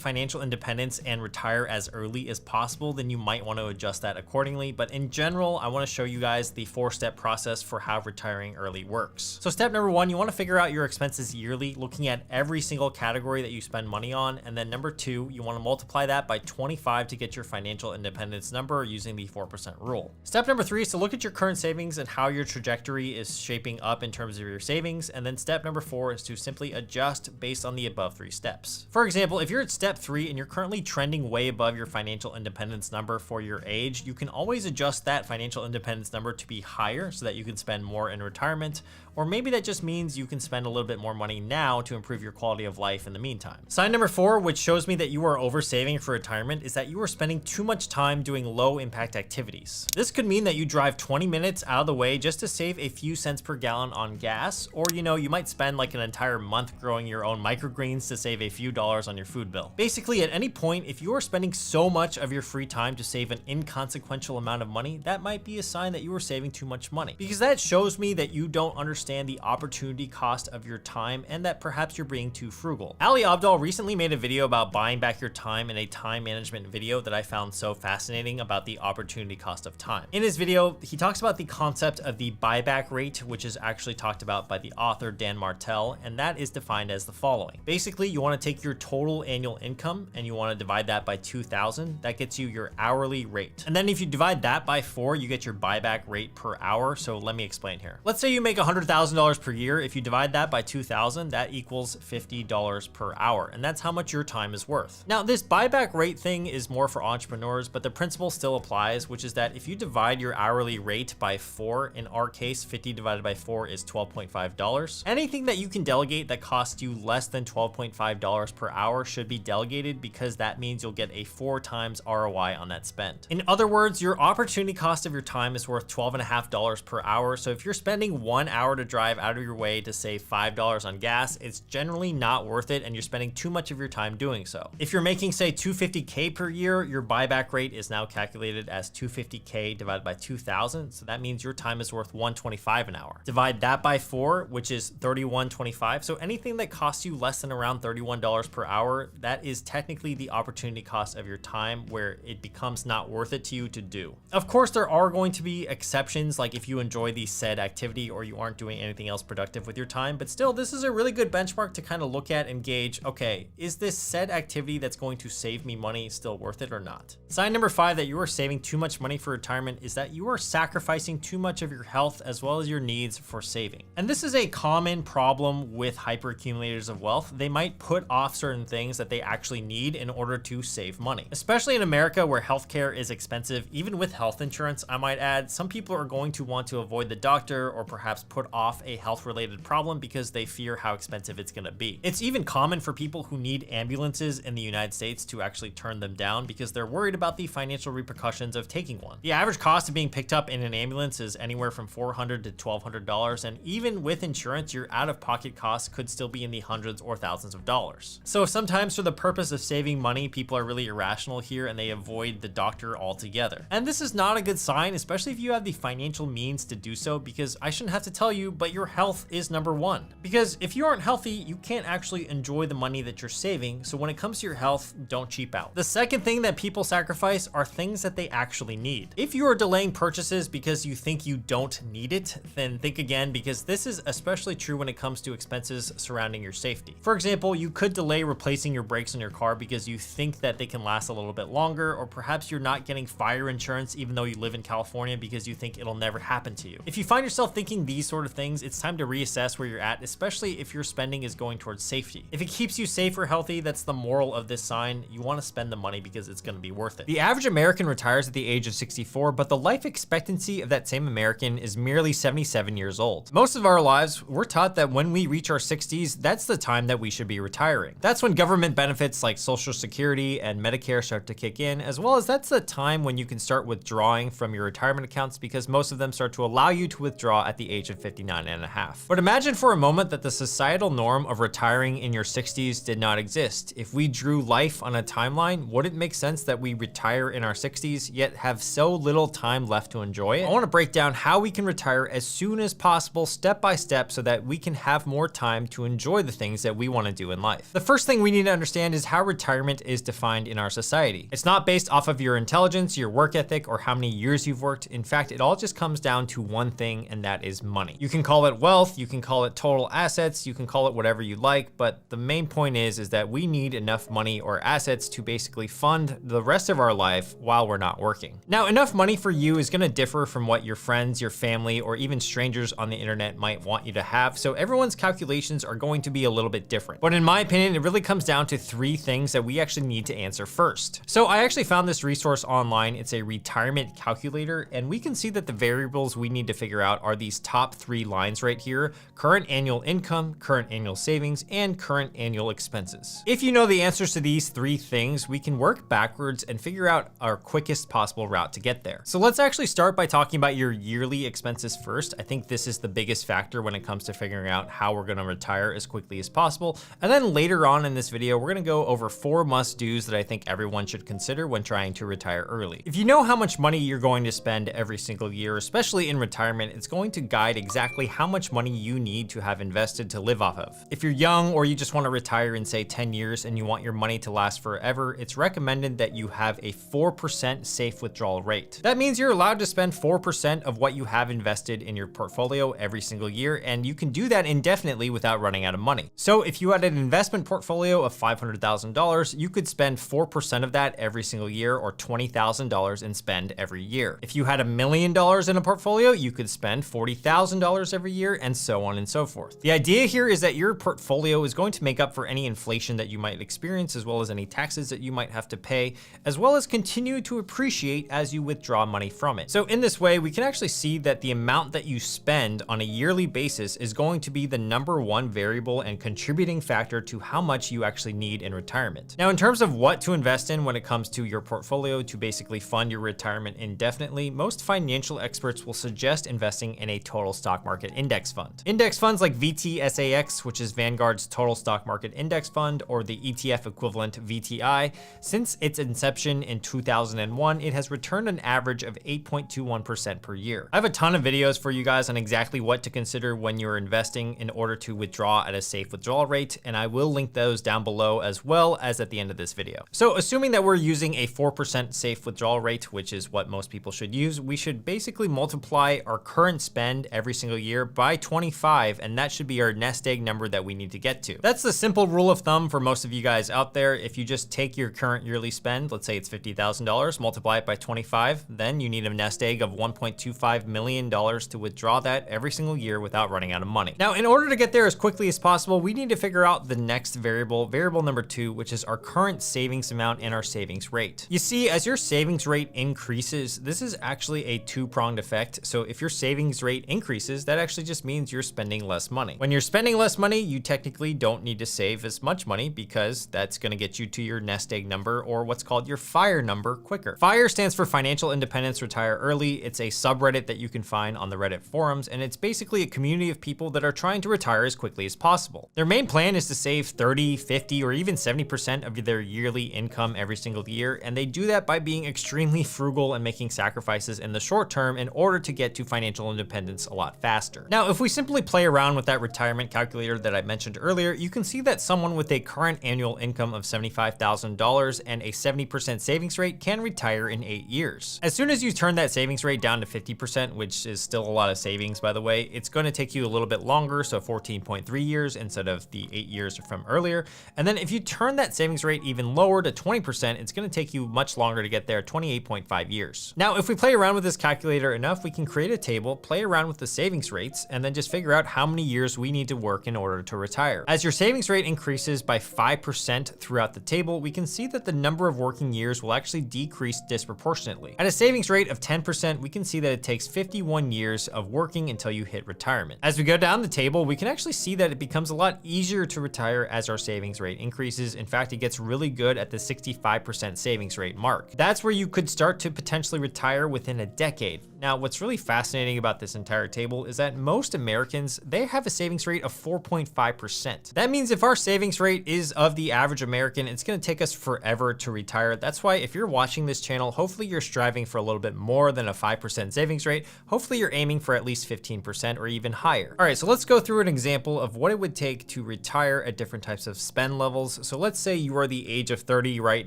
financial independence and retire as early as possible, then you might want to adjust that accordingly. But in general, I want to show you guys the 4-step process for how retiring early works. So step number 1, you want to figure out your expenses yearly, looking at every single category that you spend money on. And then number 2, you want to multiply that by 25 to get your financial independence number using the 4% rule. Step number 3 is to look at your current savings and how your trajectory is shaping up in terms of your savings. And then step number 4 is to simply adjust based on the above 3 steps. For example, if you're at step 3 and you're currently trending way above your financial independence number for your age, you can always adjust that financial independence number to be higher so that you can spend more in retirement. Or maybe that just means you can spend a little bit more money now to improve your quality of life in the meantime. Sign number 4, which shows me that you are over saving for retirement, is that you are spending too much time doing low impact activities. This could mean that you drive 20 minutes out of the way just to save a few cents per gallon on gas, or you might spend like an entire month growing growing your own microgreens to save a few dollars on your food bill. Basically, at any point, if you are spending so much of your free time to save an inconsequential amount of money, that might be a sign that you are saving too much money, because that shows me that you don't understand the opportunity cost of your time and that perhaps you're being too frugal. Ali Abdaal recently made a video about buying back your time in a time management video that I found so fascinating about the opportunity cost of time. In his video, he talks about the concept of the buyback rate, which is actually talked about by the author Dan Martell, and that is defined as the following. Basically, you want to take your total annual income and you want to divide that by 2,000. That gets you your hourly rate. And then if you divide that by 4, you get your buyback rate per hour. So let me explain here. Let's say you make $100,000 per year. If you divide that by 2,000, that equals $50 per hour. And that's how much your time is worth. Now, this buyback rate thing is more for entrepreneurs, but the principle still applies, which is that if you divide your hourly rate by 4, in our case, 50 divided by 4 is $12.5. Anything that you can delegate that costs you less than $12.5 per hour should be delegated, because that means you'll get a 4 times ROI on that spend. In other words, your opportunity cost of your time is worth $12.5 per hour. So if you're spending 1 hour to drive out of your way to save $5 on gas, it's generally not worth it, and you're spending too much of your time doing so. If you're making, say, $250K per year, your buyback rate is now calculated as $250K divided by 2,000. So that means your time is worth $125 an hour. Divide that by 4, which is $31.25. So anything that costs you less than around $31 per hour, that is technically the opportunity cost of your time, where it becomes not worth it to you to do. Of course, there are going to be exceptions, like if you enjoy the said activity or you aren't doing anything else productive with your time, but still, this is a really good benchmark to kind of look at and gauge, okay, is this said activity that's going to save me money still worth it or not? Sign number 5 that you are saving too much money for retirement is that you are sacrificing too much of your health as well as your needs for saving. And this is a common problem with hyperaccumulators of wealth. They might put off certain things that they actually need in order to save money. Especially in America, where healthcare is expensive, even with health insurance, I might add, some people are going to want to avoid the doctor or perhaps put off a health-related problem because they fear how expensive it's going to be. It's even common for people who need ambulances in the United States to actually turn them down because they're worried about the financial repercussions of taking one. The average cost of being picked up in an ambulance is anywhere from $400 to $1,200, and even with insurance, your out-of-pocket costs could still be in the hundreds or thousands of dollars. So sometimes for the purpose of saving money, people are really irrational here and they avoid the doctor altogether. And this is not a good sign, especially if you have the financial means to do so, because I shouldn't have to tell you, but your health is number one. Because if you aren't healthy, you can't actually enjoy the money that you're saving. So when it comes to your health, don't cheap out. The second thing that people sacrifice are things that they actually need. If you are delaying purchases because you think you don't need it, then think again, because this is especially true when it comes to expenses surrounding your safety. For example, you could delay replacing your brakes in your car because you think that they can last a little bit longer, or perhaps you're not getting fire insurance even though you live in California because you think it'll never happen to you. If you find yourself thinking these sort of things, it's time to reassess where you're at, especially if your spending is going towards safety. If it keeps you safe or healthy, that's the moral of this sign. You want to spend the money because it's going to be worth it. The average American retires at the age of 64, but the life expectancy of that same American is merely 77 years old. Most of our lives, we're taught that when we reach our 60s, that's the time that we should be retiring. That's when government benefits like Social Security and Medicare start to kick in, as well as that's the time when you can start withdrawing from your retirement accounts, because most of them start to allow you to withdraw at the age of 59 and a half. But imagine for a moment that the societal norm of retiring in your 60s did not exist. If we drew life on a timeline, would it make sense that we retire in our 60s yet have so little time left to enjoy it? I want to break down how we can retire as soon as possible, step by step, so that we can have more time to enjoy the things that we want to do in life. The first thing we need to understand is how retirement is defined in our society. It's not based off of your intelligence, your work ethic, or how many years you've worked. In fact, it all just comes down to one thing, and that is money. You can call it wealth, you can call it total assets, you can call it whatever you like, but the main point is that we need enough money or assets to basically fund the rest of our life while we're not working. Now, enough money for you is going to differ from what your friends, your family, or even strangers on the internet might want you to have, so everyone's calculations are going to be a little bit different. But in my opinion, it really comes down to 3 things that we actually need to answer first. So I actually found this resource online. It's a retirement calculator, and we can see that the variables we need to figure out are these top 3 lines right here: current annual income, current annual savings, and current annual expenses. If you know the answers to these 3 things, we can work backwards and figure out our quickest possible route to get there. So let's actually start by talking about your yearly expenses first. I think this is the biggest factor when it comes to figuring out how we're going to retire, as quickly as possible. And then later on in this video, we're gonna go over 4 must-dos that I think everyone should consider when trying to retire early. If you know how much money you're going to spend every single year, especially in retirement, it's going to guide exactly how much money you need to have invested to live off of. If you're young or you just want to retire in say 10 years and you want your money to last forever, it's recommended that you have a 4% safe withdrawal rate. That means you're allowed to spend 4% of what you have invested in your portfolio every single year, and you can do that indefinitely without running out of money. So if you had an investment portfolio of $500,000, you could spend 4% of that every single year, or $20,000 and spend every year. If you had $1 million in a portfolio, you could spend $40,000 every year, and so on and so forth. The idea here is that your portfolio is going to make up for any inflation that you might experience, as well as any taxes that you might have to pay, as well as continue to appreciate as you withdraw money from it. So in this way, we can actually see that the amount that you spend on a yearly basis is going to be the #1 variable and contributing factor to how much you actually need in retirement. Now, in terms of what to invest in when it comes to your portfolio to basically fund your retirement indefinitely, most financial experts will suggest investing in a total stock market index fund. Index funds like VTSAX, which is Vanguard's total stock market index fund, or the ETF equivalent VTI, since its inception in 2001, it has returned an average of 8.21% per year. I have a ton of videos for you guys on exactly what to consider when you're investing in order to withdraw at a safe withdrawal rate, and I will link those down below as well as at the end of this video. So assuming that we're using a 4% safe withdrawal rate, which is what most people should use, we should basically multiply our current spend every single year by 25, and that should be our nest egg number that we need to get to. That's the simple rule of thumb for most of you guys out there. If you just take your current yearly spend, let's say it's $50,000, multiply it by 25, then you need a nest egg of $1.25 million to withdraw that every single year without running out of money. Now, in order to get there as quickly as possible, we need to figure out the next variable, variable number 2, which is our current savings amount and our savings rate. You see, as your savings rate increases, this is actually a two-pronged effect. So if your savings rate increases, that actually just means you're spending less money. When you're spending less money, you technically don't need to save as much money because that's going to get you to your nest egg number, or what's called your FIRE number, quicker. FIRE stands for Financial Independence Retire Early. It's a subreddit that you can find on the Reddit forums, and it's basically a community of people that are trying to retire as quickly as possible. Their main plan is to save 30, 50, or even 70% of their yearly income every single year, and they do that by being extremely frugal and making sacrifices in the short term in order to get to financial independence a lot faster. Now, if we simply play around with that retirement calculator that I mentioned earlier, you can see that someone with a current annual income of $75,000 and a 70% savings rate can retire in 8 years. As soon as you turn that savings rate down to 50%, which is still a lot of savings, by the way, it's going to take you a little bit longer, so 14.3 years instead of the 8 years from earlier. And then if you turn that savings rate even lower to 20%, it's going to take you much longer to get there, 28.5 years. Now, if we play around with this calculator enough, we can create a table, play around with the savings rates, and then just figure out how many years we need to work in order to retire. As your savings rate increases by 5% throughout the table, we can see that the number of working years will actually decrease disproportionately. At a savings rate of 10%, we can see that it takes 51 years of working until you hit retirement. As we go down the table, we can actually see that it becomes a lot easier to retire as our savings rate increases. In fact, it gets really good at the 65% savings rate mark. That's where you could start to potentially retire within a decade. Now, what's really fascinating about this entire table is that most Americans, they have a savings rate of 4.5%. That means if our savings rate is of the average American, it's going to take us forever to retire. That's why if you're watching this channel, hopefully you're striving for a little bit more than a 5% savings rate. Hopefully you're aiming for at least 15% or even higher. All right, so let's go through an example of what it would take to retire at different types of spend levels. So let's say you are the age of 30 right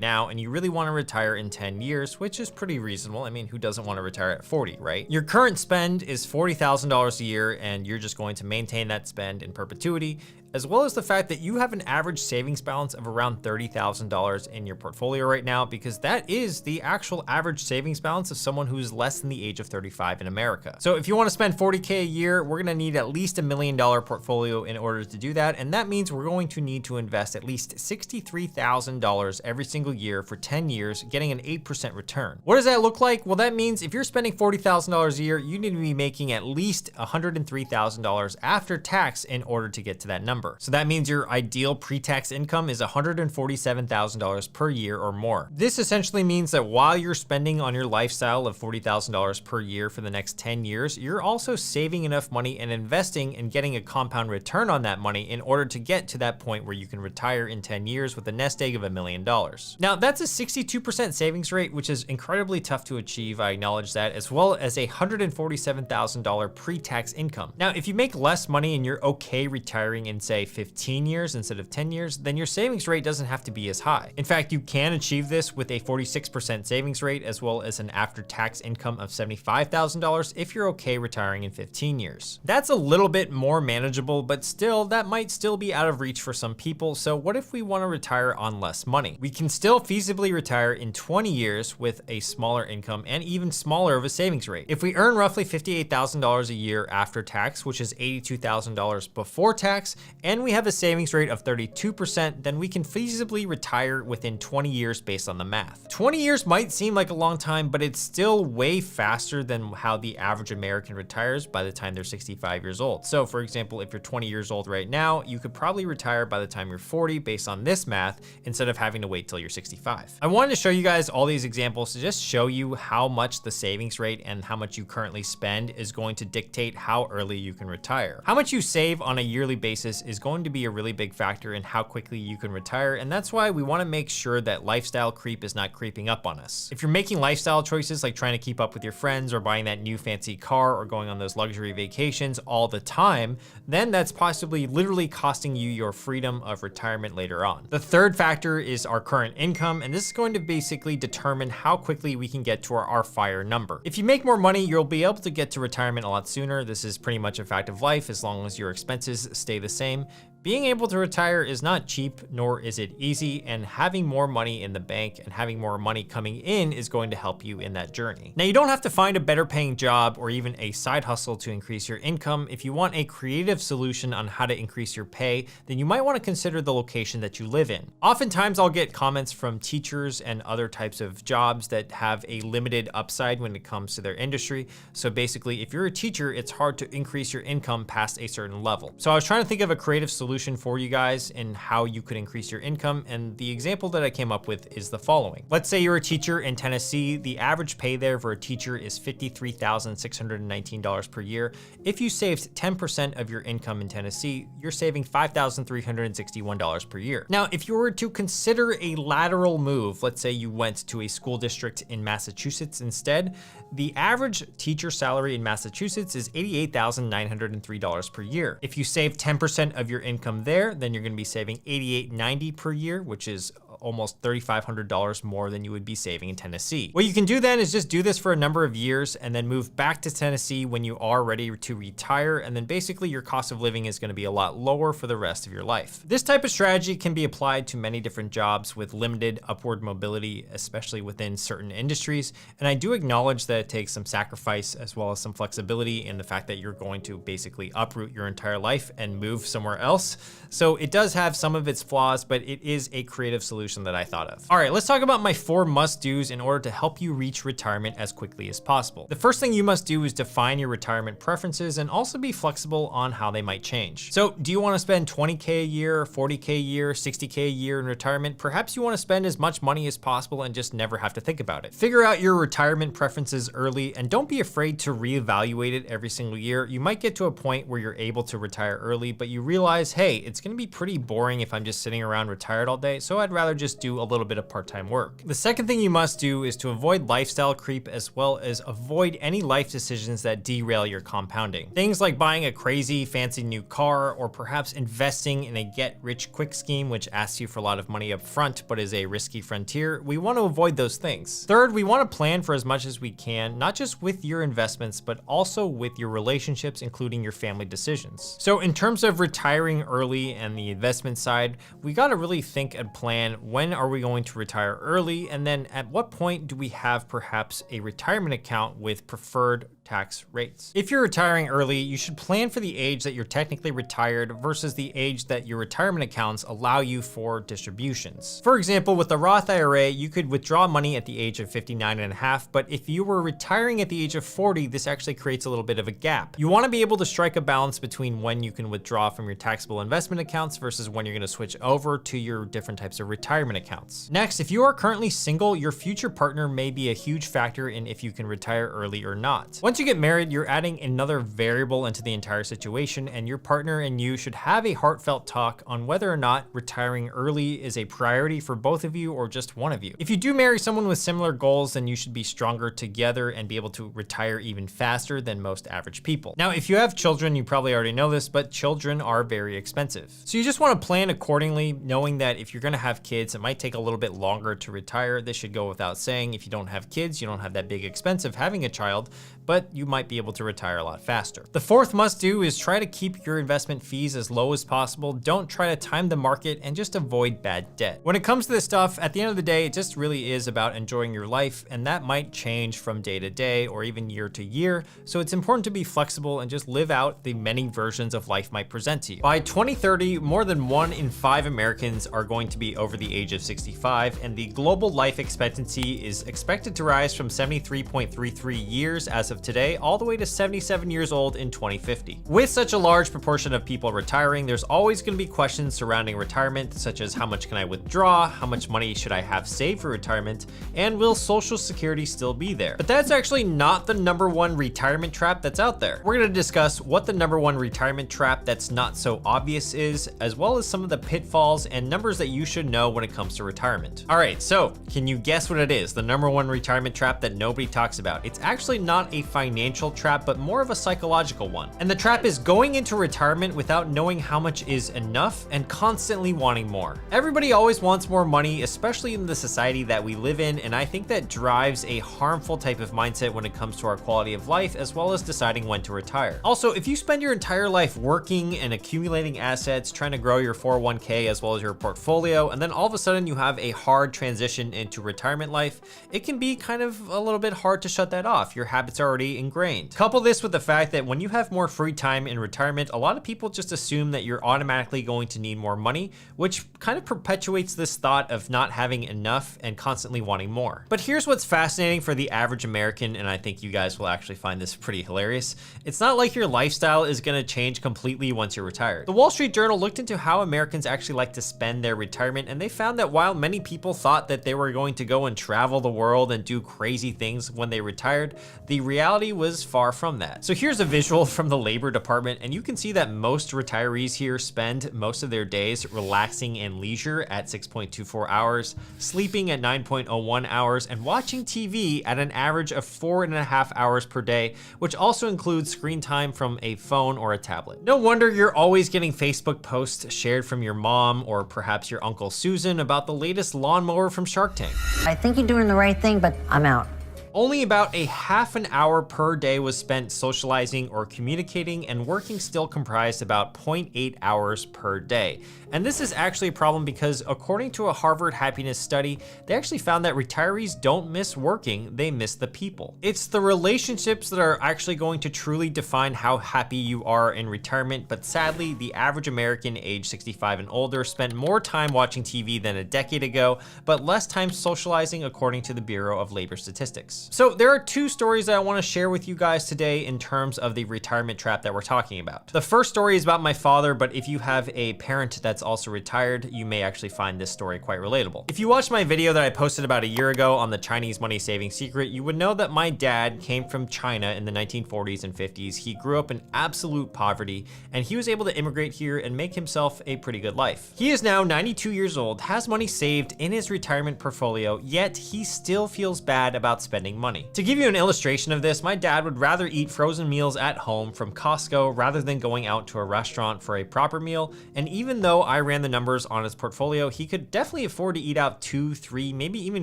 now and you really want to retire in 10 years, which is pretty reasonable. I mean, who doesn't want to retire at 40, right? Your current spend is $40,000 a year and you're just going to maintain that spend in perpetuity, as well as the fact that you have an average savings balance of around $30,000 in your portfolio right now, because that is the actual average savings balance of someone who's less than the age of 35 in America. So if you want to spend $40K a year, we're going to need at least $1 million portfolio in order to do that. And that means we're going to need to invest at least $63,000 every single year for 10 years, getting an 8% return. What does that look like? Well, that means if you're spending $40,000 a year, you need to be making at least $103,000 after tax in order to get to that number. number. So that means your ideal pre-tax income is $147,000 per year or more. This essentially means that while you're spending on your lifestyle of $40,000 per year for the next 10 years, you're also saving enough money and investing and getting a compound return on that money in order to get to that point where you can retire in 10 years with a nest egg of $1 million. Now, that's a 62% savings rate, which is incredibly tough to achieve. I acknowledge that, as well as a $147,000 pre-tax income. Now, if you make less money and you're okay retiring in, say, 15 years instead of 10 years, then your savings rate doesn't have to be as high. In fact, you can achieve this with a 46% savings rate, as well as an after-tax income of $75,000 if you're okay retiring in 15 years. That's a little bit more manageable, but still, that might still be out of reach for some people. So what if we want to retire on less money? We can still feasibly retire in 20 years with a smaller income and even smaller of a savings rate. If we earn roughly $58,000 a year after tax, which is $82,000 before tax, and we have a savings rate of 32%, then we can feasibly retire within 20 years based on the math. 20 years might seem like a long time, but it's still way faster than how the average American retires by the time they're 65 years old. So for example, if you're 20 years old right now, you could probably retire by the time you're 40 based on this math, instead of having to wait till you're 65. I wanted to show you guys all these examples to just show you how much the savings rate and how much you currently spend is going to dictate how early you can retire. How much you save on a yearly basis is going to be a really big factor in how quickly you can retire, and that's why we want to make sure that lifestyle creep is not creeping up on us. If you're making lifestyle choices like trying to keep up with your friends or buying that new fancy car or going on those luxury vacations all the time, then that's possibly literally costing you your freedom of retirement later on. The third factor is our current income, and this is going to basically determine how quickly we can get to our FIRE number. If you make more money, you'll be able to get to retirement a lot sooner. This is pretty much a fact of life as long as your expenses stay the same. Being able to retire is not cheap, nor is it easy, and having more money in the bank and having more money coming in is going to help you in that journey. Now, you don't have to find a better paying job or even a side hustle to increase your income. If you want a creative solution on how to increase your pay, then you might want to consider the location that you live in. Oftentimes, I'll get comments from teachers and other types of jobs that have a limited upside when it comes to their industry. So basically, if you're a teacher, it's hard to increase your income past a certain level. So I was trying to think of a creative solution for you guys and how you could increase your income, and the example that I came up with is the following. Let's say you're a teacher in Tennessee. The average pay there for a teacher is $53,619 per year. If you saved 10% of your income in Tennessee, you're saving $5,361 per year. Now, if you were to consider a lateral move, let's say you went to a school district in Massachusetts instead, the average teacher salary in Massachusetts is $88,903 per year. If you save 10% of your income there, then you're going to be saving $88.90 per year, which is almost $3,500 more than you would be saving in Tennessee. What you can do then is just do this for a number of years and then move back to Tennessee when you are ready to retire, and then basically your cost of living is going to be a lot lower for the rest of your life. This type of strategy can be applied to many different jobs with limited upward mobility, especially within certain industries, and I do acknowledge that it takes some sacrifice as well as some flexibility in the fact that you're going to basically uproot your entire life and move somewhere else. So it does have some of its flaws, but it is a creative solution that I thought of. All right, let's talk about my 4 must-dos in order to help you reach retirement as quickly as possible. The first thing you must do is define your retirement preferences and also be flexible on how they might change. So do you want to spend 20K a year, 40K a year, 60K a year in retirement? Perhaps you want to spend as much money as possible and just never have to think about it. Figure out your retirement preferences early and don't be afraid to reevaluate it every single year. You might get to a point where you're able to retire early, but you realize, hey, it's going to be pretty boring if I'm just sitting around retired all day, so I'd rather just do a little bit of part-time work. The second thing you must do is to avoid lifestyle creep, as well as avoid any life decisions that derail your compounding. Things like buying a crazy fancy new car, or perhaps investing in a get-rich-quick scheme which asks you for a lot of money up front but is a risky frontier. We want to avoid those things. Third, we want to plan for as much as we can, not just with your investments, but also with your relationships, including your family decisions. So in terms of retiring early and the investment side, we got to really think and plan, when are we going to retire early? And then at what point do we have perhaps a retirement account with preferred tax rates. If you're retiring early, you should plan for the age that you're technically retired versus the age that your retirement accounts allow you for distributions. For example, with the Roth IRA, you could withdraw money at the age of 59 and a half, but if you were retiring at the age of 40, this actually creates a little bit of a gap. You want to be able to strike a balance between when you can withdraw from your taxable investment accounts versus when you're going to switch over to your different types of retirement accounts. Next, if you are currently single, your future partner may be a huge factor in if you can retire early or not. Once you get married, you're adding another variable into the entire situation, and your partner and you should have a heartfelt talk on whether or not retiring early is a priority for both of you or just one of you. If you do marry someone with similar goals, then you should be stronger together and be able to retire even faster than most average people. Now, if you have children, you probably already know this, but children are very expensive. So you just want to plan accordingly, knowing that if you're going to have kids, it might take a little bit longer to retire. This should go without saying. If you don't have kids, you don't have that big expense of having a child, but you might be able to retire a lot faster. The fourth must do is try to keep your investment fees as low as possible. Don't try to time the market and just avoid bad debt. When it comes to this stuff, at the end of the day, it just really is about enjoying your life, and that might change from day to day or even year to year. So it's important to be flexible and just live out the many versions of life might present to you. By 2030, more than 1 in 5 Americans are going to be over the age of 65, and the global life expectancy is expected to rise from 73.33 years as of today all the way to 77 years old in 2050. With such a large proportion of people retiring, there's always going to be questions surrounding retirement, such as how much can I withdraw, how much money should I have saved for retirement, and will Social Security still be there? But that's actually not the #1 retirement trap that's out there. We're going to discuss what the #1 retirement trap that's not so obvious is, as well as some of the pitfalls and numbers that you should know when it comes to retirement. All right, so can you guess what it is? The #1 retirement trap that nobody talks about. It's actually not a financial trap, but more of a psychological one. And the trap is going into retirement without knowing how much is enough and constantly wanting more. Everybody always wants more money, especially in the society that we live in, and I think that drives a harmful type of mindset when it comes to our quality of life, as well as deciding when to retire. Also, if you spend your entire life working and accumulating assets, trying to grow your 401k as well as your portfolio, and then all of a sudden you have a hard transition into retirement life, it can be kind of a little bit hard to shut that off. Your habits are already ingrained. Couple this with the fact that when you have more free time in retirement, a lot of people just assume that you're automatically going to need more money, which kind of perpetuates this thought of not having enough and constantly wanting more. But here's what's fascinating for the average American, and I think you guys will actually find this pretty hilarious. It's not like your lifestyle is gonna change completely once you're retired. The Wall Street Journal looked into how Americans actually like to spend their retirement, and they found that while many people thought that they were going to go and travel the world and do crazy things when they retired, the reality was far from that. So here's a visual from the Labor Department, and you can see that most retirees here spend most of their days relaxing and leisure at 6.24 hours, sleeping at 9.01 hours, and watching TV at an average of 4.5 hours per day, which also includes screen time from a phone or a tablet. No wonder you're always getting Facebook posts shared from your mom or perhaps your Uncle Susan about the latest lawnmower from Shark Tank. I think you're doing the right thing, but I'm out. Only about a half an hour per day was spent socializing or communicating, and working still comprised about 0.8 hours per day. And this is actually a problem because according to a Harvard happiness study, they actually found that retirees don't miss working, they miss the people. It's the relationships that are actually going to truly define how happy you are in retirement, but sadly, the average American age 65 and older spent more time watching TV than a decade ago, but less time socializing according to the Bureau of Labor Statistics. So there are two stories that I want to share with you guys today in terms of the retirement trap that we're talking about. The first story is about my father, but if you have a parent that's also retired, you may actually find this story quite relatable. If you watched my video that I posted about a year ago on the Chinese money saving secret, you would know that my dad came from China in the 1940s and 50s. He grew up in absolute poverty, and he was able to immigrate here and make himself a pretty good life. He is now 92 years old, has money saved in his retirement portfolio, yet he still feels bad about spending money. To give you an illustration of this, my dad would rather eat frozen meals at home from Costco rather than going out to a restaurant for a proper meal. And even though I ran the numbers on his portfolio, he could definitely afford to eat out 2, 3, maybe even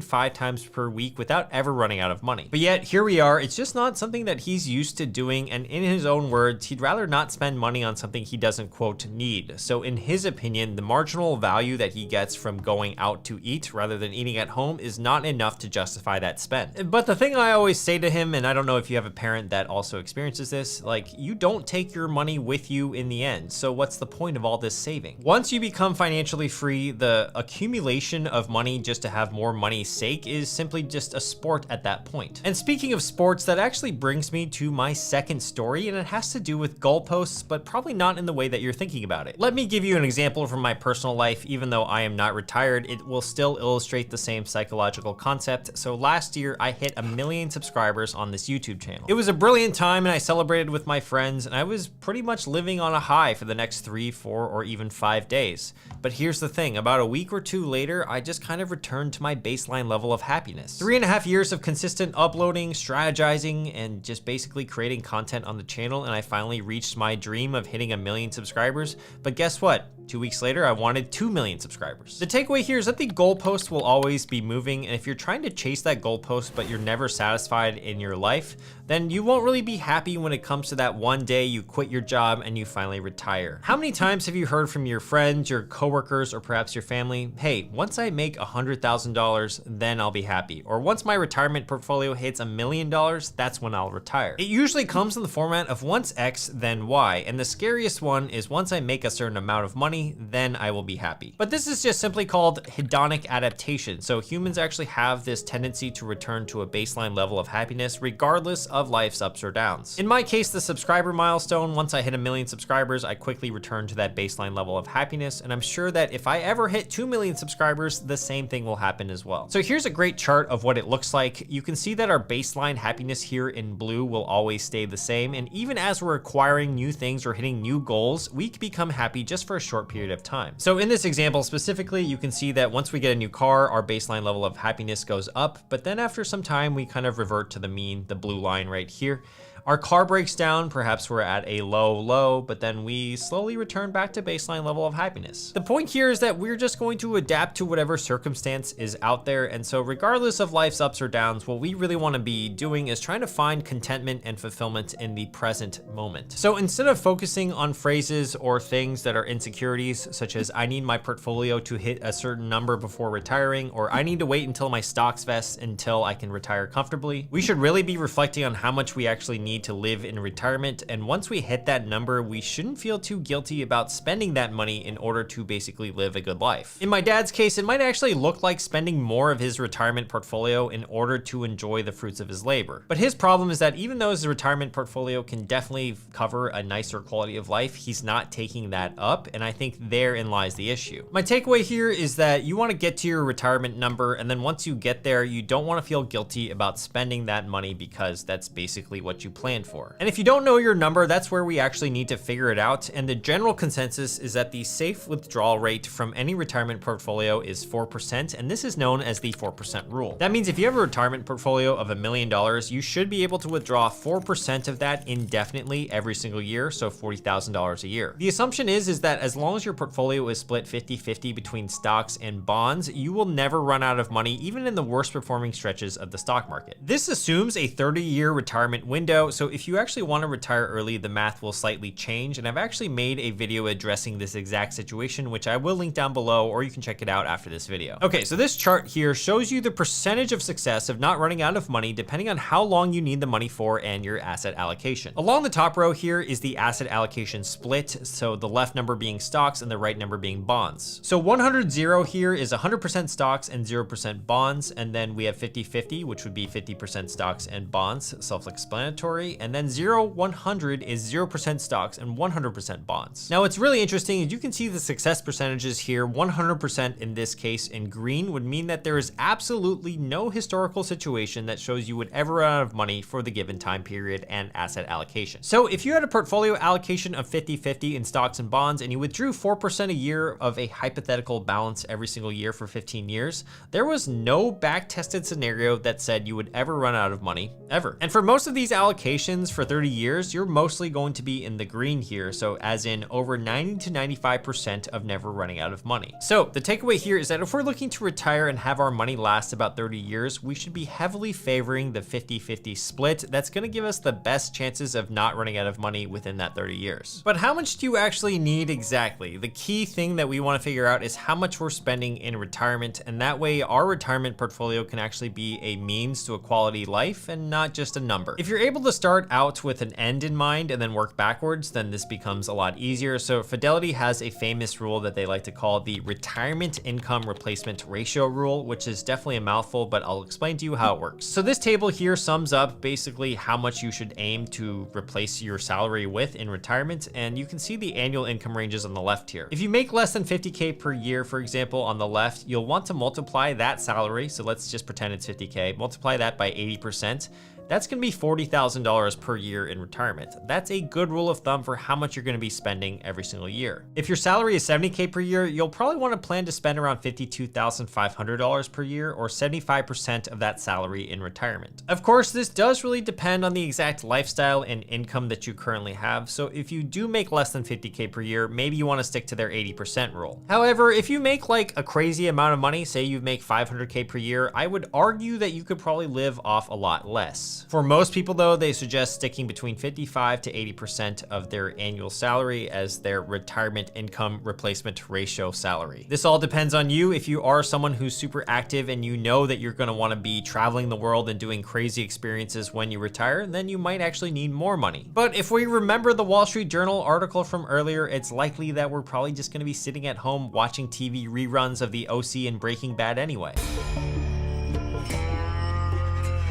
5 times per week without ever running out of money. But yet here we are, it's just not something that he's used to doing. And in his own words, he'd rather not spend money on something he doesn't quote need. So in his opinion, the marginal value that he gets from going out to eat rather than eating at home is not enough to justify that spend. But the the thing I always say to him, and I don't know if you have a parent that also experiences this, like, you don't take your money with you in the end. So what's the point of all this saving? Once you become financially free, the accumulation of money just to have more money's sake is simply just a sport at that point. And speaking of sports, that actually brings me to my second story, and it has to do with goalposts, but probably not in the way that you're thinking about it. Let me give you an example from my personal life. Even though I am not retired, it will still illustrate the same psychological concept. So last year I hit 1 million subscribers on this YouTube channel. It was a brilliant time and I celebrated with my friends, and I was pretty much living on a high for the next 3, 4, or even 5 days. But here's the thing, about a week or two later, I just kind of returned to my baseline level of happiness. 3.5 years of consistent uploading, strategizing, and just basically creating content on the channel, and I finally reached my dream of hitting 1 million subscribers. But guess what? 2 weeks later, I wanted 2 million subscribers. The takeaway here is that the goalpost will always be moving, and if you're trying to chase that goalpost but you're never satisfied in your life, then you won't really be happy when it comes to that one day you quit your job and you finally retire. How many times have you heard from your friends, your coworkers, or perhaps your family, hey, once I make $100,000, then I'll be happy. Or once my retirement portfolio hits $1 million, that's when I'll retire. It usually comes in the format of once X, then Y. And the scariest one is once I make a certain amount of money, then I will be happy. But this is just simply called hedonic adaptation. So humans actually have this tendency to return to a baseline level of happiness regardless of life's ups or downs. In my case, the subscriber milestone, once I hit 1 million subscribers, I quickly returned to that baseline level of happiness. And I'm sure that if I ever hit 2 million subscribers, the same thing will happen as well. So here's a great chart of what it looks like. You can see that our baseline happiness here in blue will always stay the same. And even as we're acquiring new things or hitting new goals, we can become happy just for a short period of time. So in this example specifically, you can see that once we get a new car, our baseline level of happiness goes up, but then after some time, we kind of revert to the mean, the blue line right here. Our car breaks down, perhaps we're at a low, but then we slowly return back to baseline level of happiness. The point here is that we're just going to adapt to whatever circumstance is out there. And so regardless of life's ups or downs, what we really want to be doing is trying to find contentment and fulfillment in the present moment. So instead of focusing on phrases or things that are insecurities, such as I need my portfolio to hit a certain number before retiring, or I need to wait until my stocks vest until I can retire comfortably, we should really be reflecting on how much we actually need to live in retirement. And once we hit that number, we shouldn't feel too guilty about spending that money in order to basically live a good life. In my dad's case, it might actually look like spending more of his retirement portfolio in order to enjoy the fruits of his labor. But his problem is that even though his retirement portfolio can definitely cover a nicer quality of life, he's not taking that up. And I think therein lies the issue. My takeaway here is that you want to get to your retirement number, and then once you get there, you don't want to feel guilty about spending that money because that's basically what you planned for. And if you don't know your number, that's where we actually need to figure it out. And the general consensus is that the safe withdrawal rate from any retirement portfolio is 4%, and this is known as the 4% rule. That means if you have a retirement portfolio of $1 million, you should be able to withdraw 4% of that indefinitely every single year, so $40,000 a year. The assumption is that as long as your portfolio is split 50-50 between stocks and bonds, you will never run out of money, even in the worst performing stretches of the stock market. This assumes a 30-year retirement window, so if you actually want to retire early, the math will slightly change, and I've actually made a video addressing this exact situation, which I will link down below, or you can check it out after this video. Okay, so this chart here shows you the percentage of success of not running out of money depending on how long you need the money for and your asset allocation. Along the top row here is the asset allocation split, so the left number being stocks and the right number being bonds. So 100-0 here is 100% stocks and 0% bonds, and then we have 50-50, which would be 50% stocks and bonds, self-explanatory, and then 0-100 is 0% stocks and 100% bonds. Now what's really interesting is you can see the success percentages here. 100% in this case in green would mean that there is absolutely no historical situation that shows you would ever run out of money for the given time period and asset allocation. So if you had a portfolio allocation of 50-50 in stocks and bonds and you withdrew 4% a year of a hypothetical balance every single year for 15 years, there was no back-tested scenario that said you would ever run out of money, ever. And for most of these allocations, locations for 30 years, you're mostly going to be in the green here. So as in over 90 to 95% of never running out of money. So the takeaway here is that if we're looking to retire and have our money last about 30 years, we should be heavily favoring the 50-50 split. That's going to give us the best chances of not running out of money within that 30 years. But how much do you actually need exactly? The key thing that we want to figure out is how much we're spending in retirement, and that way our retirement portfolio can actually be a means to a quality life and not just a number. If you're able to start out with an end in mind and then work backwards, then this becomes a lot easier. So Fidelity has a famous rule that they like to call the retirement income replacement ratio rule, which is definitely a mouthful, but I'll explain to you how it works. So this table here sums up basically how much you should aim to replace your salary with in retirement, and you can see the annual income ranges on the left here. If you make less than 50K per year, for example, on the left, you'll want to multiply that salary. So let's just pretend it's 50K, multiply that by 80%. That's gonna be $40,000 per year in retirement. That's a good rule of thumb for how much you're gonna be spending every single year. If your salary is 70K per year, you'll probably wanna plan to spend around $52,500 per year, or 75% of that salary in retirement. Of course, this does really depend on the exact lifestyle and income that you currently have. So if you do make less than 50K per year, maybe you wanna stick to their 80% rule. However, if you make like a crazy amount of money, say you make 500K per year, I would argue that you could probably live off a lot less. For most people though, they suggest sticking between 55 to 80% of their annual salary as their retirement income replacement ratio salary. This all depends on you. If you are someone who's super active and you know that you're gonna wanna be traveling the world and doing crazy experiences when you retire, then you might actually need more money. But if we remember the Wall Street Journal article from earlier, it's likely that we're probably just gonna be sitting at home watching TV reruns of the OC and Breaking Bad anyway.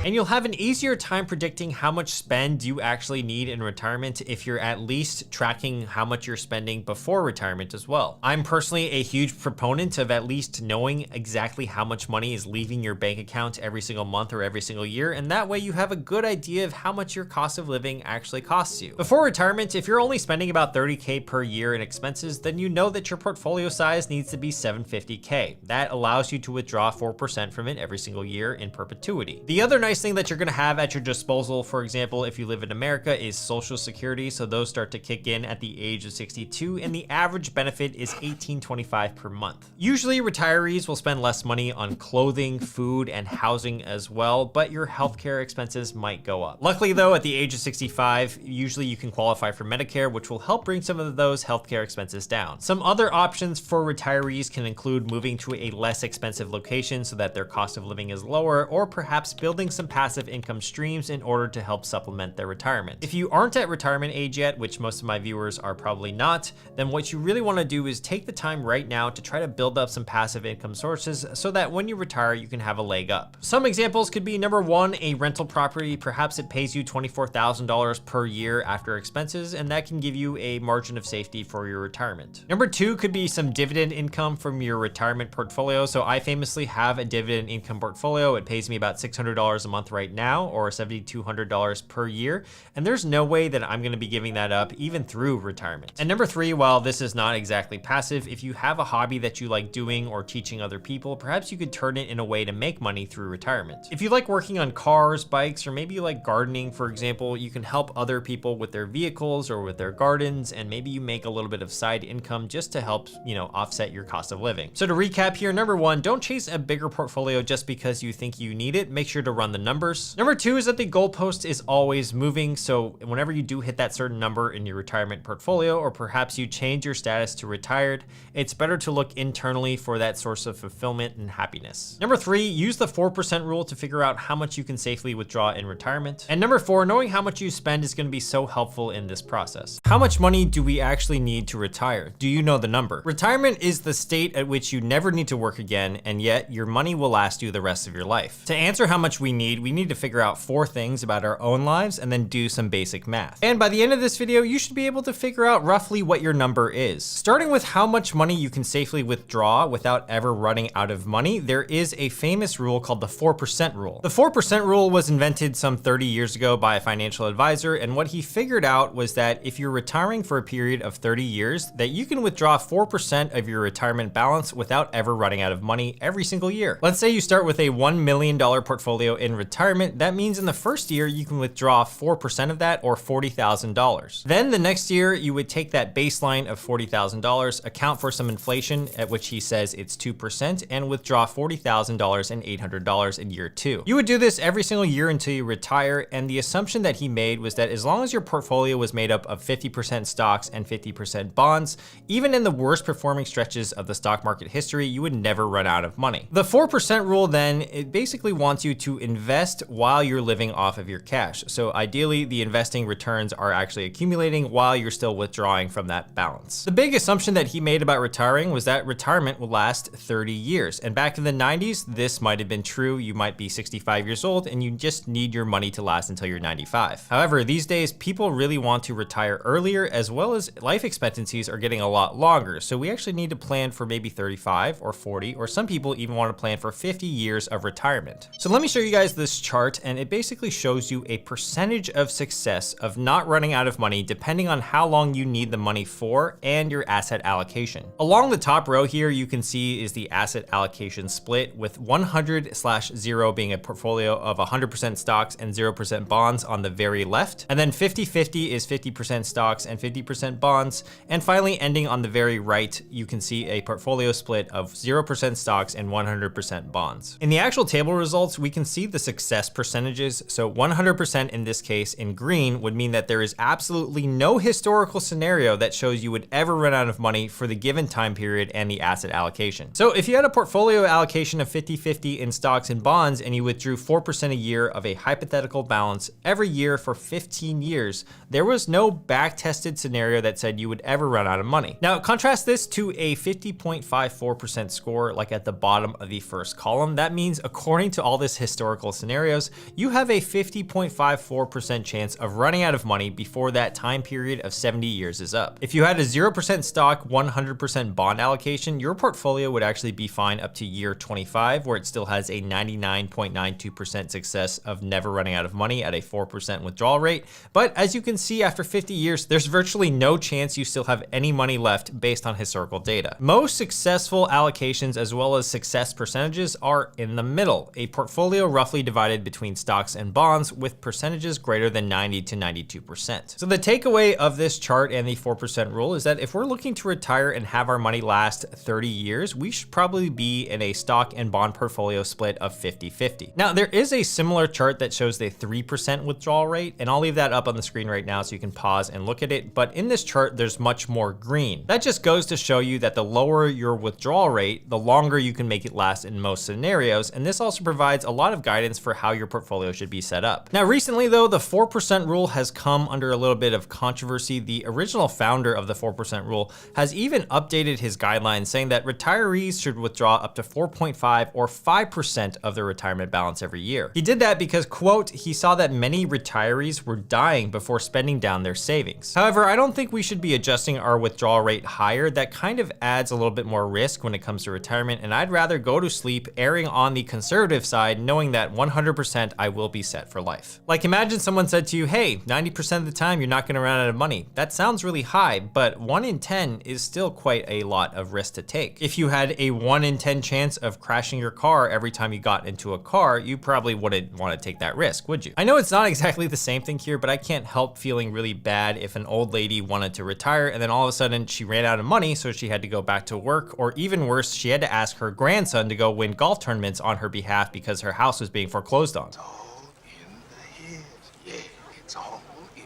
And you'll have an easier time predicting how much spend you actually need in retirement if you're at least tracking how much you're spending before retirement as well. I'm personally a huge proponent of at least knowing exactly how much money is leaving your bank account every single month or every single year, and that way you have a good idea of how much your cost of living actually costs you. Before retirement, if you're only spending about 30K per year in expenses, then you know that your portfolio size needs to be 750K. That allows you to withdraw 4% from it every single year in perpetuity. The other nice thing that you're gonna have at your disposal, for example, if you live in America, is Social Security. So those start to kick in at the age of 62, and the average benefit is $18.25 per month. Usually retirees will spend less money on clothing, food, and housing as well, but your healthcare expenses might go up. Luckily though, at the age of 65, usually you can qualify for Medicare, which will help bring some of those healthcare expenses down. Some other options for retirees can include moving to a less expensive location so that their cost of living is lower, or perhaps building some passive income streams in order to help supplement their retirement. If you aren't at retirement age yet, which most of my viewers are probably not, then what you really want to do is take the time right now to try to build up some passive income sources so that when you retire, you can have a leg up. Some examples could be number one, a rental property. Perhaps it pays you $24,000 per year after expenses, and that can give you a margin of safety for your retirement. Number two could be some dividend income from your retirement portfolio. So I famously have a dividend income portfolio. It pays me about $600 a month right now, or $7,200 per year, and there's no way that I'm going to be giving that up even through retirement. And number three, while this is not exactly passive, if you have a hobby that you like doing or teaching other people, perhaps you could turn it in a way to make money through retirement. If you like working on cars, bikes, or maybe you like gardening, for example, you can help other people with their vehicles or with their gardens, and maybe you make a little bit of side income just to help, offset your cost of living. So to recap here, number one, don't chase a bigger portfolio just because you think you need it. Make sure to run the numbers. Number two is that the goalpost is always moving. So whenever you do hit that certain number in your retirement portfolio, or perhaps you change your status to retired, it's better to look internally for that source of fulfillment and happiness. Number three, use the 4% rule to figure out how much you can safely withdraw in retirement. And number four, knowing how much you spend is going to be so helpful in this process. How much money do we actually need to retire? Do you know the number? Retirement is the state at which you never need to work again, and yet your money will last you the rest of your life. To answer how much we need to figure out 4 things about our own lives and then do some basic math. And by the end of this video, you should be able to figure out roughly what your number is. Starting with how much money you can safely withdraw without ever running out of money, there is a famous rule called the 4% rule. The 4% rule was invented some 30 years ago by a financial advisor, and what he figured out was that if you're retiring for a period of 30 years, that you can withdraw 4% of your retirement balance without ever running out of money every single year. Let's say you start with a $1 million portfolio in in retirement, that means in the first year you can withdraw 4% of that, or $40,000. Then the next year you would take that baseline of $40,000, account for some inflation, at which he says it's 2%, and withdraw $40,000 and $800 in year 2. You would do this every single year until you retire, and the assumption that he made was that as long as your portfolio was made up of 50% stocks and 50% bonds, even in the worst performing stretches of the stock market history, you would never run out of money. The 4% rule then, it basically wants you to invest while you're living off of your cash. So ideally, the investing returns are actually accumulating while you're still withdrawing from that balance. The big assumption that he made about retiring was that retirement will last 30 years. And back in the 90s, this might have been true. You might be 65 years old and you just need your money to last until you're 95. However, these days, people really want to retire earlier, as well as life expectancies are getting a lot longer. So we actually need to plan for maybe 35 or 40, or some people even want to plan for 50 years of retirement. So let me show you guys this chart, and it basically shows you a percentage of success of not running out of money depending on how long you need the money for and your asset allocation. Along the top row here, you can see is the asset allocation split, with 100/0 being a portfolio of 100% stocks and 0% bonds on the very left. And then 50-50 is 50% stocks and 50% bonds. And finally, ending on the very right, you can see a portfolio split of 0% stocks and 100% bonds. In the actual table results, we can see the success percentages. So 100% in this case in green would mean that there is absolutely no historical scenario that shows you would ever run out of money for the given time period and the asset allocation. So if you had a portfolio allocation of 50-50 in stocks and bonds, and you withdrew 4% a year of a hypothetical balance every year for 15 years, there was no back-tested scenario that said you would ever run out of money. Now, contrast this to a 50.54% score, like at the bottom of the first column. That means, according to all this historical scenarios, you have a 50.54% chance of running out of money before that time period of 70 years is up. If you had a 0% stock, 100% bond allocation, your portfolio would actually be fine up to year 25, where it still has a 99.92% success of never running out of money at a 4% withdrawal rate. But as you can see, after 50 years, there's virtually no chance you still have any money left based on historical data. Most successful allocations, as well as success percentages, are in the middle, a portfolio roughly divided between stocks and bonds with percentages greater than 90 to 92%. So the takeaway of this chart and the 4% rule is that if we're looking to retire and have our money last 30 years, we should probably be in a stock and bond portfolio split of 50-50. Now, there is a similar chart that shows the 3% withdrawal rate, and I'll leave that up on the screen right now so you can pause and look at it. But in this chart, there's much more green. That just goes to show you that the lower your withdrawal rate, the longer you can make it last in most scenarios. And this also provides a lot of guidance for how your portfolio should be set up. Now, recently though, the 4% rule has come under a little bit of controversy. The original founder of the 4% rule has even updated his guidelines, saying that retirees should withdraw up to 4.5 or 5% of their retirement balance every year. He did that because, quote, he saw that many retirees were dying before spending down their savings. However, I don't think we should be adjusting our withdrawal rate higher. That kind of adds a little bit more risk when it comes to retirement, and I'd rather go to sleep erring on the conservative side, knowing that 100% I will be set for life. Like, imagine someone said to you, hey, 90% of the time you're not gonna run out of money. That sounds really high, but 1 in 10 is still quite a lot of risk to take. If you had a 1 in 10 chance of crashing your car every time you got into a car, you probably wouldn't want to take that risk, would you? I know it's not exactly the same thing here, but I can't help feeling really bad if an old lady wanted to retire and then all of a sudden she ran out of money, so she had to go back to work, or even worse, she had to ask her grandson to go win golf tournaments on her behalf because her house was being foreclosed on. It's all in the head. Yeah, it's all in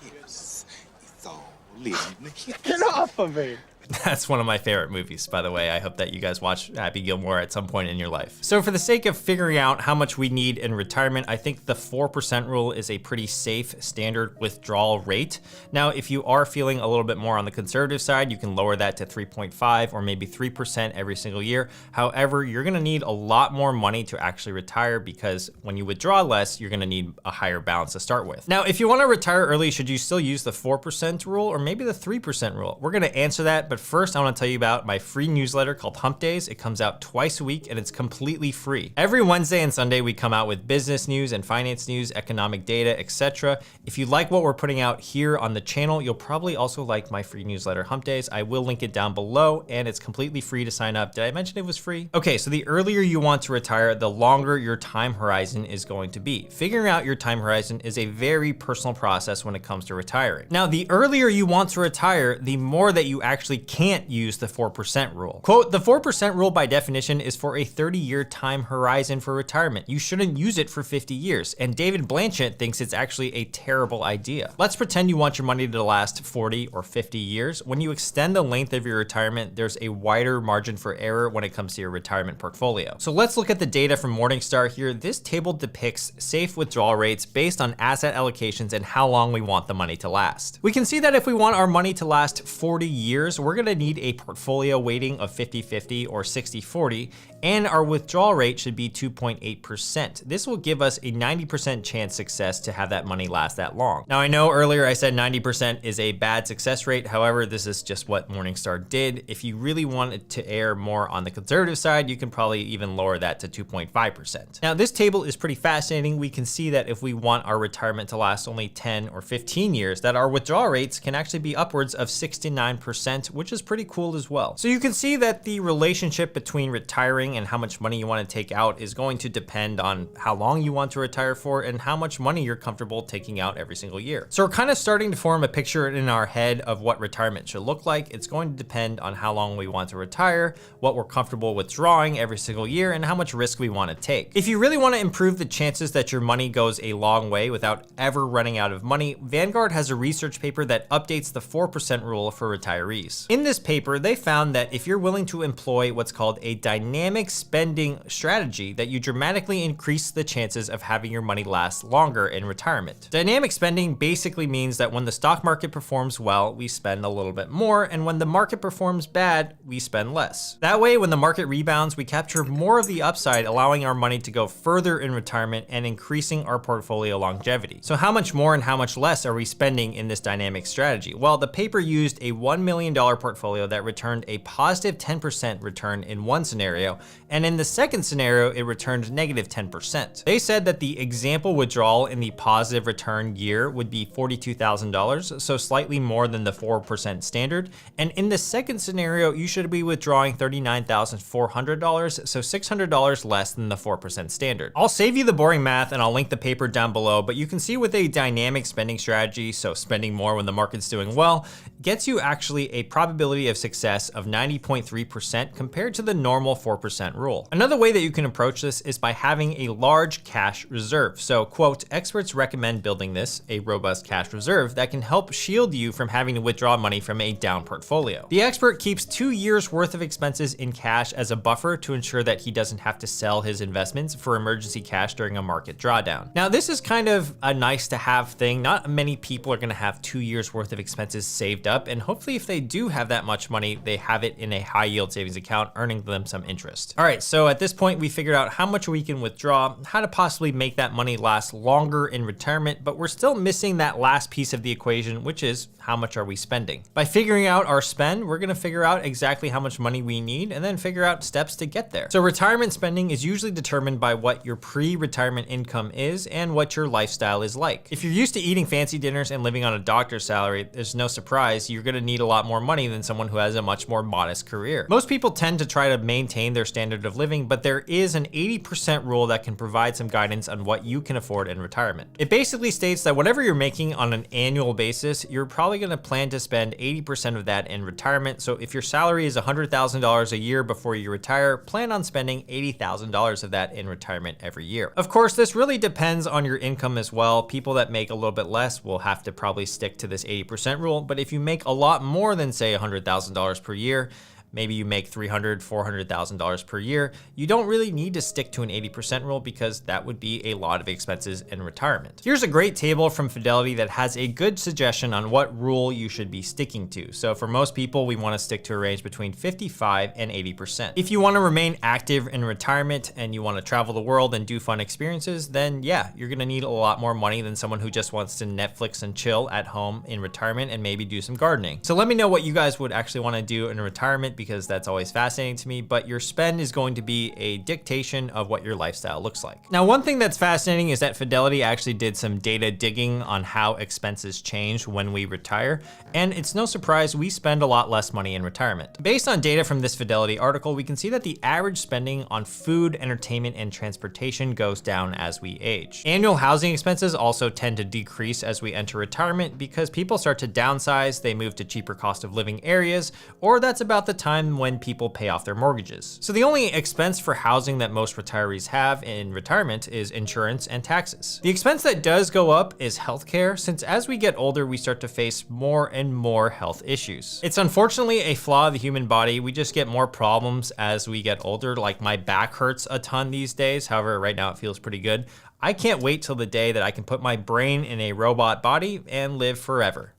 the hips. It's all in the hips. Get off of me! That's one of my favorite movies, by the way. I hope that you guys watch Happy Gilmore at some point in your life. So for the sake of figuring out how much we need in retirement, I think the 4% rule is a pretty safe standard withdrawal rate. Now, if you are feeling a little bit more on the conservative side, you can lower that to 3.5 or maybe 3% every single year. However, you're gonna need a lot more money to actually retire, because when you withdraw less, you're gonna need a higher balance to start with. Now, if you wanna retire early, should you still use the 4% rule or maybe the 3% rule? We're gonna answer that, but But first, I want to tell you about my free newsletter called Hump Days. It comes out twice a week and it's completely free. Every Wednesday and Sunday, we come out with business news and finance news, economic data, etc. If you like what we're putting out here on the channel, you'll probably also like my free newsletter Hump Days. I will link it down below and it's completely free to sign up. Did I mention it was free? Okay, so the earlier you want to retire, the longer your time horizon is going to be. Figuring out your time horizon is a very personal process when it comes to retiring. Now, the earlier you want to retire, the more that you actually can't use the 4% rule. Quote, the 4% rule by definition is for a 30-year time horizon for retirement. You shouldn't use it for 50 years. And David Blanchett thinks it's actually a terrible idea. Let's pretend you want your money to last 40 or 50 years. When you extend the length of your retirement, there's a wider margin for error when it comes to your retirement portfolio. So let's look at the data from Morningstar here. This table depicts safe withdrawal rates based on asset allocations and how long we want the money to last. We can see that if we want our money to last 40 years, we're gonna need a portfolio weighting of 50-50 or 60-40, and our withdrawal rate should be 2.8%. This will give us a 90% chance success to have that money last that long. Now, I know earlier I said 90% is a bad success rate. However, this is just what Morningstar did. If you really wanted to err more on the conservative side, you can probably even lower that to 2.5%. Now, this table is pretty fascinating. We can see that if we want our retirement to last only 10 or 15 years, that our withdrawal rates can actually be upwards of 69%, which is pretty cool as well. So you can see that the relationship between retiring and how much money you want to take out is going to depend on how long you want to retire for and how much money you're comfortable taking out every single year. So we're kind of starting to form a picture in our head of what retirement should look like. It's going to depend on how long we want to retire, what we're comfortable withdrawing every single year, and how much risk we want to take. If you really want to improve the chances that your money goes a long way without ever running out of money, Vanguard has a research paper that updates the 4% rule for retirees. In this paper, they found that if you're willing to employ what's called a dynamic spending strategy, that you dramatically increase the chances of having your money last longer in retirement. Dynamic spending basically means that when the stock market performs well, we spend a little bit more, and when the market performs bad, we spend less. That way, when the market rebounds, we capture more of the upside, allowing our money to go further in retirement and increasing our portfolio longevity. So how much more and how much less are we spending in this dynamic strategy? Well, the paper used a $1 million portfolio that returned a positive 10% return in one scenario, and in the second scenario, it returned negative 10%. They said that the example withdrawal in the positive return year would be $42,000, so slightly more than the 4% standard. And in the second scenario, you should be withdrawing $39,400, so $600 less than the 4% standard. I'll save you the boring math and I'll link the paper down below, but you can see with a dynamic spending strategy, so spending more when the market's doing well, gets you actually a probability of success of 90.3% compared to the normal 4% rule. Another way that you can approach this is by having a large cash reserve. So, quote, experts recommend building this, a robust cash reserve that can help shield you from having to withdraw money from a down portfolio. The expert keeps 2 years worth of expenses in cash as a buffer to ensure that he doesn't have to sell his investments for emergency cash during a market drawdown. Now, this is kind of a nice to have thing. Not many people are gonna have 2 years worth of expenses saved up, and hopefully if they do have that much money, they have it in a high yield savings account, earning them some interest. All right, so at this point, we figured out how much we can withdraw, how to possibly make that money last longer in retirement, but we're still missing that last piece of the equation, which is how much are we spending? By figuring out our spend, we're gonna figure out exactly how much money we need and then figure out steps to get there. So retirement spending is usually determined by what your pre-retirement income is and what your lifestyle is like. If you're used to eating fancy dinners and living on a doctor's salary, there's no surprise you're gonna need a lot more money than someone who has a much more modest career. Most people tend to try to maintain their standard of living, but there is an 80% rule that can provide some guidance on what you can afford in retirement. It basically states that whatever you're making on an annual basis, you're probably gonna plan to spend 80% of that in retirement. So if your salary is $100,000 a year before you retire, plan on spending $80,000 of that in retirement every year. Of course, this really depends on your income as well. People that make a little bit less will have to probably stick to this 80% rule, but if you make a lot more than say $100,000 per year, maybe you make $300,000, $400,000 per year, you don't really need to stick to an 80% rule because that would be a lot of expenses in retirement. Here's a great table from Fidelity that has a good suggestion on what rule you should be sticking to. So for most people, we want to stick to a range between 55 and 80%. If you want to remain active in retirement and you want to travel the world and do fun experiences, then yeah, you're going to need a lot more money than someone who just wants to Netflix and chill at home in retirement and maybe do some gardening. So let me know what you guys would actually want to do in retirement, because that's always fascinating to me, but your spend is going to be a dictation of what your lifestyle looks like. Now, one thing that's fascinating is that Fidelity actually did some data digging on how expenses change when we retire, and it's no surprise we spend a lot less money in retirement. Based on data from this Fidelity article, we can see that the average spending on food, entertainment, and transportation goes down as we age. Annual housing expenses also tend to decrease as we enter retirement because people start to downsize, they move to cheaper cost of living areas, or that's about the time when people pay off their mortgages. So the only expense for housing that most retirees have in retirement is insurance and taxes. The expense that does go up is healthcare, since as we get older, we start to face more and more health issues. It's unfortunately a flaw of the human body. We just get more problems as we get older. Like, my back hurts a ton these days. However, right now it feels pretty good. I can't wait till the day that I can put my brain in a robot body and live forever.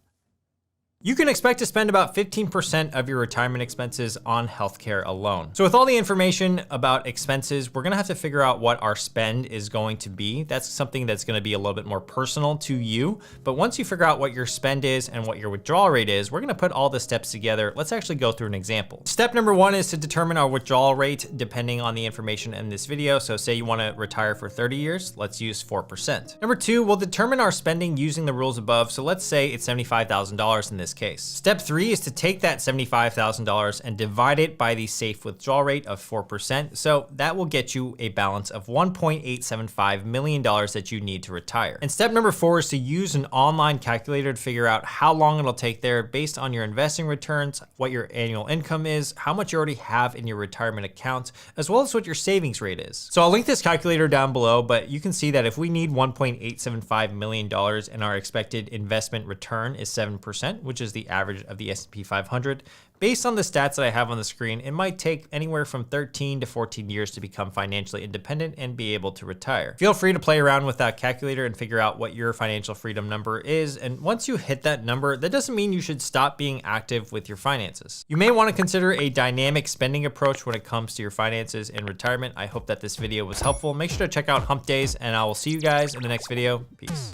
You can expect to spend about 15% of your retirement expenses on healthcare alone. So with all the information about expenses, we're gonna have to figure out what our spend is going to be. That's something that's gonna be a little bit more personal to you. But once you figure out what your spend is and what your withdrawal rate is, we're gonna put all the steps together. Let's actually go through an example. Step number one is to determine our withdrawal rate depending on the information in this video. So say you wanna retire for 30 years, let's use 4%. Number two, we'll determine our spending using the rules above. So let's say it's $75,000 in this case. Step three is to take that $75,000 and divide it by the safe withdrawal rate of 4%. So that will get you a balance of $1.875 million that you need to retire. And step number four is to use an online calculator to figure out how long it'll take there based on your investing returns, what your annual income is, how much you already have in your retirement account, as well as what your savings rate is. So I'll link this calculator down below, but you can see that if we need $1.875 million and our expected investment return is 7%, which is the average of the S&P 500. Based on the stats that I have on the screen, it might take anywhere from 13 to 14 years to become financially independent and be able to retire. Feel free to play around with that calculator and figure out what your financial freedom number is. And once you hit that number, that doesn't mean you should stop being active with your finances. You may want to consider a dynamic spending approach when it comes to your finances in retirement. I hope that this video was helpful. Make sure to check out Hump Days, and I will see you guys in the next video. Peace.